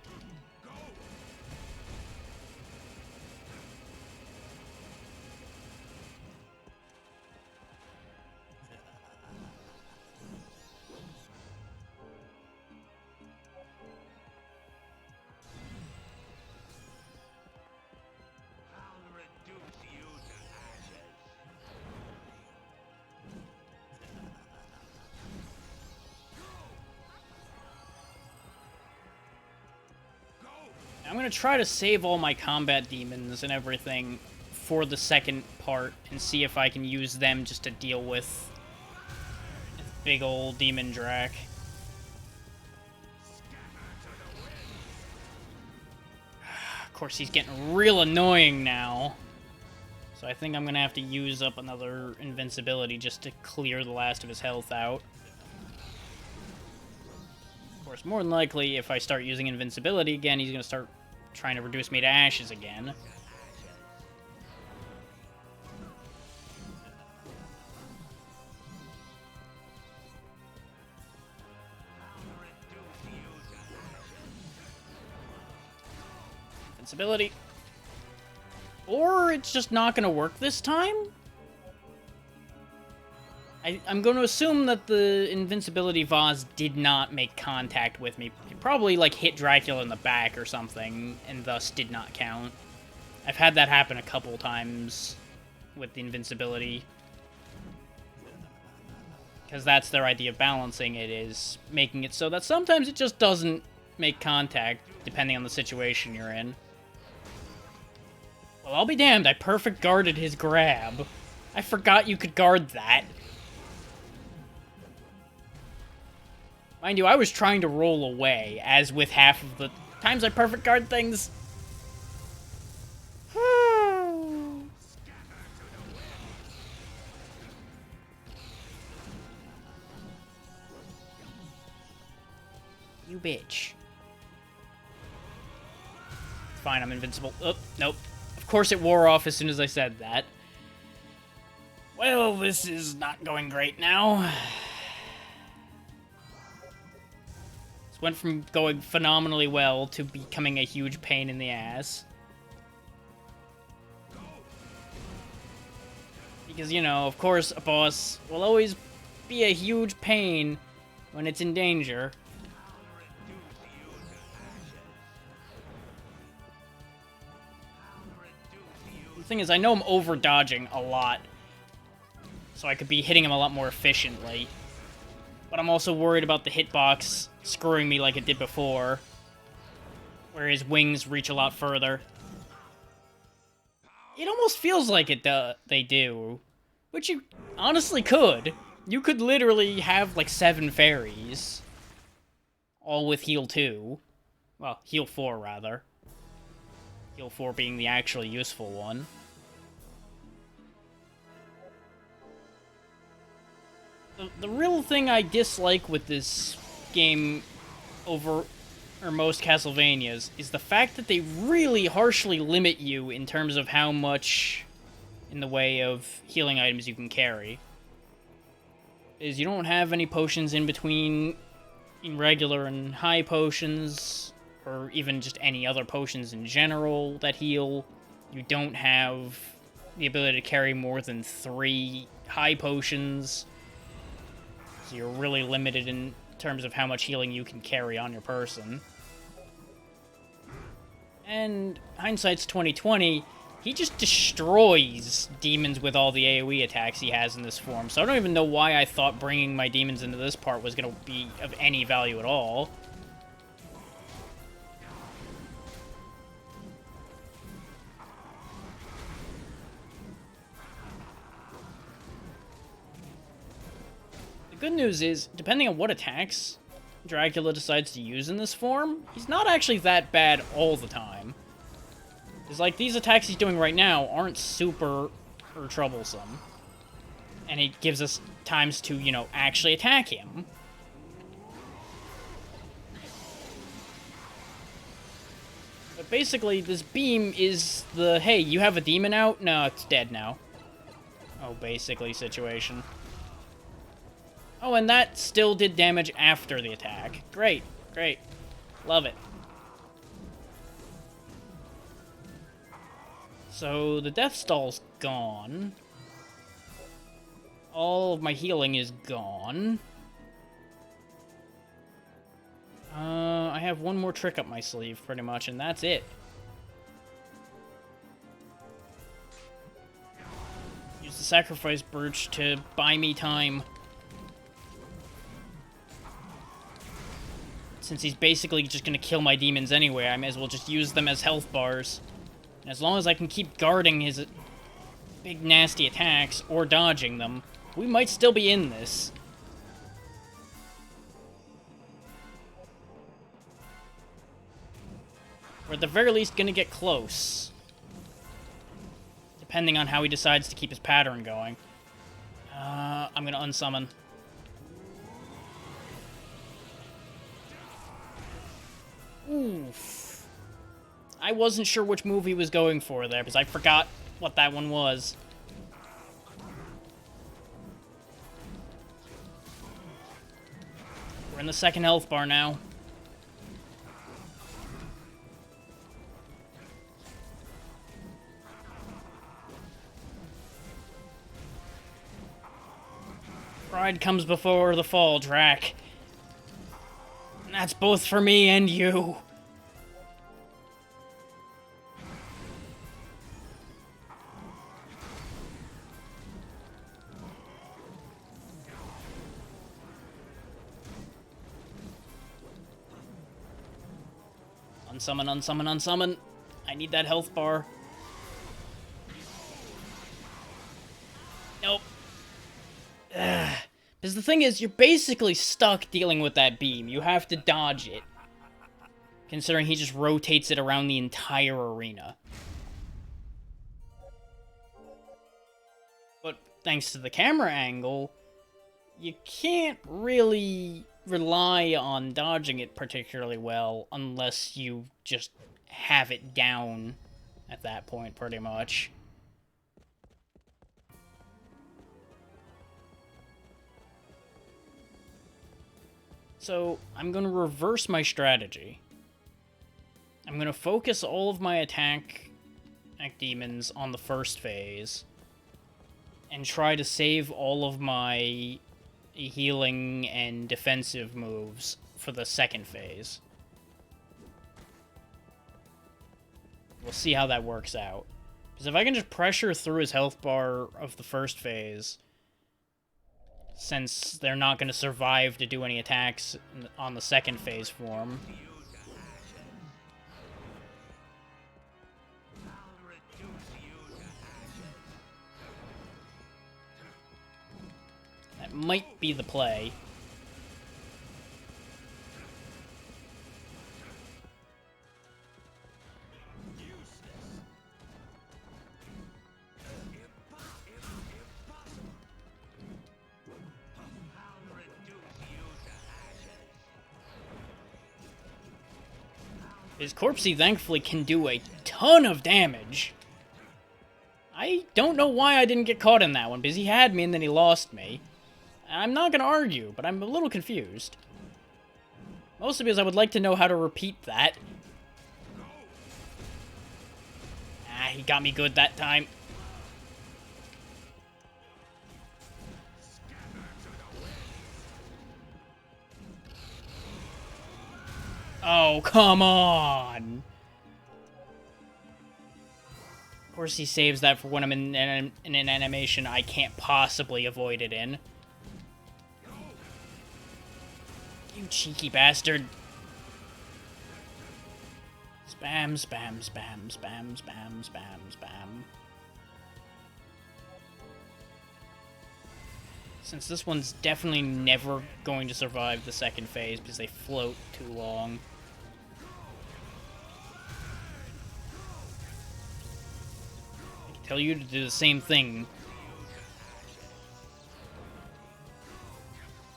A: I'm gonna try to save all my combat demons and everything for the second part and see if I can use them just to deal with big old demon Drac. Of course, he's getting real annoying now. So I think I'm gonna have to use up another invincibility just to clear the last of his health out. Of course, more than likely, if I start using invincibility again, he's gonna start trying to reduce me to ashes again. Invincibility. Or it's just not going to work this time? I'm going to assume that the invincibility vase did not make contact with me. It probably, like, hit Dracula in the back or something, and thus did not count. I've had that happen a couple times with the invincibility. Because that's their idea of balancing it, is making it so that sometimes it just doesn't make contact, depending on the situation you're in. Well, I'll be damned, I perfect guarded his grab. I forgot you could guard that. Mind you, I was trying to roll away, as with half of the times I perfect guard things. You bitch. Fine, I'm invincible. Oh, nope. Of course it wore off as soon as I said that. Well, this is not going great now. Went from going phenomenally well to becoming a huge pain in the ass. Because, you know, of course, a boss will always be a huge pain when it's in danger. The thing is, I know I'm over-dodging a lot, so I could be hitting him a lot more efficiently. But I'm also worried about the hitbox screwing me like it did before, where his wings reach a lot further. It almost feels like they do, which you honestly could. You could literally have like 7 fairies, all with heal 2. Well, heal 4 rather. Heal 4 being the actually useful one. The real thing I dislike with this game over most Castlevanias is the fact that they really harshly limit you in terms of how much in the way of healing items you can carry. You don't have any potions in between regular and high potions, or even just any other potions in general that heal. You don't have the ability to carry more than 3 high potions. So you're really limited in terms of how much healing you can carry on your person. And hindsight's 2020, he just destroys demons with all the AoE attacks he has in this form. So I don't even know why I thought bringing my demons into this part was going to be of any value at all. Good news is, depending on what attacks Dracula decides to use in this form, he's not actually that bad all the time. It's like, these attacks he's doing right now aren't super or troublesome. And it gives us times to, you know, actually attack him. But basically, this beam is the, hey, you have a demon out? No, it's dead now. Oh, basically situation. Oh, and that still did damage after the attack. Great, great. Love it. So, the Death Stall's gone. All of my healing is gone. I have one more trick up my sleeve, pretty much, and that's it. Use the Sacrifice Birch to buy me time. Since he's basically just gonna kill my demons anyway, I may as well just use them as health bars. And as long as I can keep guarding his big nasty attacks, or dodging them, we might still be in this. We're at the very least gonna get close. Depending on how he decides to keep his pattern going. I'm gonna unsummon. Oof. I wasn't sure which move he was going for there, because I forgot what that one was. We're in the second health bar now. Pride comes before the fall, Drac. And that's both for me and you. Unsummon, unsummon, unsummon. I need that health bar. Nope. Because the thing is, you're basically stuck dealing with that beam. You have to dodge it. Considering he just rotates it around the entire arena. But thanks to the camera angle, you can't really rely on dodging it particularly well unless you just have it down at that point, pretty much. So, I'm going to reverse my strategy. I'm going to focus all of my attack demons on the first phase, and try to save all of my healing and defensive moves for the second phase. We'll see how that works out. Because if I can just pressure through his health bar of the first phase, since they're not going to survive to do any attacks on the second phase form. That might be the play. His Corpsey thankfully can do a ton of damage. I don't know why I didn't get caught in that one, because he had me and then he lost me. I'm not going to argue, but I'm a little confused. Mostly because I would like to know how to repeat that. Ah, he got me good that time. Oh, come on! Of course he saves that for when I'm in an animation I can't possibly avoid it in. You cheeky bastard. Spam, spam, spam, spam, spam, spam, spam. Since this one's definitely never going to survive the second phase because they float too long. I can tell you to do the same thing.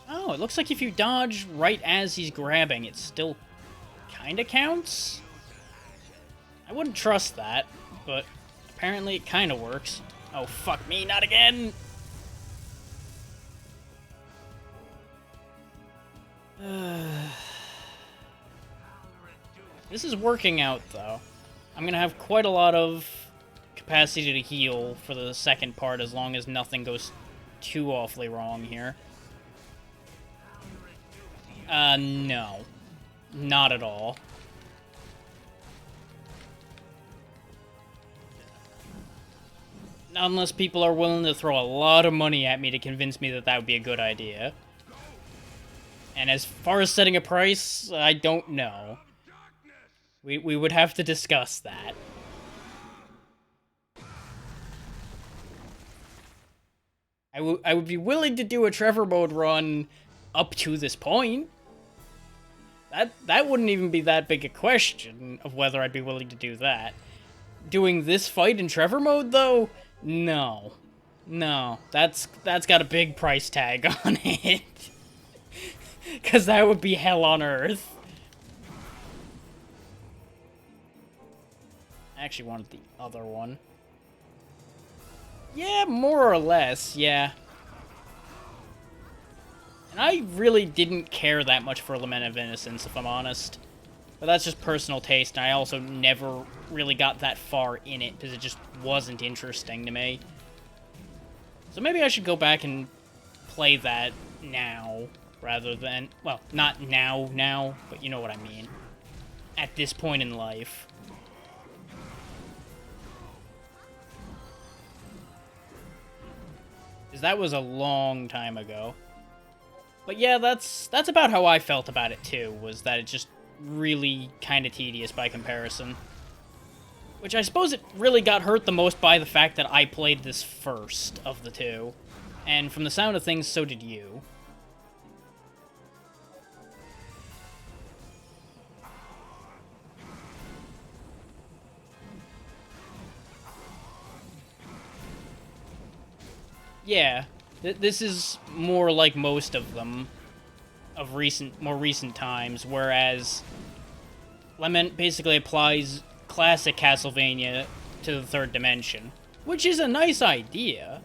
A: Oh, it looks like if you dodge right as he's grabbing, it still kinda counts? I wouldn't trust that, but apparently it kind of works. Oh, fuck me, not again! This is working out, though. I'm gonna have quite a lot of capacity to heal for the second part as long as nothing goes too awfully wrong here. No. Not at all. Unless people are willing to throw a lot of money at me to convince me that that would be a good idea. And as far as setting a price, I don't know. We would have to discuss that. I would be willing to do a Trevor mode run up to this point. That wouldn't even be that big a question of whether I'd be willing to do that. Doing this fight in Trevor mode, though? No. No. That's got a big price tag on it. Because that would be hell on earth. I actually wanted the other one. Yeah, more or less, yeah. And I really didn't care that much for Lament of Innocence, if I'm honest. But that's just personal taste, and I also never really got that far in it, because it just wasn't interesting to me. So maybe I should go back and play that now, rather than... Well, not now, but you know what I mean. At this point in life. Because that was a long time ago. But yeah, that's about how I felt about it too, was that it just really kind of tedious by comparison. Which I suppose it really got hurt the most by the fact that I played this first of the two. And from the sound of things, so did you. Yeah, this is more like most of them of more recent times, whereas Lament basically applies classic Castlevania to the third dimension, which is a nice idea.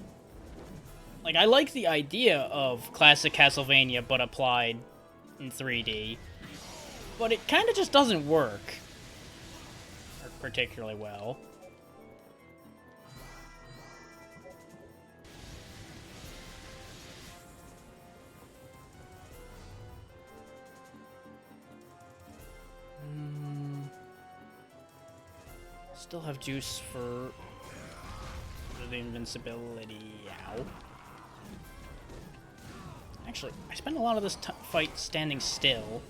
A: Like, I like the idea of classic Castlevania but applied in 3D, but it kind of just doesn't work particularly well. Still have juice for the invincibility. Ow. Actually, I spent a lot of this fight standing still.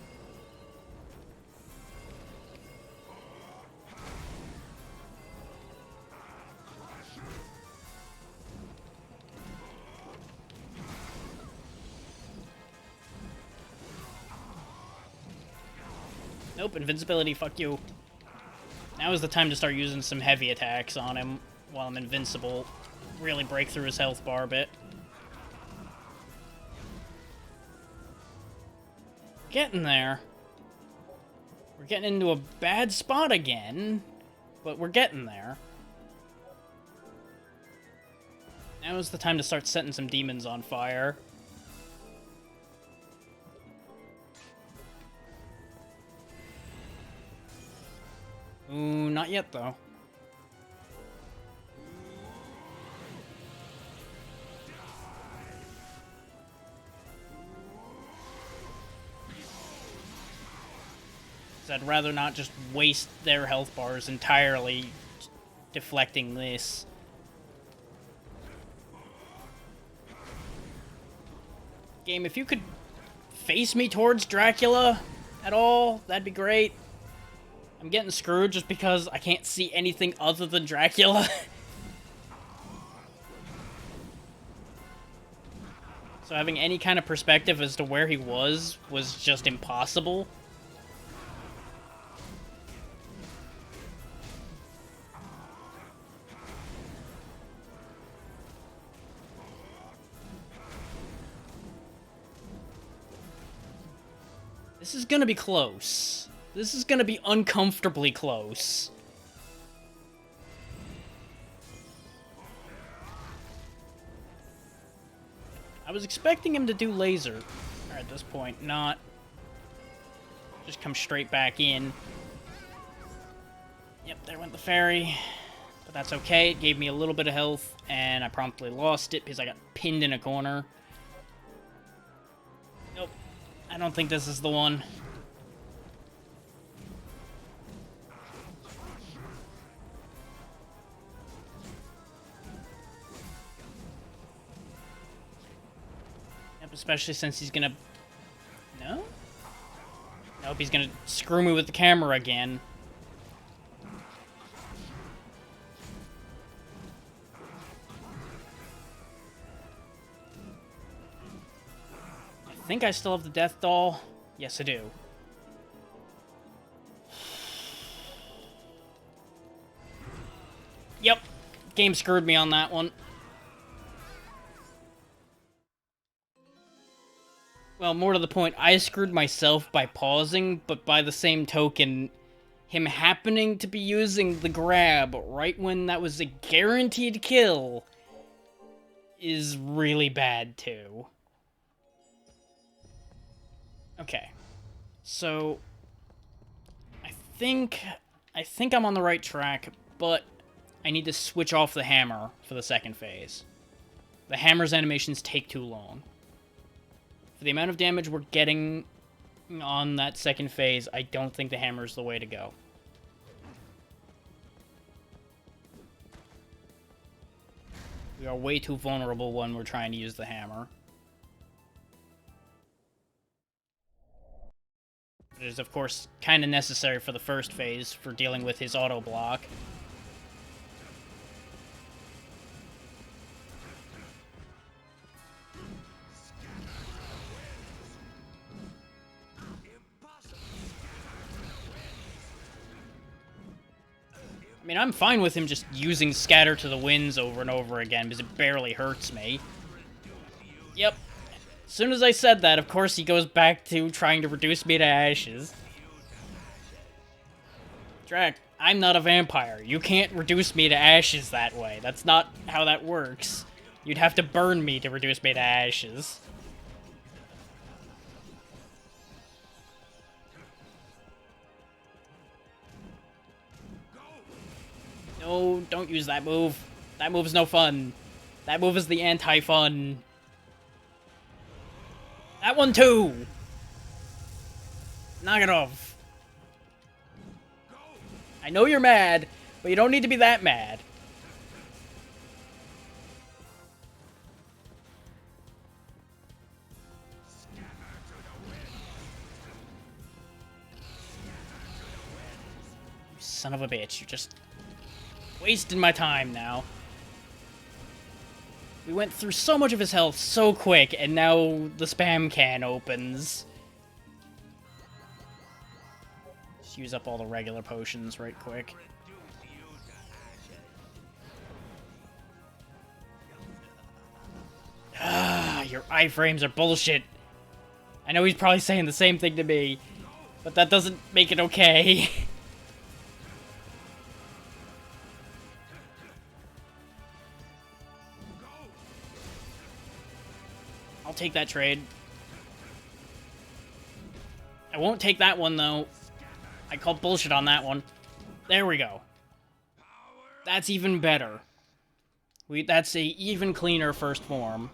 A: Nope, invincibility, fuck you. Now is the time to start using some heavy attacks on him while I'm invincible. Really break through his health bar a bit. Getting there. We're getting into a bad spot again, but we're getting there. Now is the time to start setting some demons on fire. Ooh, not yet, though. I'd rather not just waste their health bars entirely deflecting this. Game, if you could face me towards Dracula at all, that'd be great. I'm getting screwed just because I can't see anything other than Dracula. So having any kind of perspective as to where he was just impossible. This is gonna be close. This is gonna be uncomfortably close. I was expecting him to do laser at this point, not just come straight back in. Yep, there went the fairy. But that's okay, it gave me a little bit of health, and I promptly lost it because I got pinned in a corner. Nope, I don't think this is the one. Yep, especially since he's gonna... No? Nope, he's gonna screw me with the camera again. I think I still have the death doll. Yes, I do. Yep. Game screwed me on that one. Well, more to the point, I screwed myself by pausing, but by the same token, him happening to be using the grab right when that was a guaranteed kill is really bad, too. Okay, so I think I'm on the right track, but I need to switch off the hammer for the second phase. The hammer's animations take too long. For the amount of damage we're getting on that second phase, I don't think the hammer's the way to go. We are way too vulnerable when we're trying to use the hammer. It is, of course, kind of necessary for the first phase for dealing with his auto block. I mean, I'm fine with him just using Scatter to the Winds over and over again, because it barely hurts me. Yep. As soon as I said that, of course he goes back to trying to reduce me to ashes. Drac, I'm not a vampire. You can't reduce me to ashes that way. That's not how that works. You'd have to burn me to reduce me to ashes. No, don't use that move. That move is no fun. That move is the anti-fun. That one too! Knock it off. I know you're mad, but you don't need to be that mad. You son of a bitch, you're just wasting my time now. We went through so much of his health so quick, and now the spam can opens. Just use up all the regular potions right quick. Ah, your iframes are bullshit. I know he's probably saying the same thing to me, but that doesn't make it okay. I'll take that trade. I won't take that one, though. I called bullshit on that one. There we go. That's even better. That's a even cleaner first form.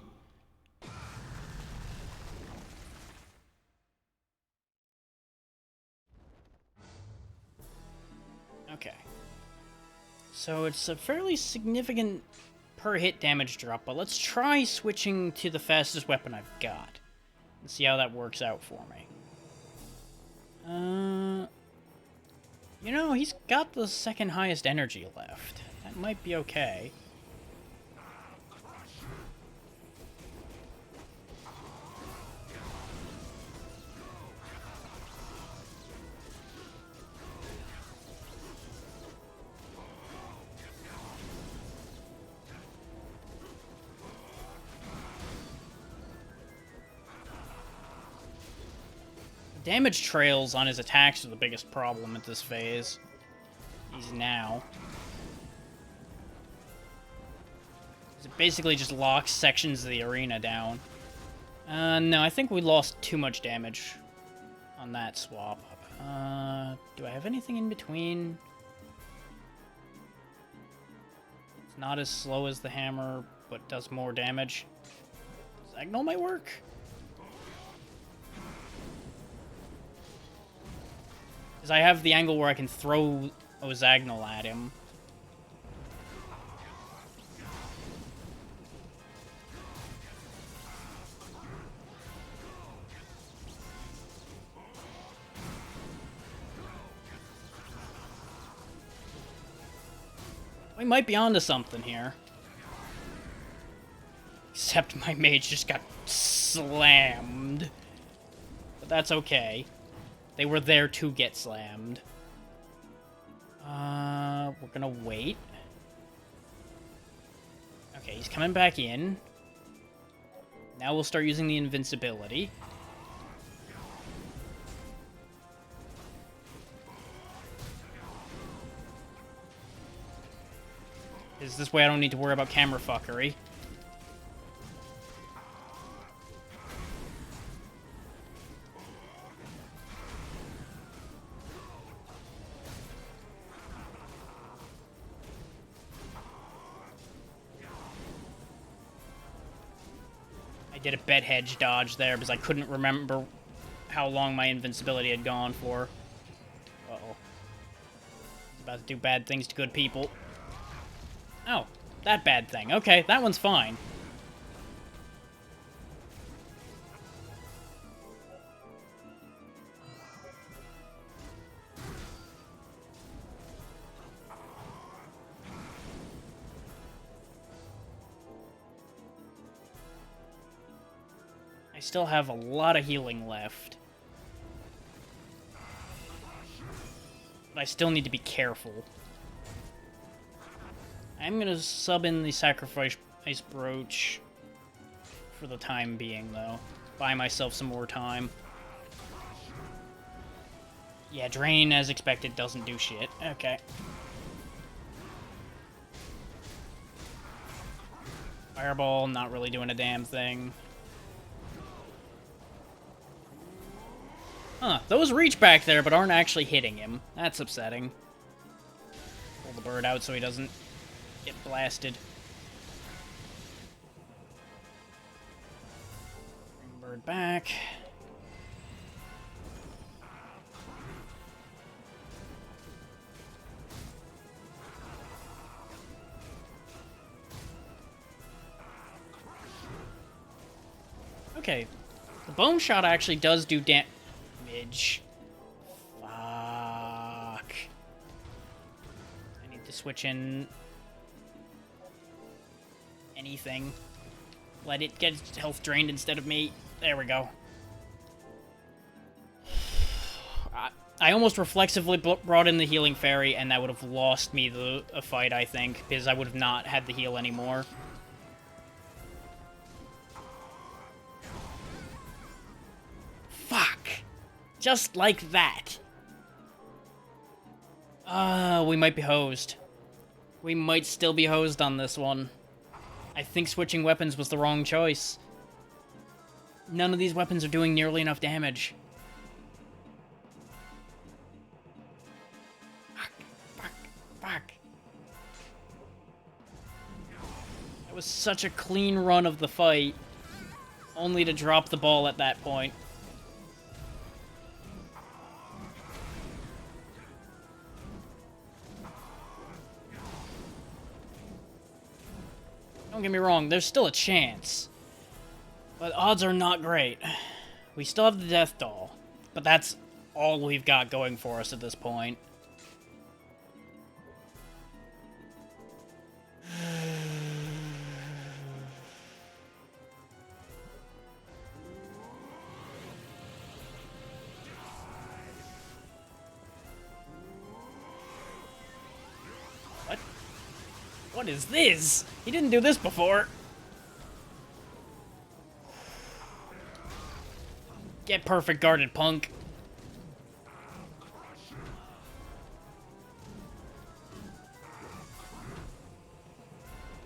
A: Okay. So it's a fairly significant per hit damage drop, but let's try switching to the fastest weapon I've got and see how that works out for me. You know, he's got the second highest energy left. That might be okay. Damage trails on his attacks are the biggest problem at this phase. He's now. It basically just locks sections of the arena down. No, I think we lost too much damage on that swap. Do I have anything in between? It's not as slow as the hammer, but does more damage. Zagnol might work? Because I have the angle where I can throw Zagnol at him. We might be onto something here. Except my mage just got slammed. But that's okay. They were there to get slammed. We're gonna wait. Okay, he's coming back in. Now we'll start using the invincibility. Is this way I don't need to worry about camera fuckery. I did a bed hedge dodge there because I couldn't remember how long my invincibility had gone for. Uh-oh. It's about to do bad things to good people. Oh, that bad thing. Okay, that one's fine. I still have a lot of healing left. But I still need to be careful. I'm gonna sub in the Sacrifice Brooch for the time being, though. Buy myself some more time. Yeah, Drain, as expected, doesn't do shit. Okay. Fireball, not really doing a damn thing. Huh, those reach back there, but aren't actually hitting him. That's upsetting. Pull the bird out so he doesn't get blasted. Bring bird back. Okay, the bone shot actually does do damage. Fuck. I need to switch in anything. Let it get its health drained instead of me. There we go. I almost reflexively brought in the healing fairy, and that would have lost me a fight, I think, because I would have not had the heal anymore. Fuck! Just like that. We might be hosed. We might still be hosed on this one. I think switching weapons was the wrong choice. None of these weapons are doing nearly enough damage. Fuck. It was such a clean run of the fight, only to drop the ball at that point. Don't get me wrong, there's still a chance. But odds are not great. We still have the Death Doll, but that's all we've got going for us at this point. What? What is this? He didn't do this before. Get perfect guarded, punk.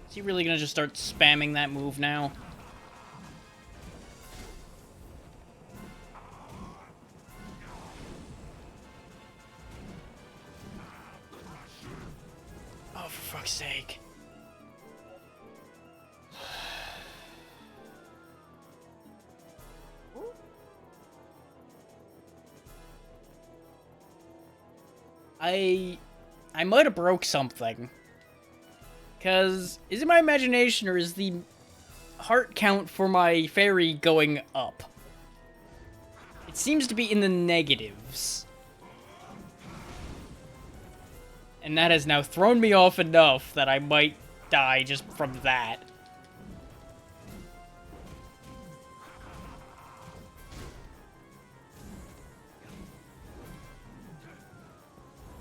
A: Is he really gonna just start spamming that move now? Oh, for fuck's sake. I might have broke something. Cause is it my imagination or is the heart count for my fairy going up? It seems to be in the negatives. And that has now thrown me off enough that I might die just from that.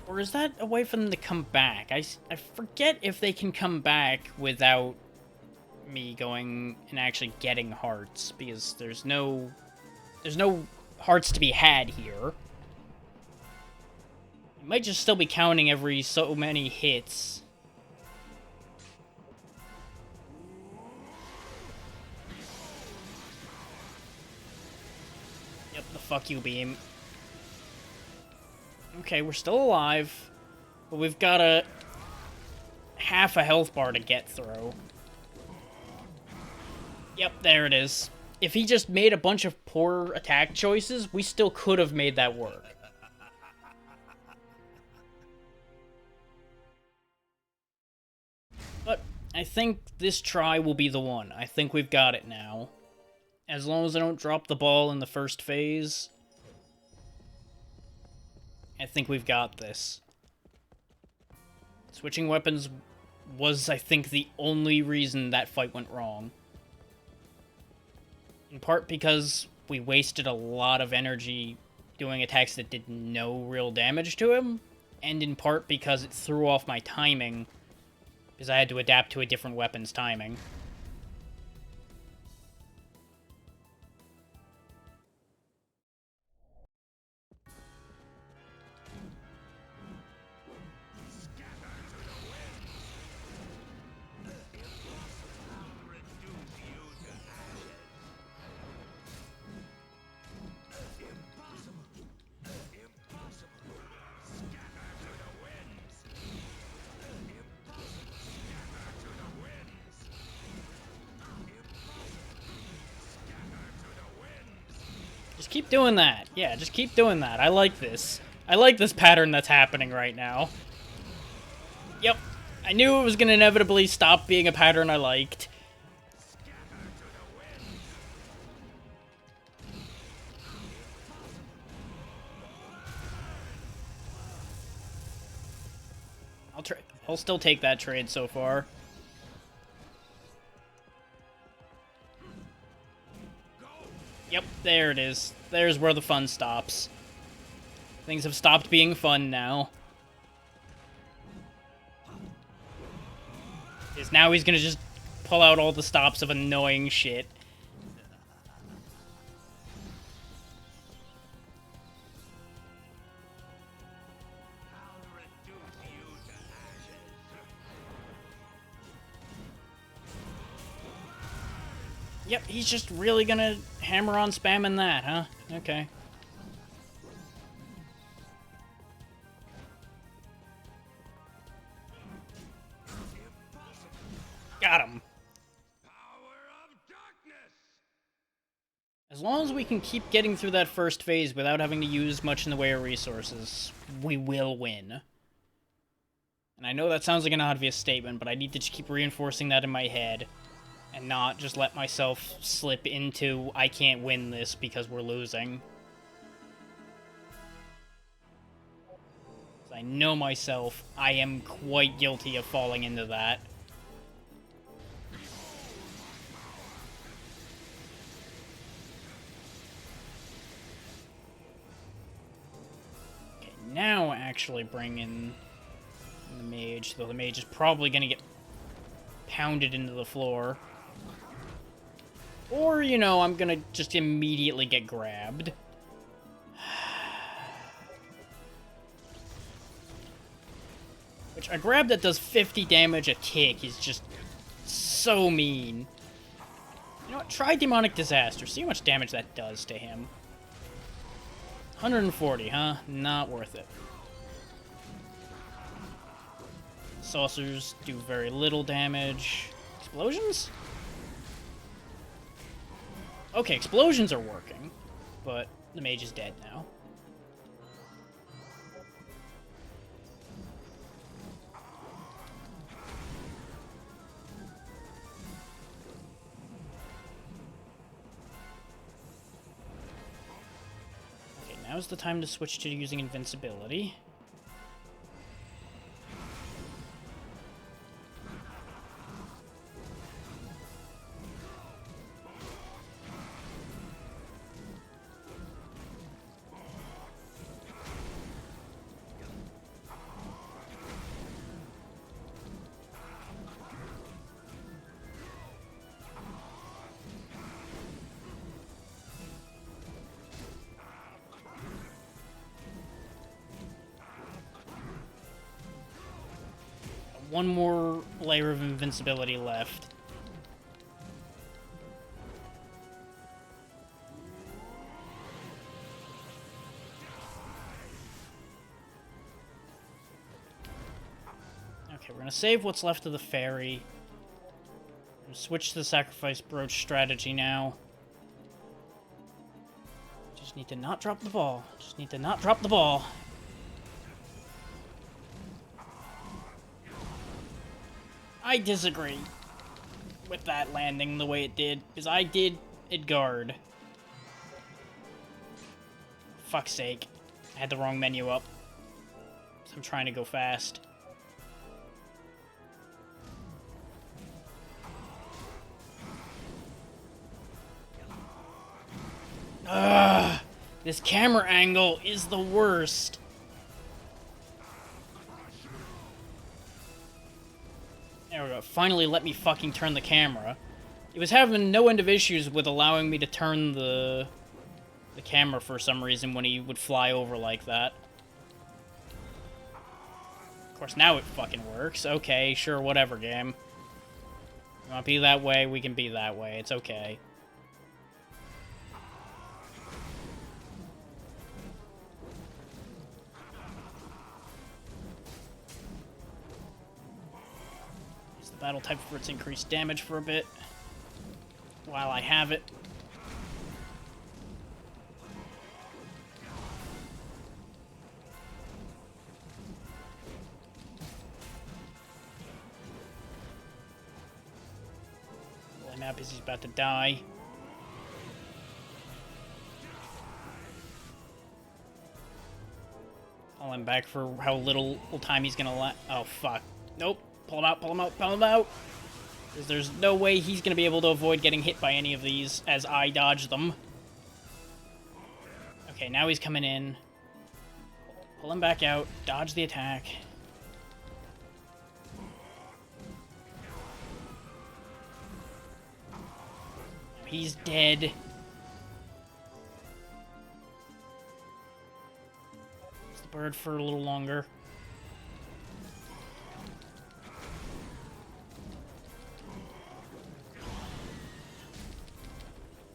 A: Or is that a way for them to come back? I forget if they can come back without me going and actually getting hearts, because there's no hearts to be had here. You might just still be counting every so many hits. Yep, the fuck you beam. Okay, we're still alive, but we've got a half a health bar to get through. Yep, there it is. If he just made a bunch of poor attack choices, we still could have made that work. But I think this try will be the one. I think we've got it now. As long as I don't drop the ball in the first phase, I think we've got this. Switching weapons was, I think, the only reason that fight went wrong. In part because we wasted a lot of energy doing attacks that did no real damage to him, and in part because it threw off my timing, because I had to adapt to a different weapon's timing. Just keep doing that. Yeah, just keep doing that. I like this. I like this pattern that's happening right now. Yep. I knew it was going to inevitably stop being a pattern I liked. I'll still take that trade so far. Yep, there it is. There's where the fun stops. Things have stopped being fun now. Because now he's gonna just pull out all the stops of annoying shit. Yep, he's just really gonna hammer on spamming that, huh? Okay. Got him. As long as we can keep getting through that first phase without having to use much in the way of resources, we will win. And I know that sounds like an obvious statement, but I need to just keep reinforcing that in my head. And not just let myself slip into, I can't win this because we're losing. I know myself, I am quite guilty of falling into that. Okay, now actually bring in the mage, though the mage is probably going to get pounded into the floor. Or, you know, I'm gonna just immediately get grabbed. Which, a grab that does 50 damage a tick is just so mean. You know what? Try Demonic Disaster. See how much damage that does to him. 140, huh? Not worth it. Saucers do very little damage. Explosions? Okay, explosions are working, but the mage is dead now. Okay, now's the time to switch to using invincibility. One more layer of invincibility left. Okay, we're gonna save what's left of the fairy. We're gonna switch to the sacrifice brooch strategy now. Just need to not drop the ball. Just need to not drop the ball. I disagree with that landing the way it did, because I did Edgard. Fuck's sake. I had the wrong menu up. So I'm trying to go fast. Ugh! This camera angle is the worst. There we go. Finally let me fucking turn the camera. It was having no end of issues with allowing me to turn the camera for some reason when he would fly over like that. Of course, now it fucking works. Okay, sure, whatever, game. You want to be that way, we can be that way. It's okay. Battle type for its increased damage for a bit while I have it. Pulling up as he's about to die. Call him back for how little time he's gonna let. Oh fuck. Nope. Pull him out, pull him out, pull him out! Because there's no way he's going to be able to avoid getting hit by any of these as I dodge them. Okay, now he's coming in. Pull him back out, dodge the attack. He's dead. It's the bird for a little longer.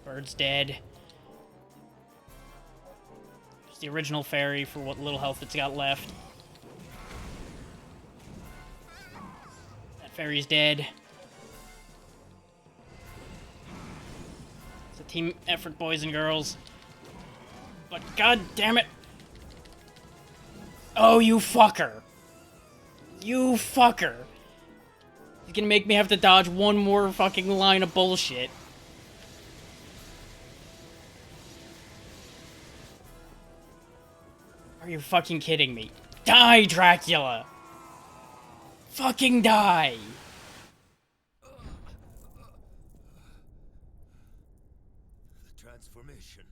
A: Bird's dead. It's the original fairy for what little health it's got left. That fairy's dead. It's a team effort, boys and girls. But god damn it! Oh, you fucker! You fucker! He's gonna make me have to dodge one more fucking line of bullshit. Are you fucking kidding me? Die, Dracula! Fucking die!
E: The transformation.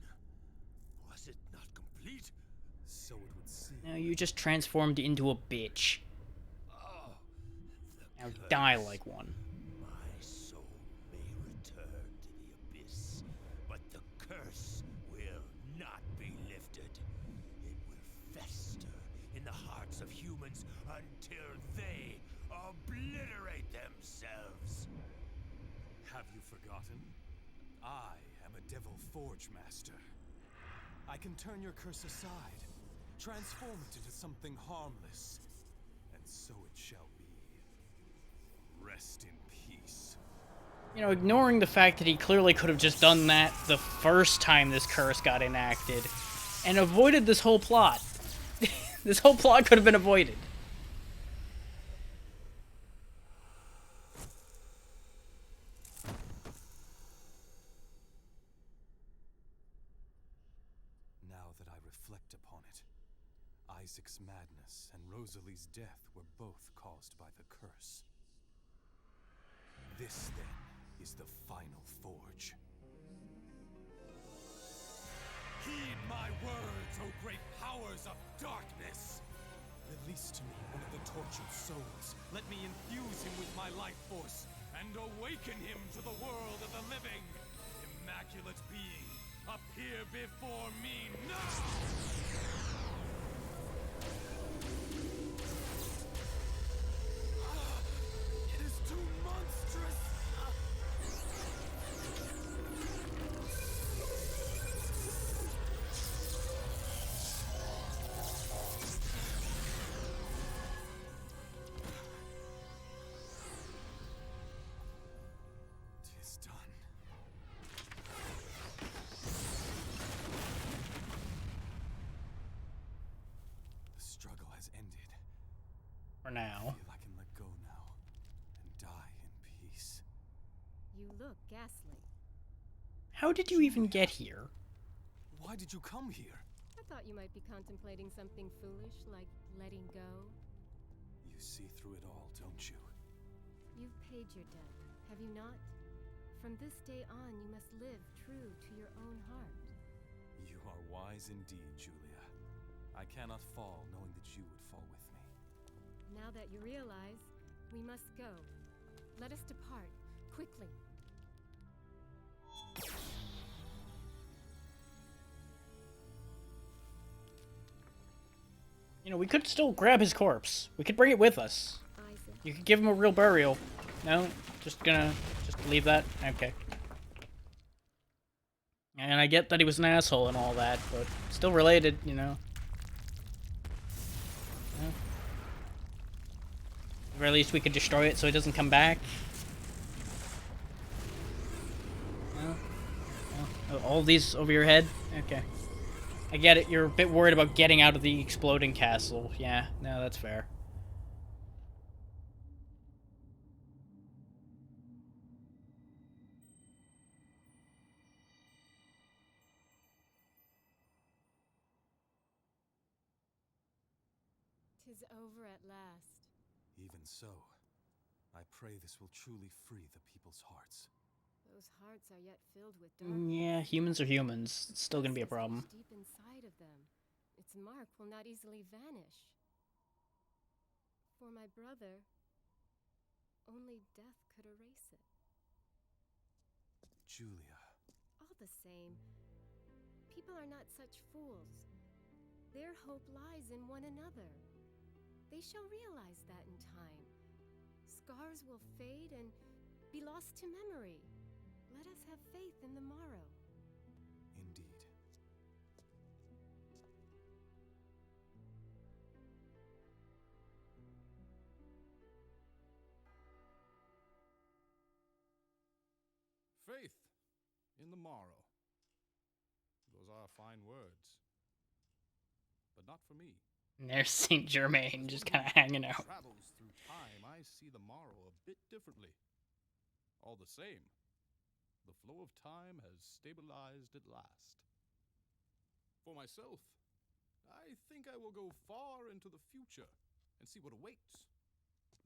E: Was it not complete?
D: So it would seem.
A: No, you just transformed into a bitch.
E: Oh,
A: Now die like one.
E: my soul may return to the abyss, but the curse will not be lifted. It will fester in the hearts of humans until they obliterate themselves.
D: Have you forgotten? I am a Devil Forge Master. I can turn your curse aside, transform it into something harmless, and so it shall be. Rest in peace.
A: You know, ignoring the fact that he clearly could have just done that the first time this curse got enacted and avoided this whole plot. This whole plot could have been avoided.
D: Now that I reflect upon it, Isaac's madness and Rosalie's death were both caused by the curse. This, then, is the final forge. Heed my words, O great powers of darkness! Release to me one of the tortured souls. Let me infuse him with my life force and awaken him to the world of the living. Immaculate being, appear before me now! It is too monstrous! Tis done. The struggle has ended.
A: For
D: I
A: now.
D: feel I can let go now and die in peace.
C: You look ghastly.
A: How did you even get here?
D: Why did you come here?
C: I thought you might be contemplating something foolish, like letting go.
D: You see through it all, don't you?
C: You've paid your debt, have you not? From this day on, you must live true to your own heart.
D: You are wise indeed, Julia. I cannot fall knowing that you would fall with me.
C: Now that you realize, we must go. Let us depart, quickly.
A: You know, we could still grab his corpse. We could bring it with us.
C: Isaac,
A: You could give him a real burial. No? Just leave that? Okay. And I get that he was an asshole and all that, but still related, you know. Yeah. At the very least we could destroy it so it doesn't come back. No? No? All these over your head? Okay. I get it, you're a bit worried about getting out of the exploding castle. Yeah, no, that's fair.
C: tis over at last.
D: Even so, I pray this will truly free the people's hearts.
C: Those hearts are yet filled with darkness.
A: Yeah, humans are humans. It's still gonna be a
C: Darkness
A: problem.
C: reaches deep inside of them. Its mark will not easily vanish. For my brother, only death could erase it.
D: Julia.
C: All the same, people are not such fools. Their hope lies in one another. They shall realize that in time. Scars will fade and be lost to memory. Let us have faith in the morrow.
D: Indeed.
F: Faith in the morrow. Those are fine words. But not for me.
A: And there's Saint Germain just kind of hanging out.
F: Travels through time, I see the morrow a bit differently. All the same, the flow of time has stabilized at last. For myself, I think I will go far into the future and see what awaits.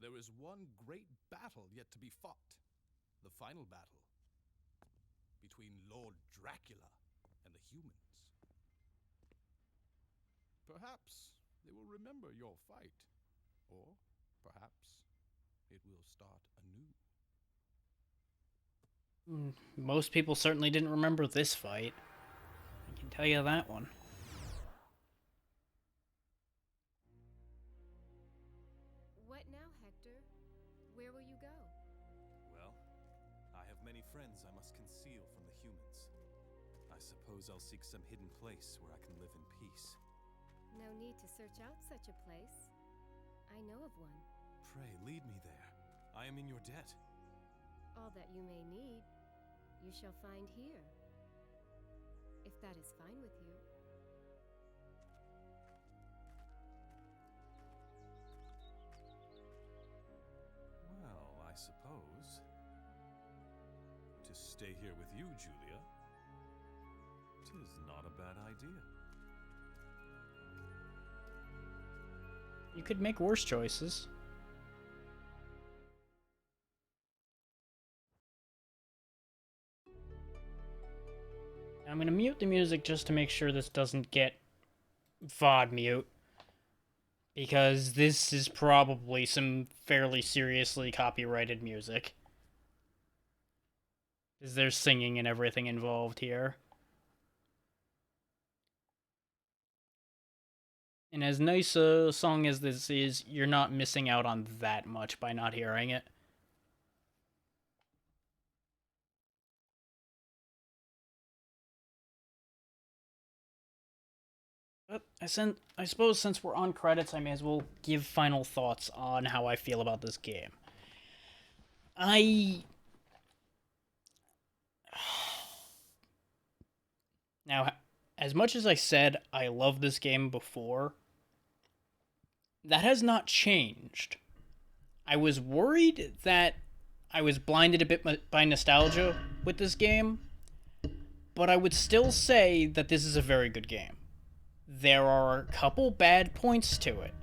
F: There is one great battle yet to be fought. The final battle between Lord Dracula and the humans. Perhaps they will remember your fight, or perhaps it will start anew.
A: Most people certainly didn't remember this fight. I can tell you that one.
C: What now, Hector? Where will you go?
D: Well, I have many friends I must conceal from the humans. I suppose I'll seek some hidden place where I can live in peace.
C: No need to search out such a place. I know of one.
D: Pray, lead me there. I am in your debt.
C: All that you may need, you shall find here. If that is fine with you.
D: Well, I suppose. To stay here with you, Julia, 'tis not a bad idea.
A: You could make worse choices. I'm gonna mute the music just to make sure this doesn't get VOD mute. Because this is probably some fairly seriously copyrighted music. Because there's singing and everything involved here. And as nice a song as this is, you're not missing out on that much by not hearing it. But I suppose since we're on credits, I may as well give final thoughts on how I feel about this game. Now, as much as I said I love this game before, that has not changed. I was worried that I was blinded a bit by nostalgia with this game, but I would still say that this is a very good game. There are a couple bad points to it.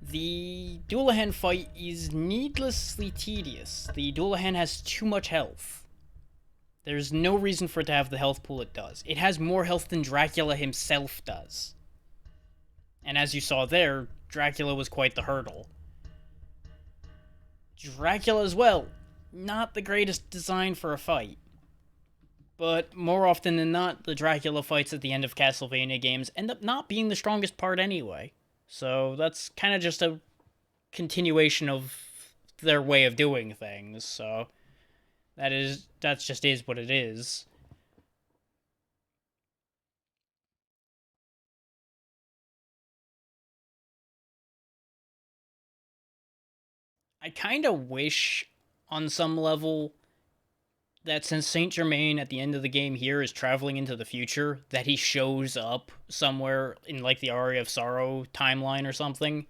A: The Dullahan fight is needlessly tedious. The Dullahan has too much health. There's no reason for it to have the health pool it does. It has more health than Dracula himself does. And as you saw there, Dracula was quite the hurdle. Dracula as well, not the greatest design for a fight. But more often than not, the Dracula fights at the end of Castlevania games end up not being the strongest part anyway. So that's kind of just a continuation of their way of doing things, so that's just is what it is. I kind of wish, on some level, that since Saint Germain at the end of the game here is traveling into the future, that he shows up somewhere in like the Aria of Sorrow timeline or something.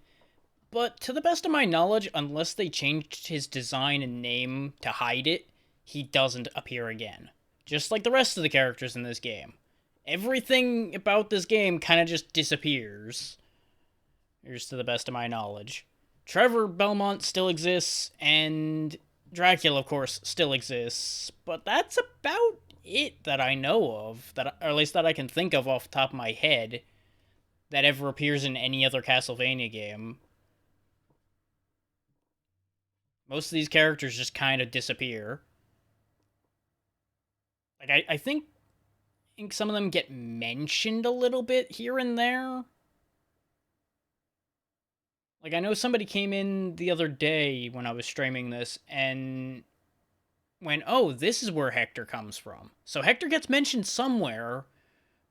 A: But to the best of my knowledge, unless they changed his design and name to hide it, he doesn't appear again. Just like the rest of the characters in this game. Everything about this game kind of just disappears. Here's to the best of my knowledge. Trevor Belmont still exists, and Dracula, of course, still exists, but that's about it that I know of, or at least that I can think of off the top of my head, that ever appears in any other Castlevania game. Most of these characters just kind of disappear. Like, I think some of them get mentioned a little bit here and there. Like, I know somebody came in the other day when I was streaming this and went, oh, this is where Hector comes from. So Hector gets mentioned somewhere,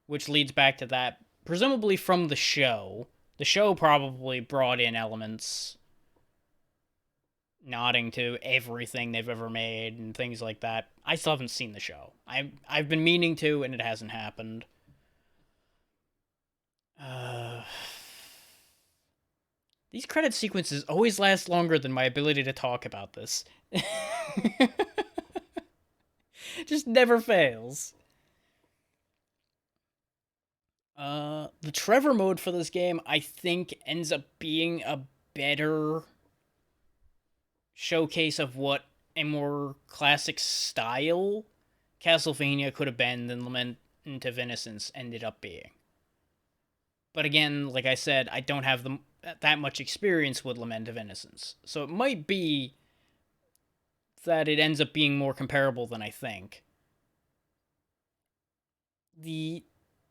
A: which leads back to that, presumably from the show. The show probably brought in elements nodding to everything they've ever made and things like that. I still haven't seen the show. I've been meaning to, and it hasn't happened. These credit sequences always last longer than my ability to talk about this. Just never fails. The Trevor mode for this game, I think, ends up being a better showcase of what a more classic style Castlevania could have been than Lament of Innocence ended up being. But again, like I said, I don't have that much experience with Lament of Innocence. So it might be that it ends up being more comparable than I think. The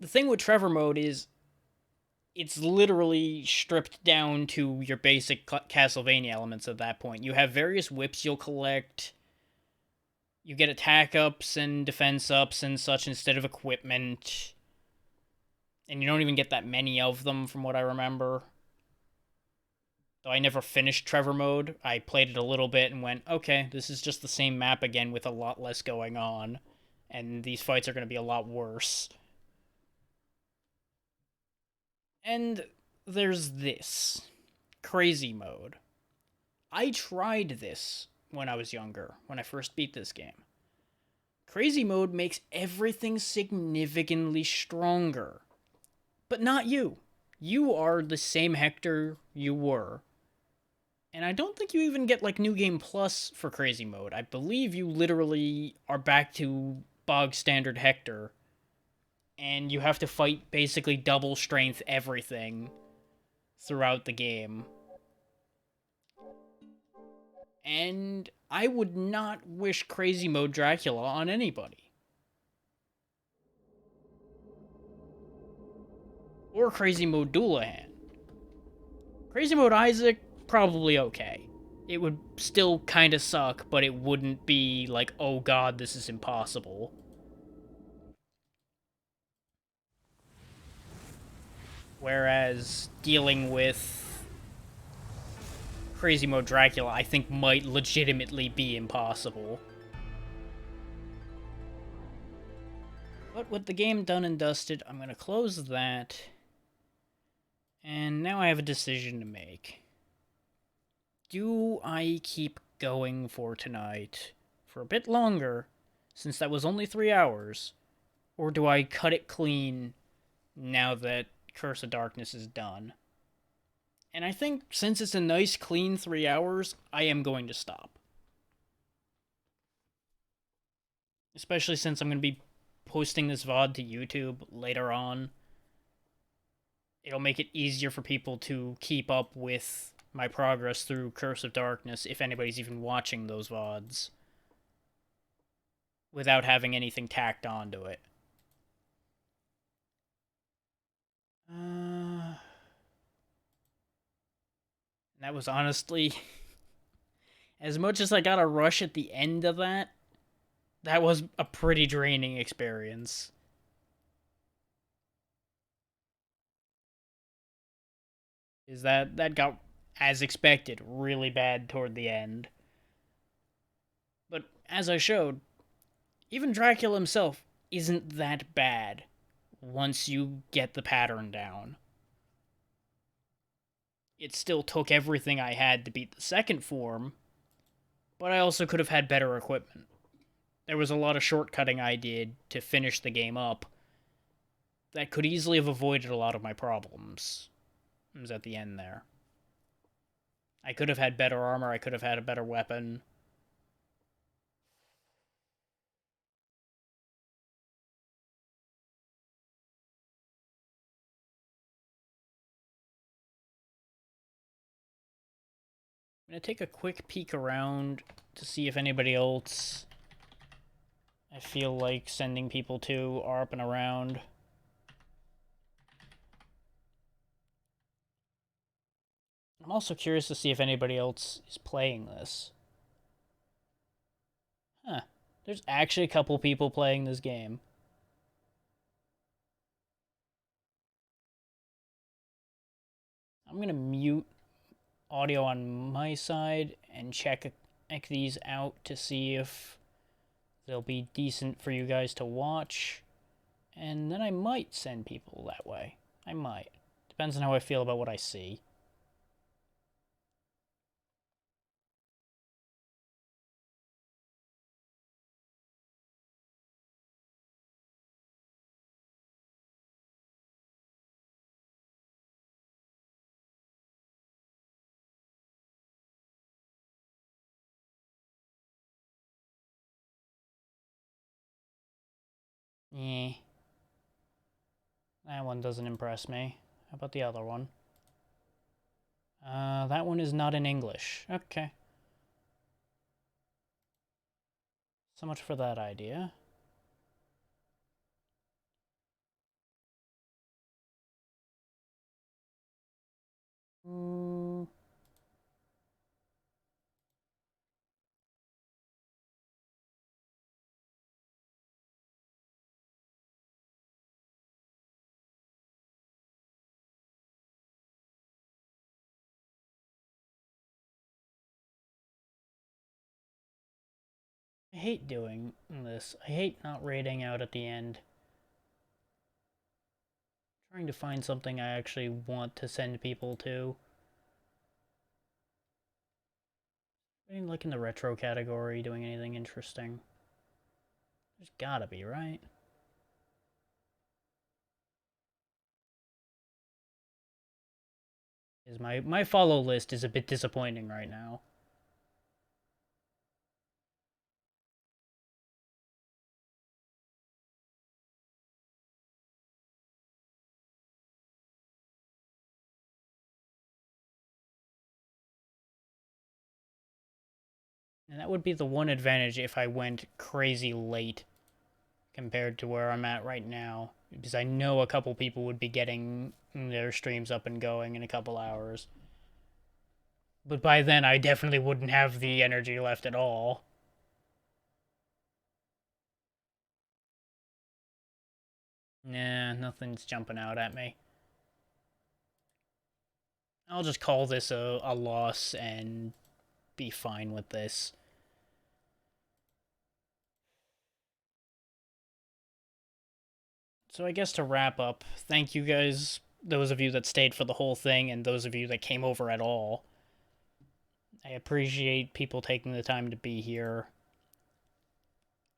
A: thing with Trevor mode is it's literally stripped down to your basic Castlevania elements at that point. You have various whips you'll collect. You get attack ups and defense ups and such instead of equipment. And you don't even get that many of them from what I remember. Though I never finished Trevor mode, I played it a little bit and went, okay, this is just the same map again with a lot less going on. And these fights are going to be a lot worse. And there's this. Crazy mode. I tried this when I was younger, when I first beat this game. Crazy mode makes everything significantly stronger. But not you. You are the same Hector you were. And I don't think you even get, like, New Game Plus for Crazy Mode. I believe you literally are back to bog standard Hector. And you have to fight basically double strength everything throughout the game. And I would not wish Crazy Mode Dracula on anybody. Or Crazy Mode Doulahan. Crazy Mode Isaac, probably okay. It would still kind of suck, but it wouldn't be like, oh god, this is impossible. Whereas dealing with Crazy Mode Dracula, I think might legitimately be impossible. But with the game done and dusted, I'm going to close that. And now I have a decision to make. Do I keep going for tonight for a bit longer, since that was only 3 hours, or do I cut it clean now that Curse of Darkness is done? And I think since it's a nice clean 3 hours, I am going to stop. Especially since I'm going to be posting this VOD to YouTube later on. It'll make it easier for people to keep up with my progress through Curse of Darkness, if anybody's even watching those VODs, without having anything tacked onto it. That was honestly, as much as I got a rush at the end of that, that was a pretty draining experience. Is that got, as expected, really bad toward the end. But as I showed, even Dracula himself isn't that bad once you get the pattern down. It still took everything I had to beat the second form, but I also could have had better equipment. There was a lot of shortcutting I did to finish the game up that could easily have avoided a lot of my problems. It was at the end there. I could have had better armor, I could have had a better weapon. I'm going to take a quick peek around to see if anybody else I feel like sending people to are up and around. I'm also curious to see if anybody else is playing this. Huh. There's actually a couple people playing this game. I'm going to mute audio on my side and check these out to see if they'll be decent for you guys to watch. And then I might send people that way. I might. Depends on how I feel about what I see. Yeah. That one doesn't impress me. How about the other one? That one is not in English. Okay. So much for that idea. I hate doing this. I hate not raiding out at the end. Trying to find something I actually want to send people to. I mean, like in the retro category, doing anything interesting. There's gotta be, right? My follow list is a bit disappointing right now. And that would be the one advantage if I went crazy late compared to where I'm at right now. Because I know a couple people would be getting their streams up and going in a couple hours. But by then, I definitely wouldn't have the energy left at all. Nah, nothing's jumping out at me. I'll just call this a loss and be fine with this. So I guess to wrap up, thank you guys, those of you that stayed for the whole thing, and those of you that came over at all. I appreciate people taking the time to be here.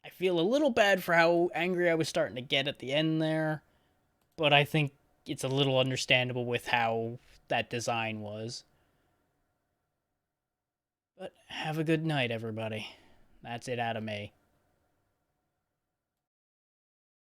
A: I feel a little bad for how angry I was starting to get at the end there, but I think it's a little understandable with how that design was. But have a good night, everybody. That's it out of me.